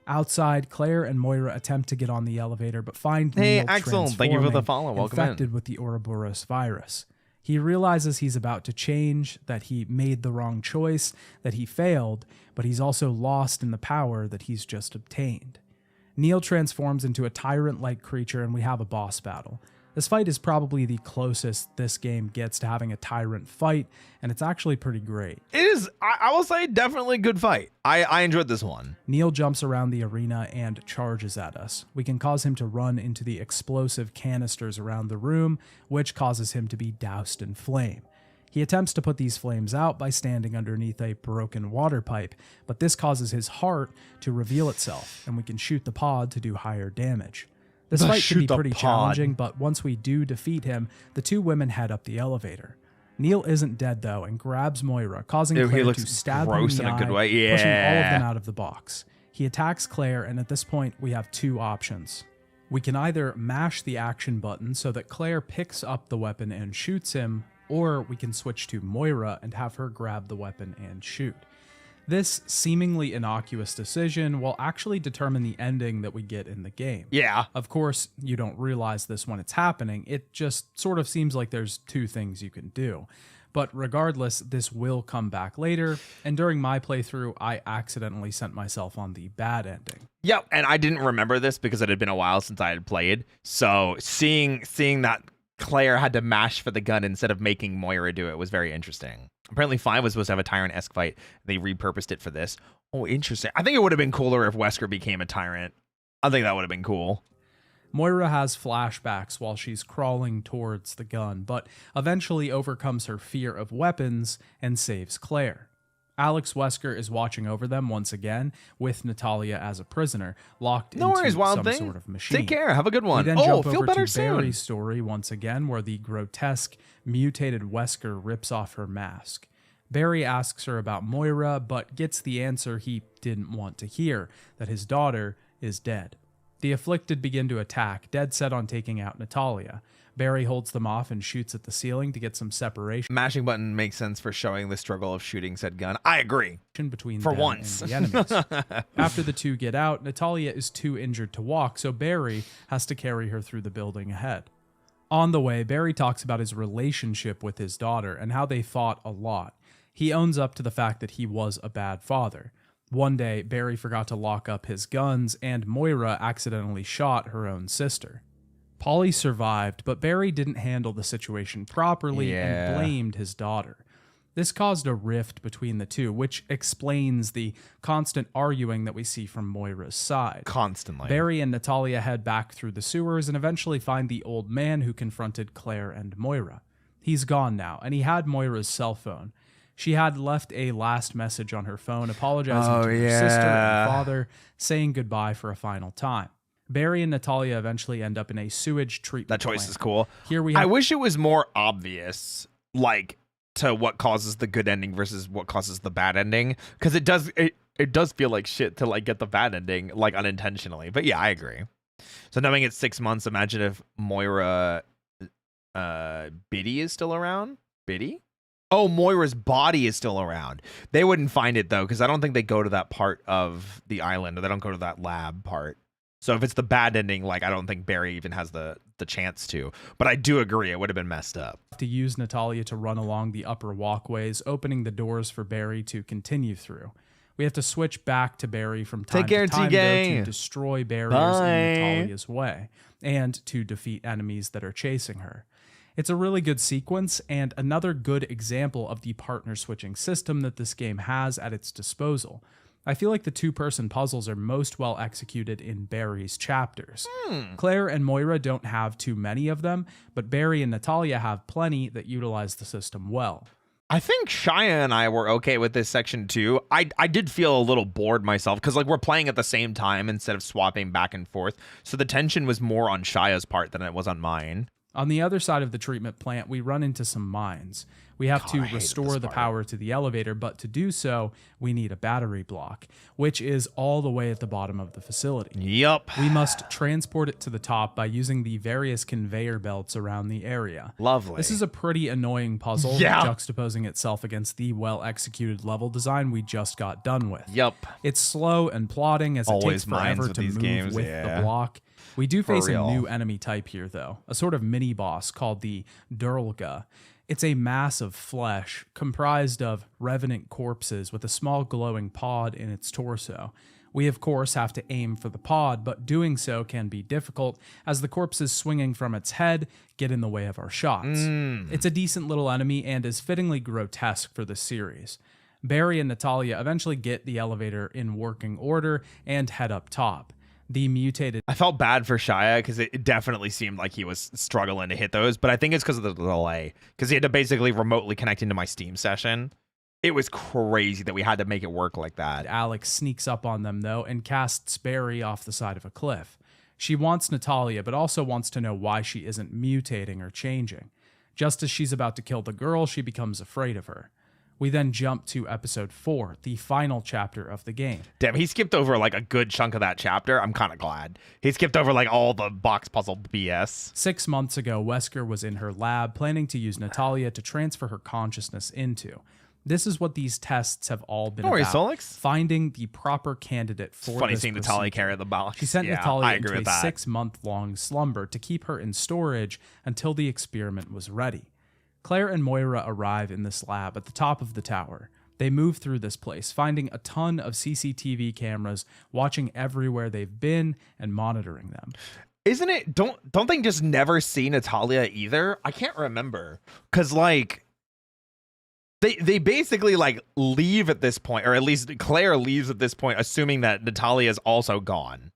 Outside, Claire and Moira attempt to get on the elevator, but find Neil Axel, thank you for the follow. Welcome infected with the Ouroboros virus. He realizes he's about to change, that he made the wrong choice, that he failed, but he's also lost in the power that he's just obtained. Neil transforms into a tyrant-like creature, and we have a boss battle. This fight is probably the closest this game gets to having a tyrant fight, and it's actually pretty great. It is, I will say, definitely a good fight. I enjoyed this one. Neil jumps around the arena and charges at us. We can cause him to run into the explosive canisters around the room, which causes him to be doused in flame. He attempts to put these flames out by standing underneath a broken water pipe, but this causes his heart to reveal itself, and we can shoot the pod to do higher damage. This fight can be pretty challenging, but once we do defeat him, the two women head up the elevator. Neil isn't dead, though, and grabs Moira, causing Claire to stab him in the eye, pushing all of them out of the box. He attacks Claire, and at this point, we have two options. We can either mash the action button so that Claire picks up the weapon and shoots him, or we can switch to Moira and have her grab the weapon and shoot. This seemingly innocuous decision will actually determine the ending that we get in the game. Yeah. Of course, you don't realize this when it's happening. It just sort of seems like there's two things you can do. But regardless, this will come back later, and during my playthrough, I accidentally sent myself on the bad ending. Yep, and I didn't remember this because it had been a while since I had played. So seeing that Claire had to mash for the gun instead of making Moira do it was very interesting. Apparently 5 was supposed to have a tyrant-esque fight. They repurposed it for this. Oh, interesting. I think it would have been cooler if Wesker became a tyrant. I think that would have been cool. Moira has flashbacks while she's crawling towards the gun, but eventually overcomes her fear of weapons and saves Claire. Alex Wesker is watching over them once again, with Natalia as a prisoner, locked into some sort of machine. Take care. Have a good one. We then jump over to Barry's story once again, where the grotesque, mutated Wesker rips off her mask. Barry asks her about Moira, but gets the answer he didn't want to hear, that his daughter is dead. The afflicted begin to attack, dead set on taking out Natalia. Barry holds them off and shoots at the ceiling to get some separation. Mashing button makes sense for showing the struggle of shooting said gun. I agree. Between for them once. And the enemies. After the two get out, Natalia is too injured to walk, so Barry has to carry her through the building ahead. On the way, Barry talks about his relationship with his daughter and how they fought a lot. He owns up to the fact that he was a bad father. One day, Barry forgot to lock up his guns, and Moira accidentally shot her own sister. Polly survived, but Barry didn't handle the situation properly and blamed his daughter. This caused a rift between the two, which explains the constant arguing that we see from Moira's side. Constantly. Barry and Natalia head back through the sewers and eventually find the old man who confronted Claire and Moira. He's gone now, and he had Moira's cell phone. She had left a last message on her phone apologizing to her sister and father, saying goodbye for a final time. Barry and Natalia eventually end up in a sewage treatment That choice plant. is cool. Here we I have wish it was more obvious, like, to what causes the good ending versus what causes the bad ending, because it does feel like shit to like get the bad ending like unintentionally. But yeah, I agree. So knowing it's 6 months, imagine if Moira Biddy is still around. Biddy? Oh, Moira's body is still around. They wouldn't find it though, because I don't think they go to that part of the island, or they don't go to that lab part. So if it's the bad ending, like, I don't think Barry even has the chance to. But I do agree, it would have been messed up. to use Natalia to run along the upper walkways, opening the doors for Barry to continue through. We have to switch back to Barry from time to time though, to destroy barriers in Natalia's way and to defeat enemies that are chasing her. It's a really good sequence and another good example of the partner switching system that this game has at its disposal. I feel like the two-person puzzles are most well executed in Barry's chapters. Claire and Moira don't have too many of them, but Barry and Natalia have plenty that utilize the system well. I think Shia and I were okay with this section too. I did feel a little bored myself because like we're playing at the same time instead of swapping back and forth. So the tension was more on Shia's part than it was on mine. On the other side of the treatment plant, we run into some mines. We have to restore the power to the elevator, but to do so, we need a battery block, which is all the way at the bottom of the facility. Yup. We must transport it to the top by using the various conveyor belts around the area. Lovely. This is a pretty annoying puzzle, juxtaposing itself against the well-executed level design we just got done with. Yup. It's slow and plodding as it takes forever to move with the block. We do face a new enemy type here, though, a sort of mini-boss called the Durlga. It's a mass of flesh comprised of revenant corpses with a small glowing pod in its torso. We, of course, have to aim for the pod, but doing so can be difficult as the corpses swinging from its head get in the way of our shots. It's a decent little enemy and is fittingly grotesque for this series. Barry and Natalia eventually get the elevator in working order and head up top. The mutated... I felt bad for Shia because it definitely seemed like he was struggling to hit those, but I think it's because of the delay, because he had to basically remotely connect into my Steam session. It was crazy that we had to make it work like that. Alex sneaks up on them, though, and casts Barry off the side of a cliff. She wants Natalia, but also wants to know why she isn't mutating or changing. Just as she's about to kill the girl, she becomes afraid of her. We then jump to episode 4, the final chapter of the game. Damn, he skipped over like a good chunk of that chapter. I'm kind of glad. He skipped over like all the box puzzle BS. 6 months ago, Wesker was in her lab planning to use Natalia to transfer her consciousness into. This is what these tests have all been about. Solix. Finding the proper candidate for Funny this seeing procedure. Natalia carry the box. She sent Yeah, Natalia I agree into with a that. 6-month-long slumber to keep her in storage until the experiment was ready. Claire and Moira arrive in this lab at the top of the tower. They move through this place, finding a ton of CCTV cameras, watching everywhere they've been and monitoring them. Isn't it? Don't they just never see Natalia either? I can't remember, because like they basically like leave at this point, or at least Claire leaves at this point, assuming that Natalia is also gone.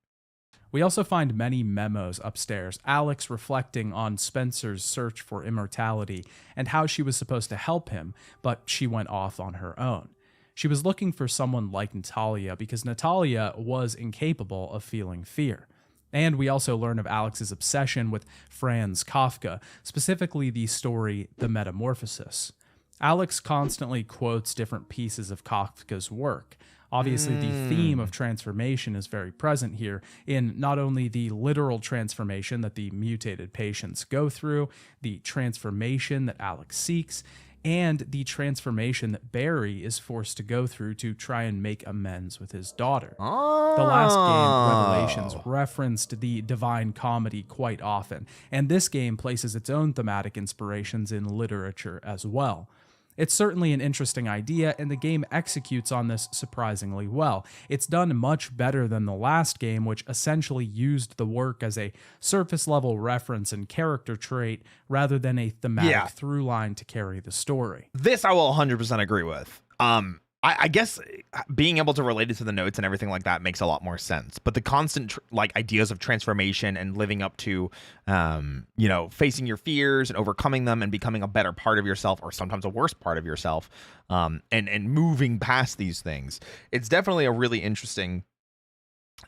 We also find many memos upstairs, Alex reflecting on Spencer's search for immortality and how she was supposed to help him, but she went off on her own. She was looking for someone like Natalia because Natalia was incapable of feeling fear. And we also learn of Alex's obsession with Franz Kafka, specifically the story The Metamorphosis. Alex constantly quotes different pieces of Kafka's work. Obviously, the theme of transformation is very present here in not only the literal transformation that the mutated patients go through, the transformation that Alex seeks, and the transformation that Barry is forced to go through to try and make amends with his daughter. The last game, Revelations, referenced the Divine Comedy quite often, and this game places its own thematic inspirations in literature as well. It's certainly an interesting idea, and the game executes on this surprisingly well. It's done much better than the last game, which essentially used the work as a surface-level reference and character trait rather than a thematic through line to carry the story. This I will 100% agree with. I guess being able to relate it to the notes and everything like that makes a lot more sense. But the constant ideas of transformation and living up to, facing your fears and overcoming them and becoming a better part of yourself, or sometimes a worse part of yourself, and moving past these things. It's definitely a really interesting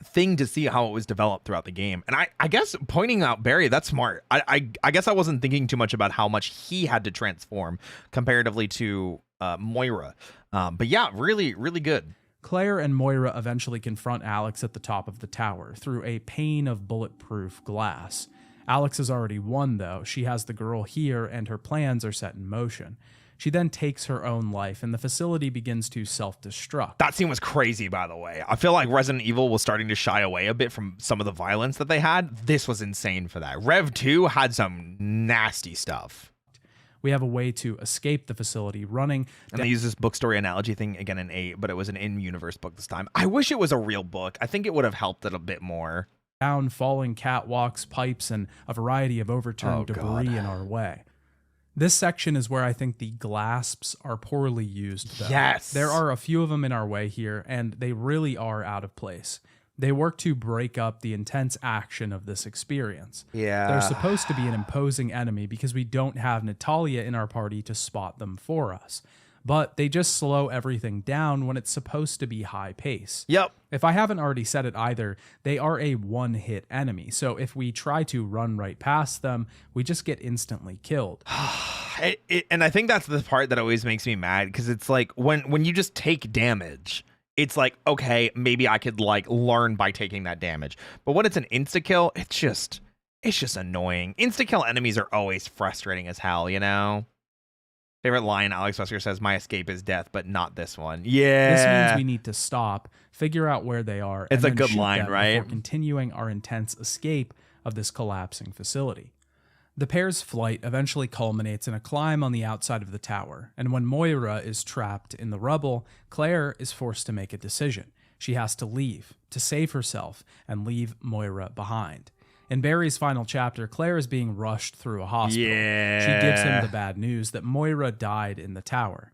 thing to see how it was developed throughout the game. And I guess pointing out Barry, that's smart. I guess I wasn't thinking too much about how much he had to transform comparatively to Moira. But yeah, really, really good. Claire and Moira eventually confront Alex at the top of the tower through a pane of bulletproof glass. Alex has already won, though. She has the girl here, and her plans are set in motion. She then takes her own life, and the facility begins to self-destruct. That scene was crazy, by the way. I feel like Resident Evil was starting to shy away a bit from some of the violence that they had. This was insane for that. Rev 2 had some nasty stuff. We have a way to escape the facility running. And they use this book story analogy thing again in 8, but it was an in-universe book this time. I wish it was a real book. I think it would have helped it a bit more. Down falling catwalks, pipes, and a variety of overturned debris in our way. This section is where I think the glasps are poorly used, though. Yes. There are a few of them in our way here, and they really are out of place. They work to break up the intense action of this experience. Yeah. They're supposed to be an imposing enemy because we don't have Natalia in our party to spot them for us. But they just slow everything down when it's supposed to be high pace. Yep. If I haven't already said it either, they are a one-hit enemy. So if we try to run right past them, we just get instantly killed. And I think that's the part that always makes me mad, because it's like when you just take damage, it's like, okay, maybe I could learn by taking that damage. But when it's an insta-kill, it's just annoying. Insta-kill enemies are always frustrating as hell, you know? Favorite line, Alex Wesker says, "My escape is death, but not this one." Yeah. This means we need to stop, figure out where they are, it's and a then good shoot line, them right? before continuing our intense escape of this collapsing facility. The pair's flight eventually culminates in a climb on the outside of the tower, and when Moira is trapped in the rubble, Claire is forced to make a decision. She has to leave, to save herself, and leave Moira behind. In Barry's final chapter, Claire is being rushed through a hospital. Yeah. She gives him the bad news that Moira died in the tower.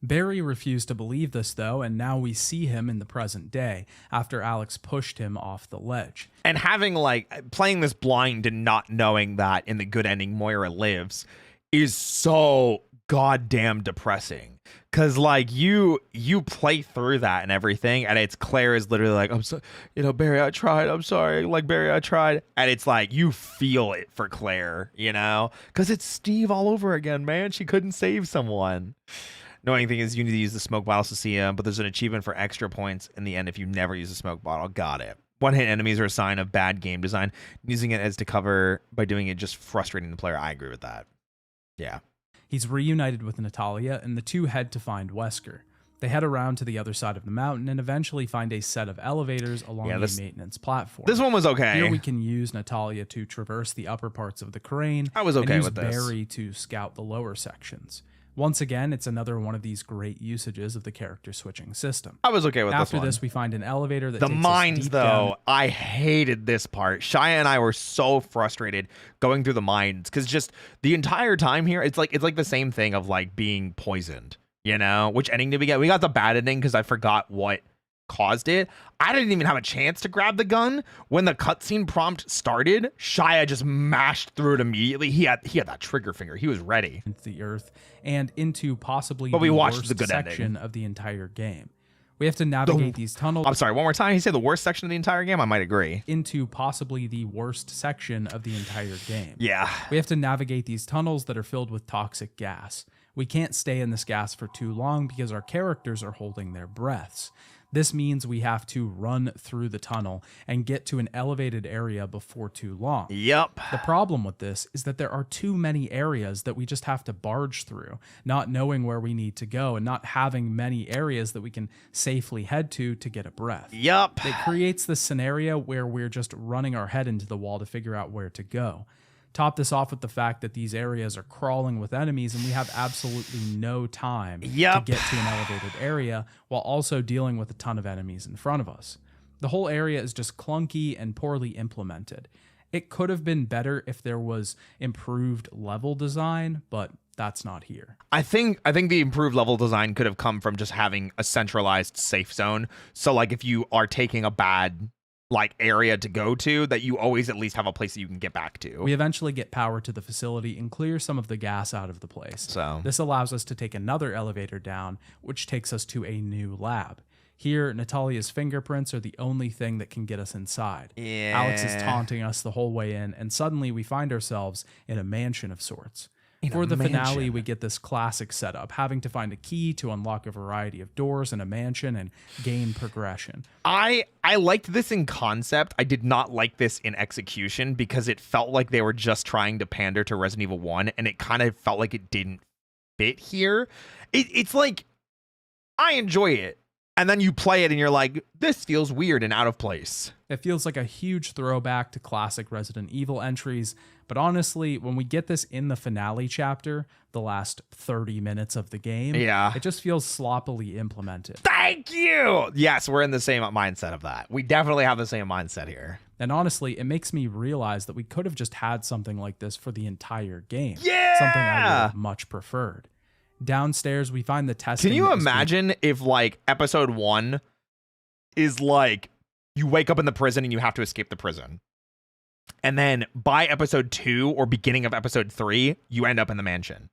Barry refused to believe this, though, and now we see him in the present day, after Alex pushed him off the ledge. And having, playing this blind and not knowing that in the good ending Moira lives is so goddamn depressing. Because, you play through that and everything, and it's Claire is literally like, "I'm so, Barry, I tried. I'm sorry. Barry, I tried." And it's like, you feel it for Claire, Because it's Steve all over again, man. She couldn't save someone. Annoying thing is you need to use the smoke bottles to see him, but there's an achievement for extra points in the end if you never use a smoke bottle. Got it. One-hit enemies are a sign of bad game design. Using it as to cover by doing it just frustrating the player. I agree with that. Yeah. He's reunited with Natalia, and the two head to find Wesker. They head around to the other side of the mountain and eventually find a set of elevators along a maintenance platform. This one was okay. Here we can use Natalia to traverse the upper parts of the crane. I was okay with this. Barry to scout the lower sections. Once again, it's another one of these great usages of the character switching system. I was okay with this one. After this, we find an elevator that the takes mines, us deep though, down. I hated this part. Shia and I were so frustrated going through the mines because just the entire time here, it's like the same thing of being poisoned. Which ending did we get? We got the bad ending because I forgot what caused it. I didn't even have a chance to grab the gun when the cutscene prompt started. Shia just mashed through it immediately. He had that trigger finger. He was ready. Into the earth and into possibly but we the watched worst the good section ending of the entire game. We have to navigate these tunnels. I'm sorry, one more time. He said the worst section of the entire game. I might agree. Into possibly the worst section of the entire game. Yeah. We have to navigate these tunnels that are filled with toxic gas. We can't stay in this gas for too long because our characters are holding their breaths. This means we have to run through the tunnel and get to an elevated area before too long. Yep. The problem with this is that there are too many areas that we just have to barge through, not knowing where we need to go and not having many areas that we can safely head to get a breath. Yep. It creates this scenario where we're just running our head into the wall to figure out where to go. Top this off with the fact that these areas are crawling with enemies and we have absolutely no time to Yep. get to an elevated area while also dealing with a ton of enemies in front of us. The whole area is just clunky and poorly implemented. It could have been better if there was improved level design, but that's not here. I think the improved level design could have come from just having a centralized safe zone. So like if you are taking a bad like area to go to, that you always at least have a place that you can get back to. We eventually get power to the facility and clear some of the gas out of the place. So this allows us to take another elevator down, which takes us to a new lab. Here, Natalia's fingerprints are the only thing that can get us inside. Yeah. Alex is taunting us the whole way in, and suddenly we find ourselves in a mansion of sorts. For the finale, we get this classic setup, having to find a key to unlock a variety of doors in a mansion and gain progression. I liked this in concept. I did not like this in execution because it felt like they were just trying to pander to Resident Evil 1, and it kind of felt like it didn't fit here. It's like, I enjoy it. And then you play it and you're like, this feels weird and out of place. It feels like a huge throwback to classic Resident Evil entries, but honestly, when we get this in the finale chapter, the last 30 minutes of the game, it just feels sloppily implemented. Thank you! Yes, we're in the same mindset of that. We definitely have the same mindset here. And honestly, it makes me realize that we could have just had something like this for the entire game. Yeah! Something I would have much preferred. Downstairs, we find the testing. Can you imagine if like episode 1 is like you wake up in the prison and you have to escape the prison, and then by episode 2 or beginning of episode 3 you end up in the mansion?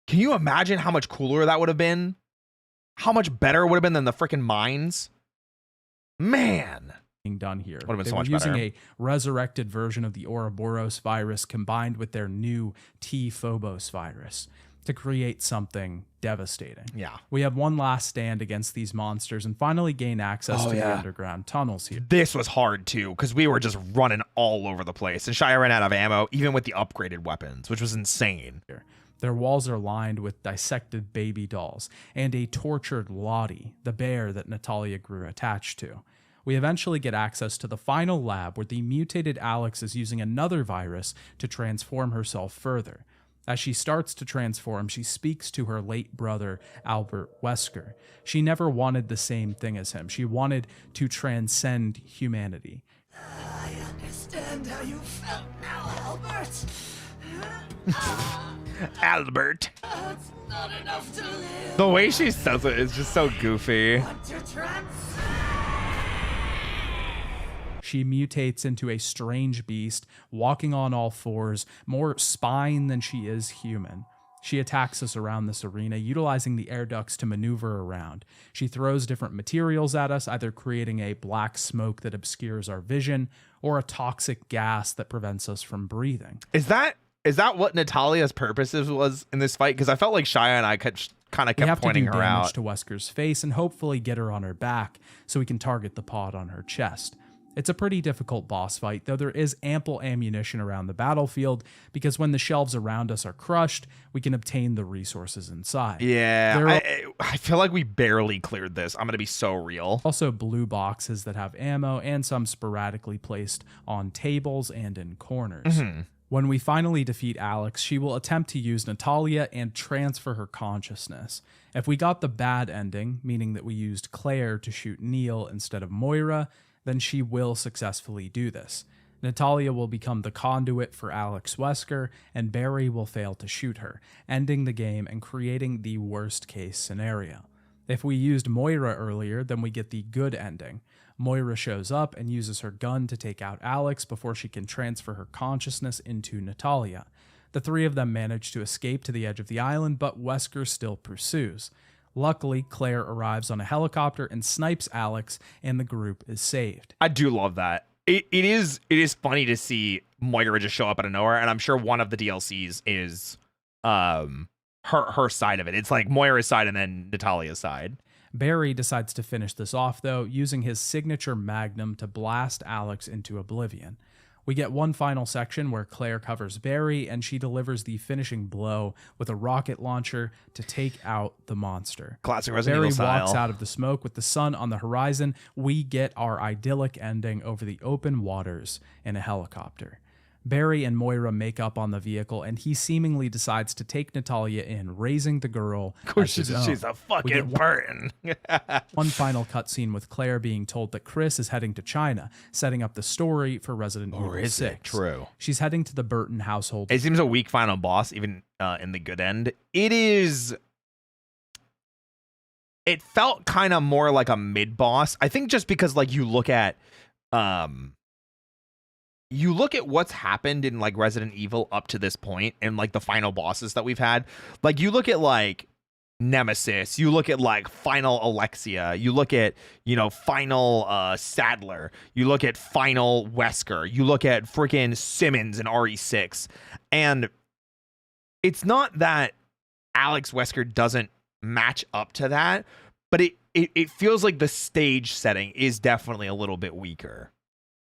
Can you imagine how much cooler that would have been? How much better it would have been than the freaking mines? Man, being done here. Would have been They so were much using better. a resurrected version of the Ouroboros virus combined with their new T-Phobos virus to create something devastating. Yeah. We have one last stand against these monsters and finally gain access to the underground tunnels here. This was hard too, because we were just running all over the place, and Shia ran out of ammo even with the upgraded weapons, which was insane. Their walls are lined with dissected baby dolls and a tortured Lottie, the bear that Natalia grew attached to. We eventually get access to the final lab where the mutated Alex is using another virus to transform herself further. As she starts to transform, she speaks to her late brother, Albert Wesker. She never wanted the same thing as him. She wanted to transcend humanity. I understand how you felt now, Albert. Albert. It's not enough to live. The way she says it is just so goofy. Want to transcend. She mutates into a strange beast, walking on all fours, more spine than she is human. She attacks us around this arena, utilizing the air ducts to maneuver around. She throws different materials at us, either creating a black smoke that obscures our vision, or a toxic gas that prevents us from breathing. Is that what Natalia's purposes was in this fight? Because I felt like Shia and I kind of kept pointing her out. We have to do damage to Wesker's face and hopefully get her on her back so we can target the pod on her chest. It's a pretty difficult boss fight, though there is ample ammunition around the battlefield because when the shelves around us are crushed, we can obtain the resources inside. Yeah, I feel like we barely cleared this. I'm going to be so real. Also blue boxes that have ammo and some sporadically placed on tables and in corners. When we finally defeat Alex, she will attempt to use Natalia and transfer her consciousness. If we got the bad ending, meaning that we used Claire to shoot Neil instead of Moira, then she will successfully do this. Natalia will become the conduit for Alex Wesker, and Barry will fail to shoot her, ending the game and creating the worst case scenario. If we used Moira earlier, then we get the good ending. Moira shows up and uses her gun to take out Alex before she can transfer her consciousness into Natalia. The three of them manage to escape to the edge of the island, but Wesker still pursues. Luckily, Claire arrives on a helicopter and snipes Alex, and the group is saved. I do love that. It is funny to see Moira just show up out of nowhere, and I'm sure one of the DLCs is her side of it. It's like Moira's side and then Natalia's side. Barry decides to finish this off, though, using his signature magnum to blast Alex into oblivion. We get one final section where Claire covers Barry, and she delivers the finishing blow with a rocket launcher to take out the monster. Classic Resident Evil style. Barry walks out of the smoke with the sun on the horizon. We get our idyllic ending over the open waters in a helicopter. Barry and Moira make up on the vehicle, and he seemingly decides to take Natalia in, raising the girl. Of course, as his own. she's a fucking burden. One final cutscene with Claire being told that Chris is heading to China, setting up the story for Resident Evil 6. It true? She's heading to the Burton household. It seems a weak final boss, even in the good end. It is. It felt kind of more like a mid boss. I think just because like you look at what's happened in like Resident Evil up to this point and like the final bosses that we've had. Like you look at like Nemesis, you look at like final Alexia, you look at, you know, final Sadler, you look at final Wesker, you look at freaking Simmons and RE6. And it's not that Alex Wesker doesn't match up to that, but it feels like the stage setting is definitely a little bit weaker.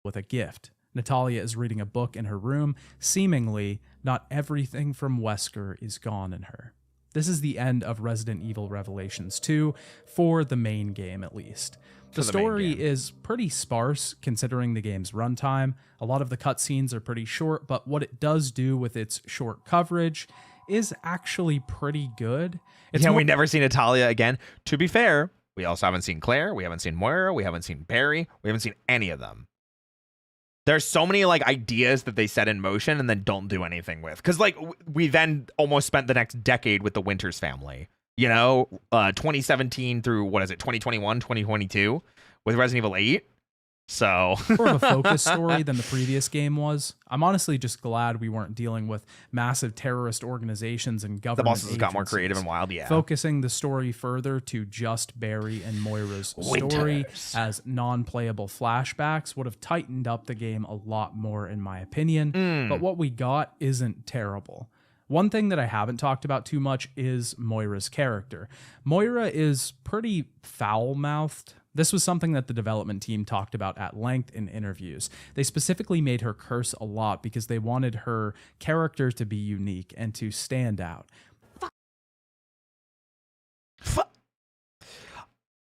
With a gift. Natalia is reading a book in her room. Seemingly, not everything from Wesker is gone in her. This is the end of Resident Evil Revelations 2, for the main game at least. The story is pretty sparse considering the game's runtime. A lot of the cutscenes are pretty short, but what it does do with its short coverage is actually pretty good. We never see Natalia again. To be fair, we also haven't seen Claire, we haven't seen Moira, we haven't seen Barry, we haven't seen any of them. There's so many like ideas that they set in motion and then don't do anything with. Because like we then almost spent the next decade with the Winters family. You know, 2017 through 2021, 2022 with Resident Evil 8. So more of a focused story than the previous game was. I'm honestly just glad we weren't dealing with massive terrorist organizations and government. The bosses agencies. got more creative and wild, yeah. Focusing the story further to just Barry and Moira's story as non-playable flashbacks would have tightened up the game a lot more, in my opinion. But what we got isn't terrible. One thing that I haven't talked about too much is Moira's character. Moira is pretty foul-mouthed. This was something that the development team talked about at length in interviews. They specifically made her curse a lot because they wanted her character to be unique and to stand out.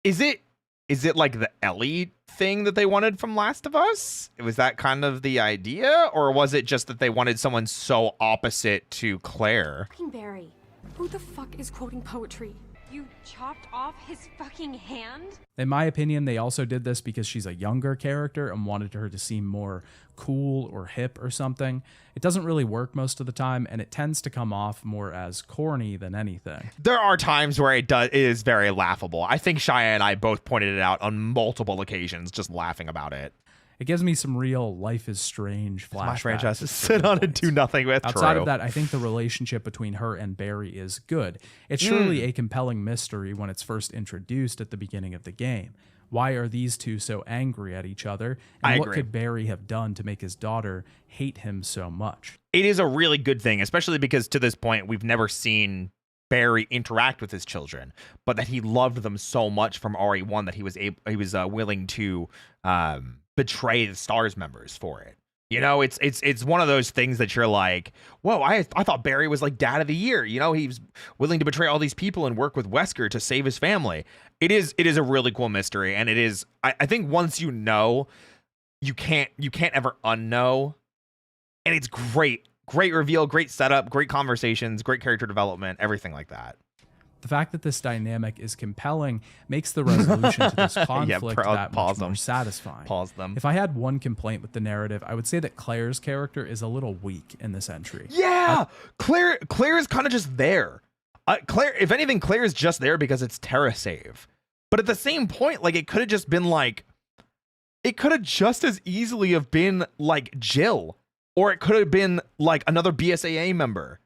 Is it like the Ellie thing that they wanted from Last of Us? Was that kind of the idea? Or was it just that they wanted someone so opposite to Claire? Fucking Barry. Who the fuck is quoting poetry? You chopped off his fucking hand? In my opinion, they also did this because she's a younger character and wanted her to seem more cool or hip or something. It doesn't really work most of the time, and it tends to come off more as corny than anything. There are times where it is very laughable. I think Shia and I both pointed it out on multiple occasions, just laughing about it. It gives me some real Life is Strange flashbacks. My franchise to sit on and do nothing with. Outside of that, I think the relationship between her and Barry is good. It's surely a compelling mystery when it's first introduced at the beginning of the game. Why are these two so angry at each other? And what could Barry have done to make his daughter hate him so much? It is a really good thing, especially because to this point, we've never seen Barry interact with his children, but that he loved them so much from RE1 that he was willing to betray the STARS members for it. You know, it's one of those things that you're like, whoa, I thought Barry was like dad of the year. You know, he's willing to betray all these people and work with Wesker to save his family. It is a really cool mystery, and it is. I think once you know, you can't ever unknow, and it's great. Great reveal, great setup, great conversations, great character development, everything like that. The fact that this dynamic is compelling makes the resolution to this conflict that much more satisfying. Pause them. If I had one complaint with the narrative, I would say that Claire's character is a little weak in this entry. Yeah, Claire is kind of just there. Claire, if anything, Claire is just there because it's Terra save. But at the same point, like it could have just been like, it could have just as easily have been like Jill, or it could have been like another BSAA member.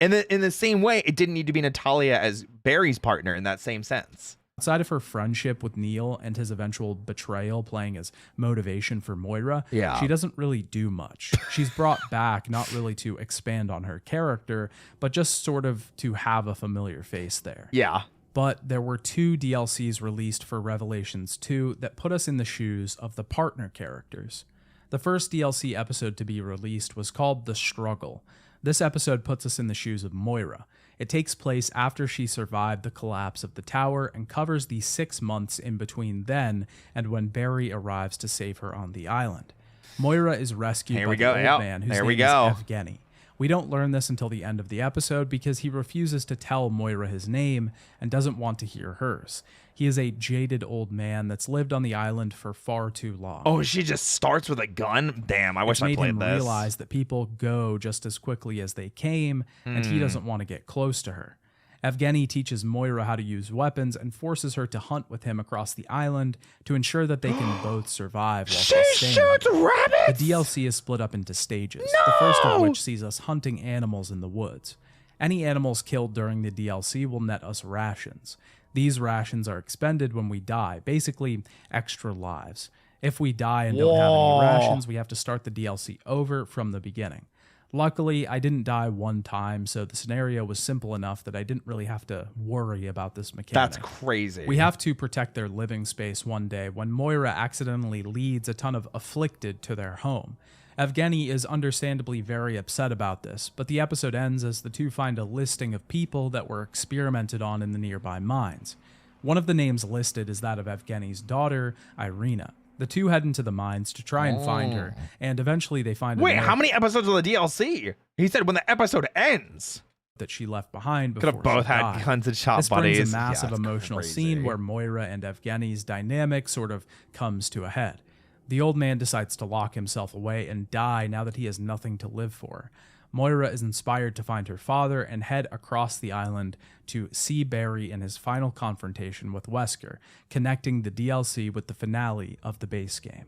And in the same way, it didn't need to be Natalia as Barry's partner in that same sense. Outside of her friendship with Neil and his eventual betrayal playing as motivation for Moira, she doesn't really do much. She's brought back not really to expand on her character, but just sort of to have a familiar face there. Yeah. But there were 2 DLCs released for Revelations 2 that put us in the shoes of the partner characters. The first DLC episode to be released was called The Struggle. This episode puts us in the shoes of Moira. It takes place after she survived the collapse of the tower and covers the 6 months in between then and when Barry arrives to save her on the island. Moira is rescued by the old man whose name is Evgeny. We don't learn this until the end of the episode because he refuses to tell Moira his name and doesn't want to hear hers. He is a jaded old man that's lived on the island for far too long. Oh, she just starts with a gun? Damn, I wish I played this. Made him realize that people go just as quickly as they came, and he doesn't want to get close to her. Evgeny teaches Moira how to use weapons and forces her to hunt with him across the island to ensure that they can both survive while she shoots rabbits! The DLC is split up into stages, the first of which sees us hunting animals in the woods. Any animals killed during the DLC will net us rations. These rations are expended when we die, basically extra lives. If we die and don't have any rations, we have to start the DLC over from the beginning. Luckily, I didn't die one time, so the scenario was simple enough that I didn't really have to worry about this mechanic. That's crazy. We have to protect their living space one day when Moira accidentally leads a ton of afflicted to their home. Evgeny is understandably very upset about this, but the episode ends as the two find a listing of people that were experimented on in the nearby mines. One of the names listed is that of Evgeny's daughter, Irina. The two head into the mines to try and find her, and eventually they find Wait, how many episodes of the DLC? He said when the episode ends. That she left behind before Could have both had guns and shot buddies. This brings a massive emotional scene where Moira and Evgeny's dynamic sort of comes to a head. The old man decides to lock himself away and die now that he has nothing to live for. Moira is inspired to find her father and head across the island to see Barry in his final confrontation with Wesker, connecting the DLC with the finale of the base game.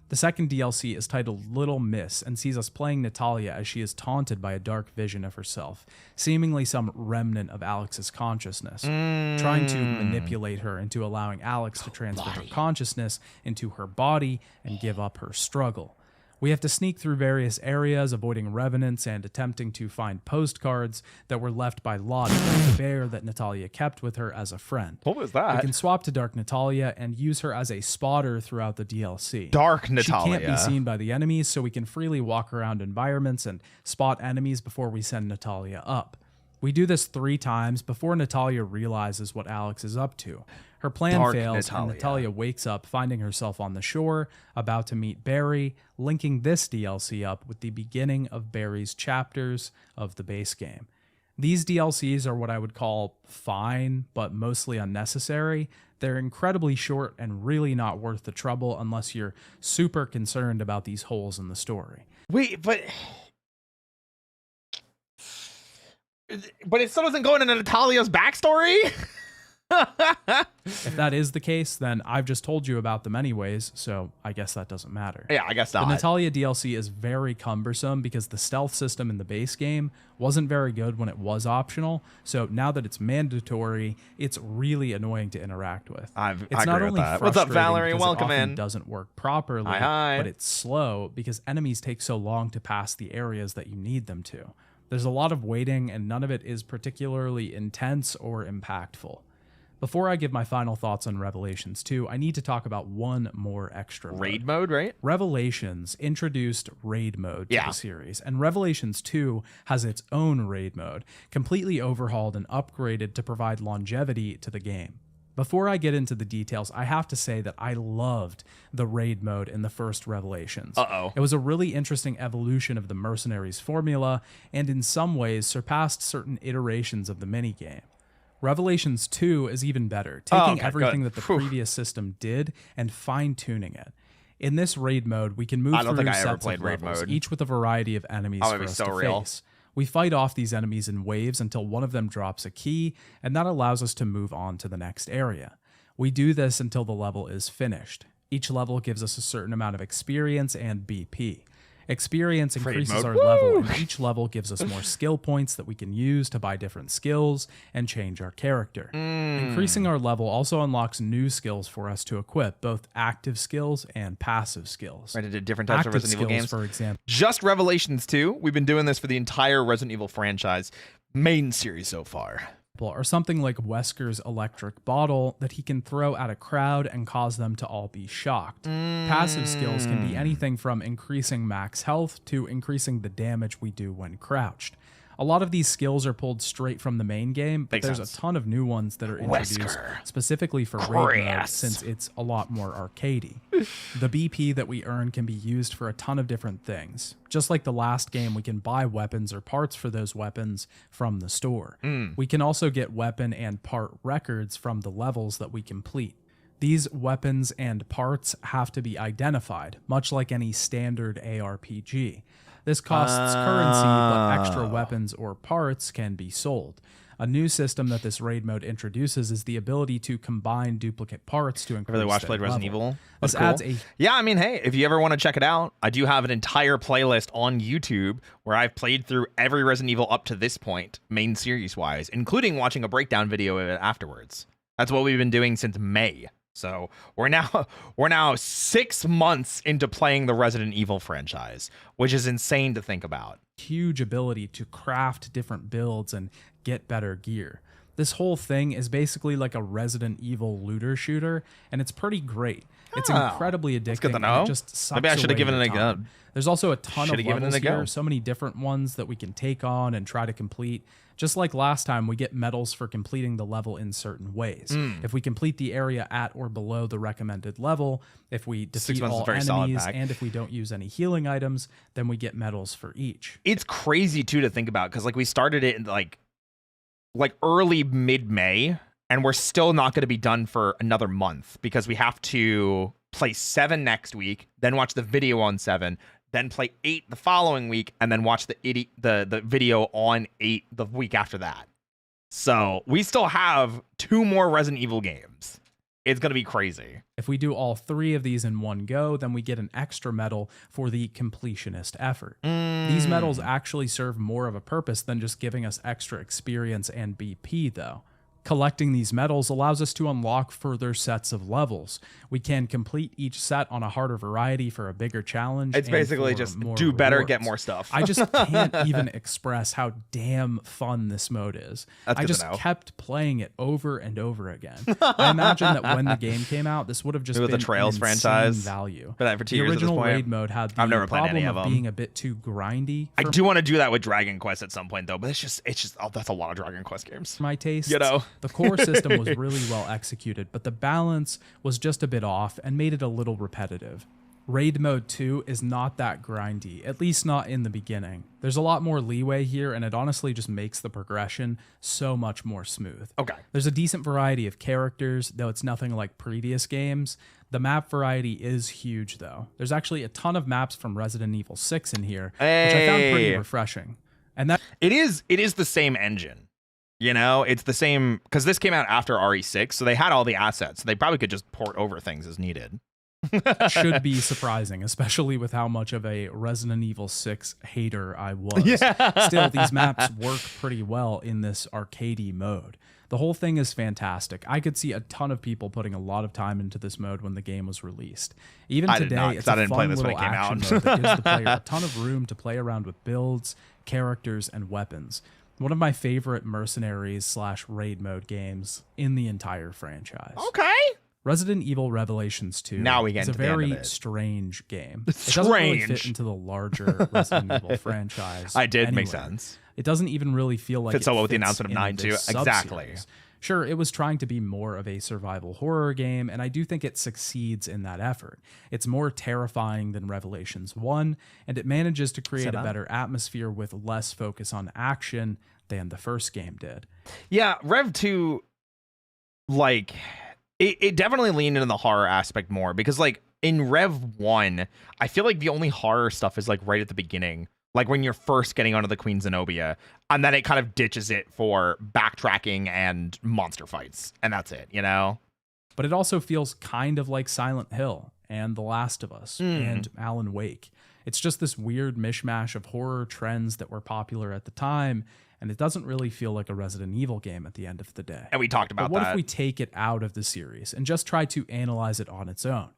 The second DLC is titled Little Miss and sees us playing Natalia as she is taunted by a dark vision of herself, seemingly some remnant of Alex's consciousness, trying to manipulate her into allowing Alex to transfer her consciousness into her body and give up her struggle. We have to sneak through various areas, avoiding revenants and attempting to find postcards that were left by Lottie, the bear that Natalia kept with her as a friend. What was that? We can swap to Dark Natalia and use her as a spotter throughout the DLC. Dark Natalia. She can't be seen by the enemies, so we can freely walk around environments and spot enemies before we send Natalia up. We do this 3 times before Natalia realizes what Alex is up to. Her plan fails, and Natalia wakes up finding herself on the shore, about to meet Barry, linking this DLC up with the beginning of Barry's chapters of the base game. These DLCs are what I would call fine, but mostly unnecessary. They're incredibly short and really not worth the trouble unless you're super concerned about these holes in the story. Wait, but it still doesn't go into Natalia's backstory? If that is the case, then I've just told you about them anyways, so I guess that doesn't matter. Yeah, I guess not. The Natalia DLC is very cumbersome because the stealth system in the base game wasn't very good when it was optional, so now that it's mandatory, it's really annoying to interact with. It's not only frustrating. What's up, Valerie? Welcome in. It doesn't work properly, but it's slow because enemies take so long to pass the areas that you need them to. There's a lot of waiting, and none of it is particularly intense or impactful. Before I give my final thoughts on Revelations 2, I need to talk about one more extra raid mode, right? Revelations introduced raid mode to the series, and Revelations 2 has its own raid mode, completely overhauled and upgraded to provide longevity to the game. Before I get into the details, I have to say that I loved the raid mode in the first Revelations. It was a really interesting evolution of the Mercenaries formula, and in some ways surpassed certain iterations of the minigame. Revelations 2 is even better, taking everything that the previous system did and fine-tuning it. In this raid mode, we can move through sets of levels, each with a variety of enemies for us to face. We fight off these enemies in waves until one of them drops a key, and that allows us to move on to the next area. We do this until the level is finished. Each level gives us a certain amount of experience and BP. Experience increases our level, and each level gives us more skill points that we can use to buy different skills and change our character. Increasing our level also unlocks new skills for us to equip, both active skills and passive skills. Right, into different types of Resident Evil games. For example, just Revelations 2. We've been doing this for the entire Resident Evil franchise main series so far. Or something like Wesker's electric bottle that he can throw at a crowd and cause them to all be shocked. Passive skills can be anything from increasing max health to increasing the damage we do when crouched. A lot of these skills are pulled straight from the main game, but Makes there's sense. a ton of new ones that are introduced Wesker. specifically for raid mode, Chris. since it's a lot more arcadey. The BP that we earn can be used for a ton of different things. Just like the last game, we can buy weapons or parts for those weapons from the store. We can also get weapon and part records from the levels that we complete. These weapons and parts have to be identified, much like any standard ARPG. This costs currency, but extra weapons or parts can be sold. A new system that this raid mode introduces is the ability to combine duplicate parts to increase Really watched their played Resident level. Evil. This That's cool. adds a Yeah, I mean, hey, if you ever want to check it out, I do have an entire playlist on YouTube where I've played through every Resident Evil up to this point, main series wise, including watching a breakdown video of it afterwards. That's what we've been doing since May. So we're now 6 months into playing the Resident Evil franchise, which is insane to think about. huge ability to craft different builds and get better gear. This whole thing is basically like a Resident Evil looter shooter, and it's pretty great. It's incredibly addictive. That's good to and know. it just sucks Maybe I should have away given your it a time. go. There's also a ton of Shoulda given levels it a go. here, so many different ones that we can take on and try to complete. Just like last time, we get medals for completing the level in certain ways. If we complete the area at or below the recommended level, if we defeat months is all very solid enemies, back. and if we don't use any healing items, then we get medals for each. It's crazy too to think about, because like we started it in like early mid-May, and we're still not going to be done for another month because we have to play 7 next week, then watch the video on 7, then play 8 the following week, and then watch the video on 8 the week after that. So we still have 2 more Resident Evil games. It's going to be crazy. If we do all 3 of these in one go, then we get an extra medal for the completionist effort. These medals actually serve more of a purpose than just giving us extra experience and BP, though. Collecting these medals allows us to unlock further sets of levels. We can complete each set on a harder variety for a bigger challenge. It's and basically for just more do better, rewards. get more stuff. I just can't even express how damn fun this mode is. That's I good to just know. kept playing it over and over again. I imagine that when the game came out, this would have just With the been Trails an insane franchise. value. Been out for 2 The years at this original point. raid mode had the I've never played problem any of them. being a bit too grindy. I for do want to do that with Dragon Quest at some point, though, but it's just oh, that's a lot of Dragon Quest games. my taste. You know? The core system was really well executed, but the balance was just a bit off and made it a little repetitive. Raid Mode 2 is not that grindy, at least not in the beginning. There's a lot more leeway here, and it honestly just makes the progression so much more smooth. Okay. There's a decent variety of characters, though it's nothing like previous games. The map variety is huge, though. There's actually a ton of maps from Resident Evil 6 in here, which I found pretty Hey. refreshing. And that It is the same engine. You know, it's the same, because this came out after RE6, so they had all the assets. So they probably could just port over things as needed. should be surprising, especially with how much of a Resident Evil 6 hater I was. Still, these maps work pretty well in this arcadey mode. The whole thing is fantastic. I could see a ton of people putting a lot of time into this mode when the game was released. Even I did today, not, 'cause it's I a didn't play fun this when little it came action out. mode that gives the player a ton of room to play around with builds, characters, and weapons. One of my favorite mercenaries/raid mode games in the entire franchise. Okay. Resident Evil Revelations 2 Now we get is a into the end of very it. strange game. It doesn't really fit Strange. into the larger Resident Evil franchise. I did make anywhere. sense. It doesn't even really feel like Fits it so well with the fits announcement of in 9 too. this Exactly. subseries. Sure, it was trying to be more of a survival horror game, and I do think it succeeds in that effort. It's more terrifying than Revelations 1, and it manages to create a better atmosphere with less focus on action than the first game did. Yeah, Rev 2, like, it definitely leaned into the horror aspect more, because, like, in Rev 1, I feel like the only horror stuff is, like, right at the beginning. Like, when you're first getting onto the Queen Zenobia, and then it kind of ditches it for backtracking and monster fights, and that's it, you know? But it also feels kind of like Silent Hill and The Last of Us and Alan Wake. It's just this weird mishmash of horror trends that were popular at the time, and it doesn't really feel like a Resident Evil game at the end of the day. And we talked about But what that. if we take it out of the series and just try to analyze it on its own?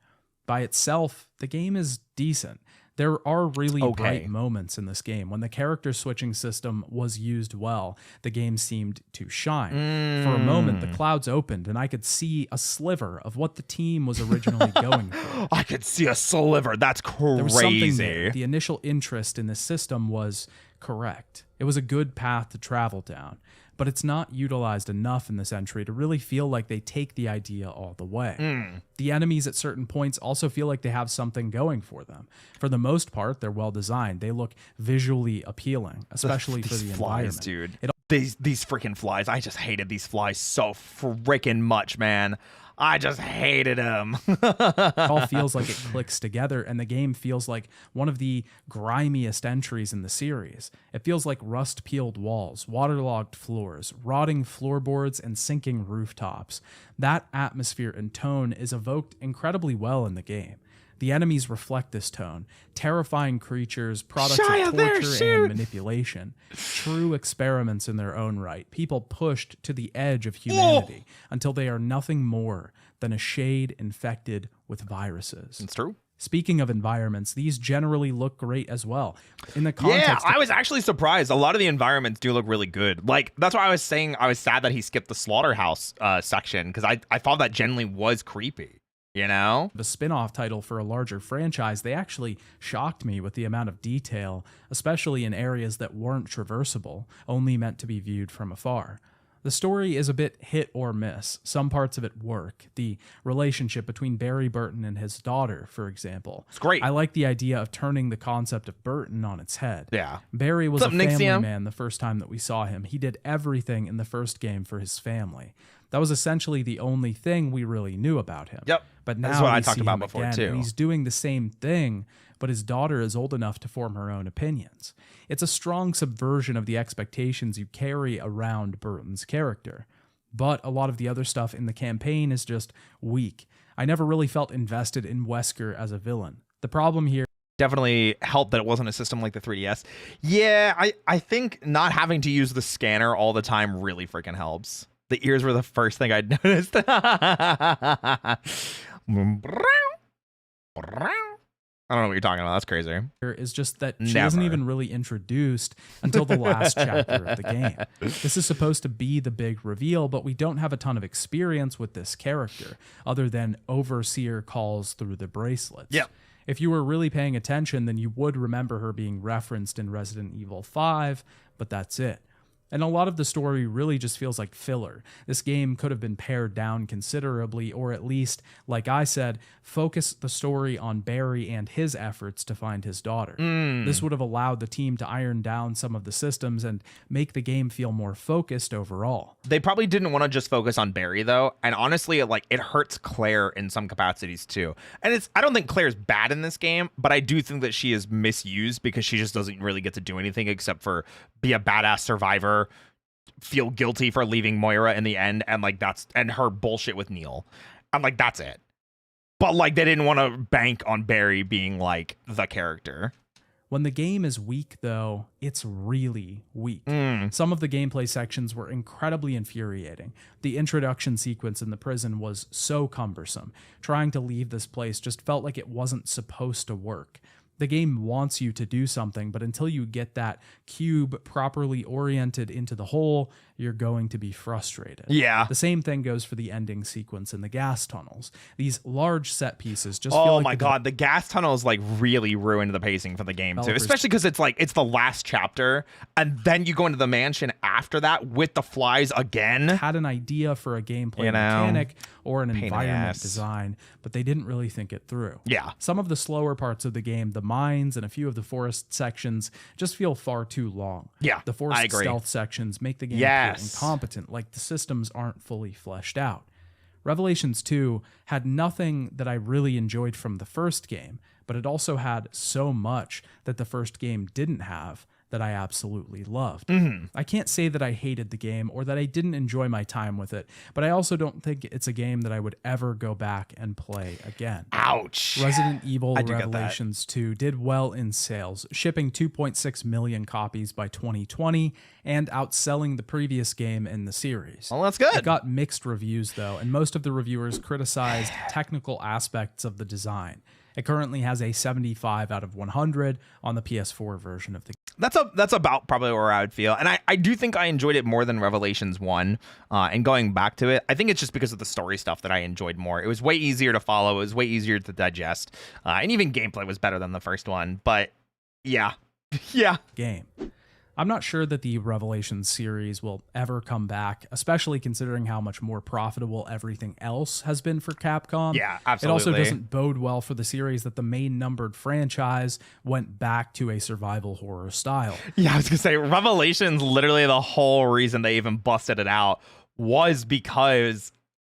By itself, the game is decent. There are really bright moments in this game. When the character switching system was used well, the game seemed to shine. For a moment, the clouds opened, and I could see a sliver of what the team was originally going for. I could see a sliver. That's crazy. There was something there. The initial interest in this system was correct. It was a good path to travel down, but it's not utilized enough in this entry to really feel like they take the idea all the way. The enemies at certain points also feel like they have something going for them. For the most part, they're well designed. They look visually appealing, especially for the flies, environment. dude. These freaking flies. I just hated these flies so freaking much, man. I just hated them. It all feels like it clicks together, and the game feels like one of the grimiest entries in the series. It feels like rust-peeled walls, waterlogged floors, rotting floorboards, and sinking rooftops. That atmosphere and tone is evoked incredibly well in the game. The enemies reflect this tone. Terrifying creatures, products of torture and manipulation. True experiments in their own right. People pushed to the edge of humanity until they are nothing more than a shade infected with viruses. It's true. Speaking of environments, these generally look great as well. In the context, I was actually surprised. A lot of the environments do look really good. Like, that's why I was saying I was sad that he skipped the slaughterhouse section, because I thought that generally was creepy. You know? The spin-off title for a larger franchise, they actually shocked me with the amount of detail, especially in areas that weren't traversable, only meant to be viewed from afar. The story is a bit hit or miss. Some parts of it work. The relationship between Barry Burton and his daughter, for example. It's great. I like the idea of turning the concept of Burton on its head. Yeah. Barry was a family man the first time that we saw him. He did everything in the first game for his family. That was essentially the only thing we really knew about him. Yep. But now that's what I we talked see about him before again, too. and he's doing the same thing, but his daughter is old enough to form her own opinions. It's a strong subversion of the expectations you carry around Burton's character. But a lot of the other stuff in the campaign is just weak. I never really felt invested in Wesker as a villain. The problem here definitely helped that it wasn't a system like the 3DS. Yeah, I think not having to use the scanner all the time really freaking helps. The ears were the first thing I'd noticed. I don't know what you're talking about. That's crazy. Is just that she isn't even really introduced until the last chapter of the game. This is supposed to be the big reveal, but we don't have a ton of experience with this character, other than overseer calls through the bracelets. Yep. If you were really paying attention, then you would remember her being referenced in Resident Evil 5, but that's it. And a lot of the story really just feels like filler. This game could have been pared down considerably, or at least, like I said, focus the story on Barry and his efforts to find his daughter. This would have allowed the team to iron down some of the systems and make the game feel more focused overall. They probably didn't want to just focus on Barry though, and honestly, it hurts Claire in some capacities too. And I don't think Claire's bad in this game, but I do think that she is misused because she just doesn't really get to do anything except for be a badass survivor, feel guilty for leaving Moira in the end, and her bullshit with Neil. I'm like, that's it. But they didn't want to bank on Barry being the character. When the game is weak, though, it's really weak. Some of the gameplay sections were incredibly infuriating. The introduction sequence in the prison was so cumbersome. Trying to leave this place just felt like it wasn't supposed to work. The game wants you to do something, but until you get that cube properly oriented into the hole, you're going to be frustrated. Yeah. The same thing goes for the ending sequence in the gas tunnels. These large set pieces just feel like... Oh my god, the gas tunnels really ruined the pacing for the game too, especially because it's the last chapter, and then you go into the mansion after that with the flies again. Had an idea for a gameplay mechanic or an environment design, but they didn't really think it through. Yeah. Some of the slower parts of the game, the mines and a few of the forest sections, just feel far too long. Yeah, the forest stealth sections make the game feel incompetent, like the systems aren't fully fleshed out. Revelations 2 had nothing that I really enjoyed from the first game, but it also had so much that the first game didn't have that I absolutely loved. I can't say that I hated the game or that I didn't enjoy my time with it, but I also don't think it's a game that I would ever go back and play again. Ouch. Resident Evil Revelations 2 did well in sales, shipping 2.6 million copies by 2020 and outselling the previous game in the series. Well, that's good. It got mixed reviews though, and most of the reviewers criticized technical aspects of the design. It currently has a 75 out of 100 on the PS4 version of the game. That's about probably where I would feel. And I do think I enjoyed it more than Revelations 1. And going back to it, I think it's just because of the story stuff that I enjoyed more. It was way easier to follow. It was way easier to digest. And even gameplay was better than the first one. But yeah. Yeah. Game. I'm not sure that the Revelations series will ever come back, especially considering how much more profitable everything else has been for Capcom. Yeah, absolutely. It also doesn't bode well for the series that the main numbered franchise went back to a survival horror style. Yeah, I was gonna say Revelations, literally the whole reason they even busted it out was because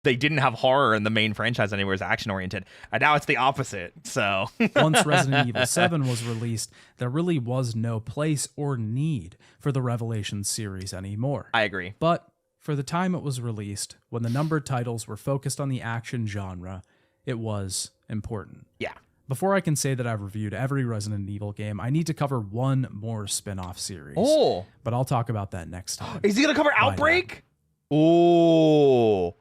they didn't have horror in the main franchise anymore. It's action oriented, and now it's the opposite. So once Resident Evil 7 was released, there really was no place or need for the Revelations series anymore. I agree. But for the time it was released, when the numbered titles were focused on the action genre, it was important. Yeah. Before I can say that I've reviewed every Resident Evil game, I need to cover one more spin-off series. Oh. But I'll talk about that next time. Is he going to cover Outbreak? Oh.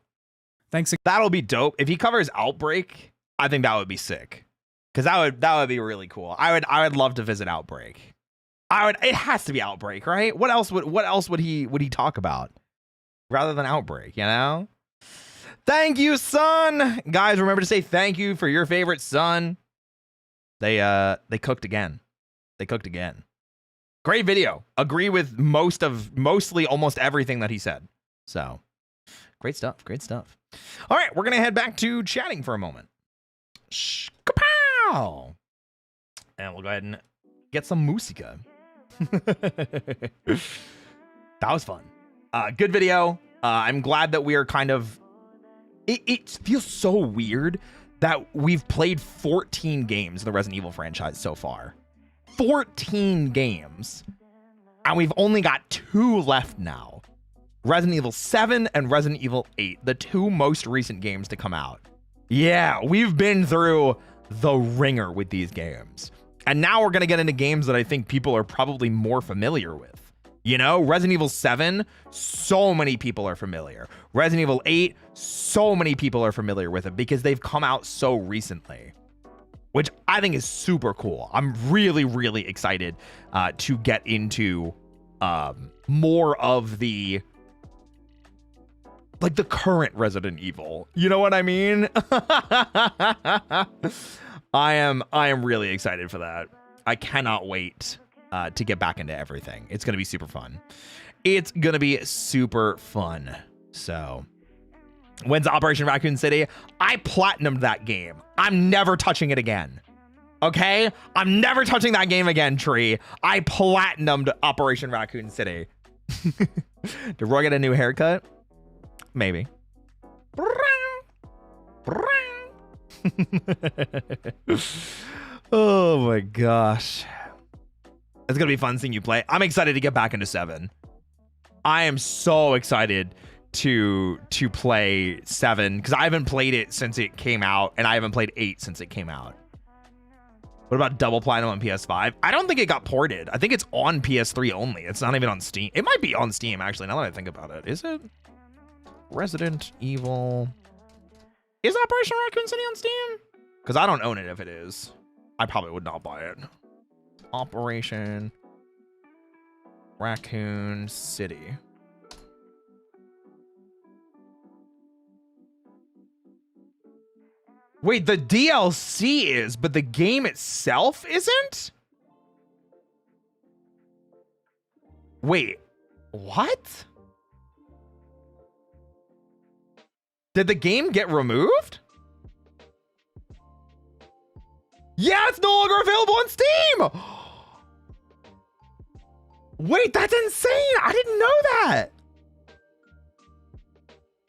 Thanks. That'll be dope. If he covers Outbreak, I think that would be sick. Because that would be really cool. I would love to visit Outbreak. It has to be Outbreak, right? What else would he talk about rather than Outbreak, you know? Thank you, son. Guys, remember to say thank you for your favorite son. They cooked again. They cooked again. Great video. Agree with mostly almost everything that he said. So, great stuff. Great stuff. All right, we're going to head back to chatting for a moment. Shkapow! And we'll go ahead and get some musica. That was fun. Good video. I'm glad that we are kind of... It feels so weird that we've played 14 games in the Resident Evil franchise so far. 14 games. And we've only got 2 left now. Resident Evil 7 and Resident Evil 8, the 2 most recent games to come out. Yeah, we've been through the ringer with these games. And now we're going to get into games that I think people are probably more familiar with. You know, Resident Evil 7, so many people are familiar. Resident Evil 8, so many people are familiar with it because they've come out so recently, which I think is super cool. I'm really, really excited to get into more of the current Resident Evil. You know what I mean? I am really excited for that. I cannot wait to get back into everything. It's going to be super fun. It's going to be super fun. So, when's Operation Raccoon City? I platinumed that game. I'm never touching it again. Okay? I'm never touching that game again, Tree. I platinumed Operation Raccoon City. Did Roy get a new haircut? Maybe. Oh my gosh. It's going to be fun seeing you play. I'm excited to get back into 7. I am so excited to play 7 because I haven't played it since it came out, and I haven't played 8 since it came out. What about Double Platinum on PS5? I don't think it got ported. I think it's on PS3 only. It's not even on Steam. It might be on Steam, actually, now that I think about it. Is it? Resident Evil. Is Operation Raccoon City on Steam? Because I don't own it if it is. I probably would not buy it. Operation Raccoon City. Wait, the DLC is, but the game itself isn't? Wait, what? Did the game get removed? Yeah, it's no longer available on Steam! Wait, that's insane! I didn't know that!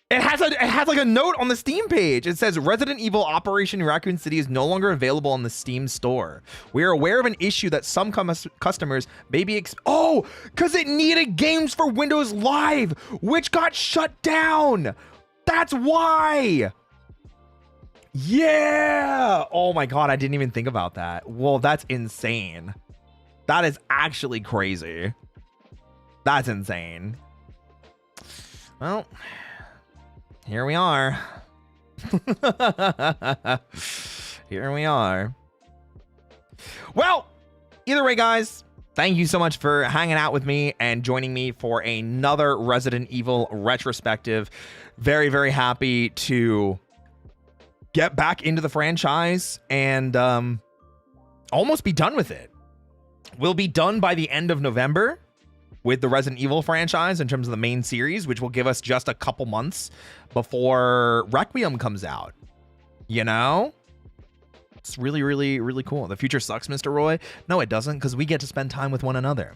It has like a note on the Steam page. It says Resident Evil Operation Raccoon City is no longer available on the Steam store. We are aware of an issue that some customers may be because it needed games for Windows Live, which got shut down. That's why. Yeah. Oh my God, I didn't even think about that. Well, that's insane. That is actually crazy. That's insane. Well, here we are. Here we are. Well, either way, guys, thank you so much for hanging out with me and joining me for another Resident Evil retrospective. Very, very happy to get back into the franchise and almost be done with it. We'll be done by the end of November. with the Resident Evil franchise in terms of the main series, which will give us just a couple months before Requiem comes out. You know? It's really, really, really cool. The future sucks, Mr. Roy. No, it doesn't, because we get to spend time with one another.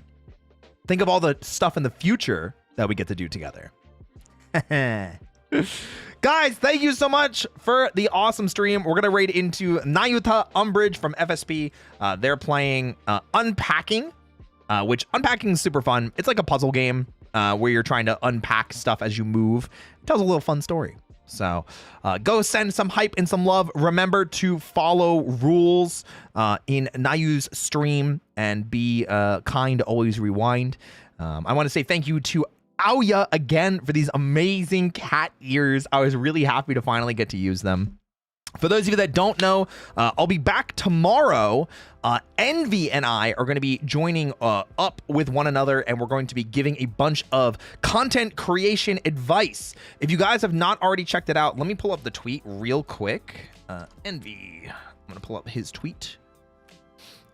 Think of all the stuff in the future that we get to do together. Guys, thank you so much for the awesome stream. We're going to raid into Nayuta Umbridge from FSP. They're playing Unpacking, which Unpacking is super fun. It's like a puzzle game where you're trying to unpack stuff as you move. It tells a little fun story. So go send some hype and some love. Remember to follow rules in Nayu's stream and be kind, always rewind. I want to say thank you to Aoya again for these amazing cat ears. I was really happy to finally get to use them. For those of you that don't know, I'll be back tomorrow. Envy and I are going to be joining up with one another, and we're going to be giving a bunch of content creation advice. If you guys have not already checked it out, let me pull up the tweet real quick. Envy, I'm going to pull up his tweet.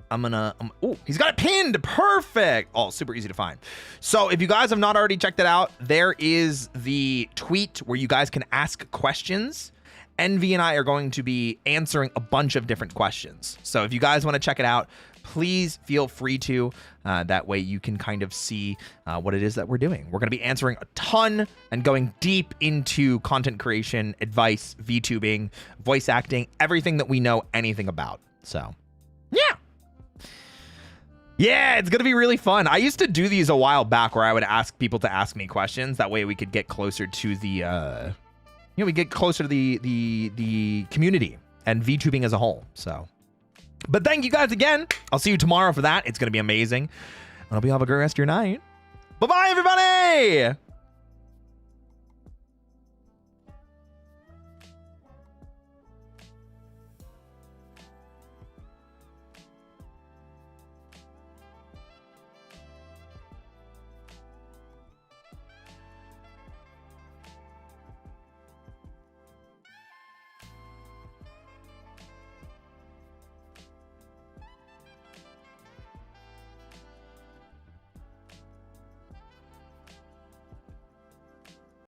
Oh, he's got it pinned. Perfect. Oh, super easy to find. So if you guys have not already checked it out, there is the tweet where you guys can ask questions. Envy and I are going to be answering a bunch of different questions. So if you guys want to check it out, please feel free to. That way you can kind of see what it is that we're doing. We're going to be answering a ton and going deep into content creation, advice, VTubing, voice acting, everything that we know anything about. So, yeah. Yeah, it's going to be really fun. I used to do these a while back where I would ask people to ask me questions. That way we could get closer to the, we get closer to the community and VTubing as a whole. So, but thank you guys again. I'll see you tomorrow for that. It's going to be amazing. I hope you have a great rest of your night. Bye-bye, everybody.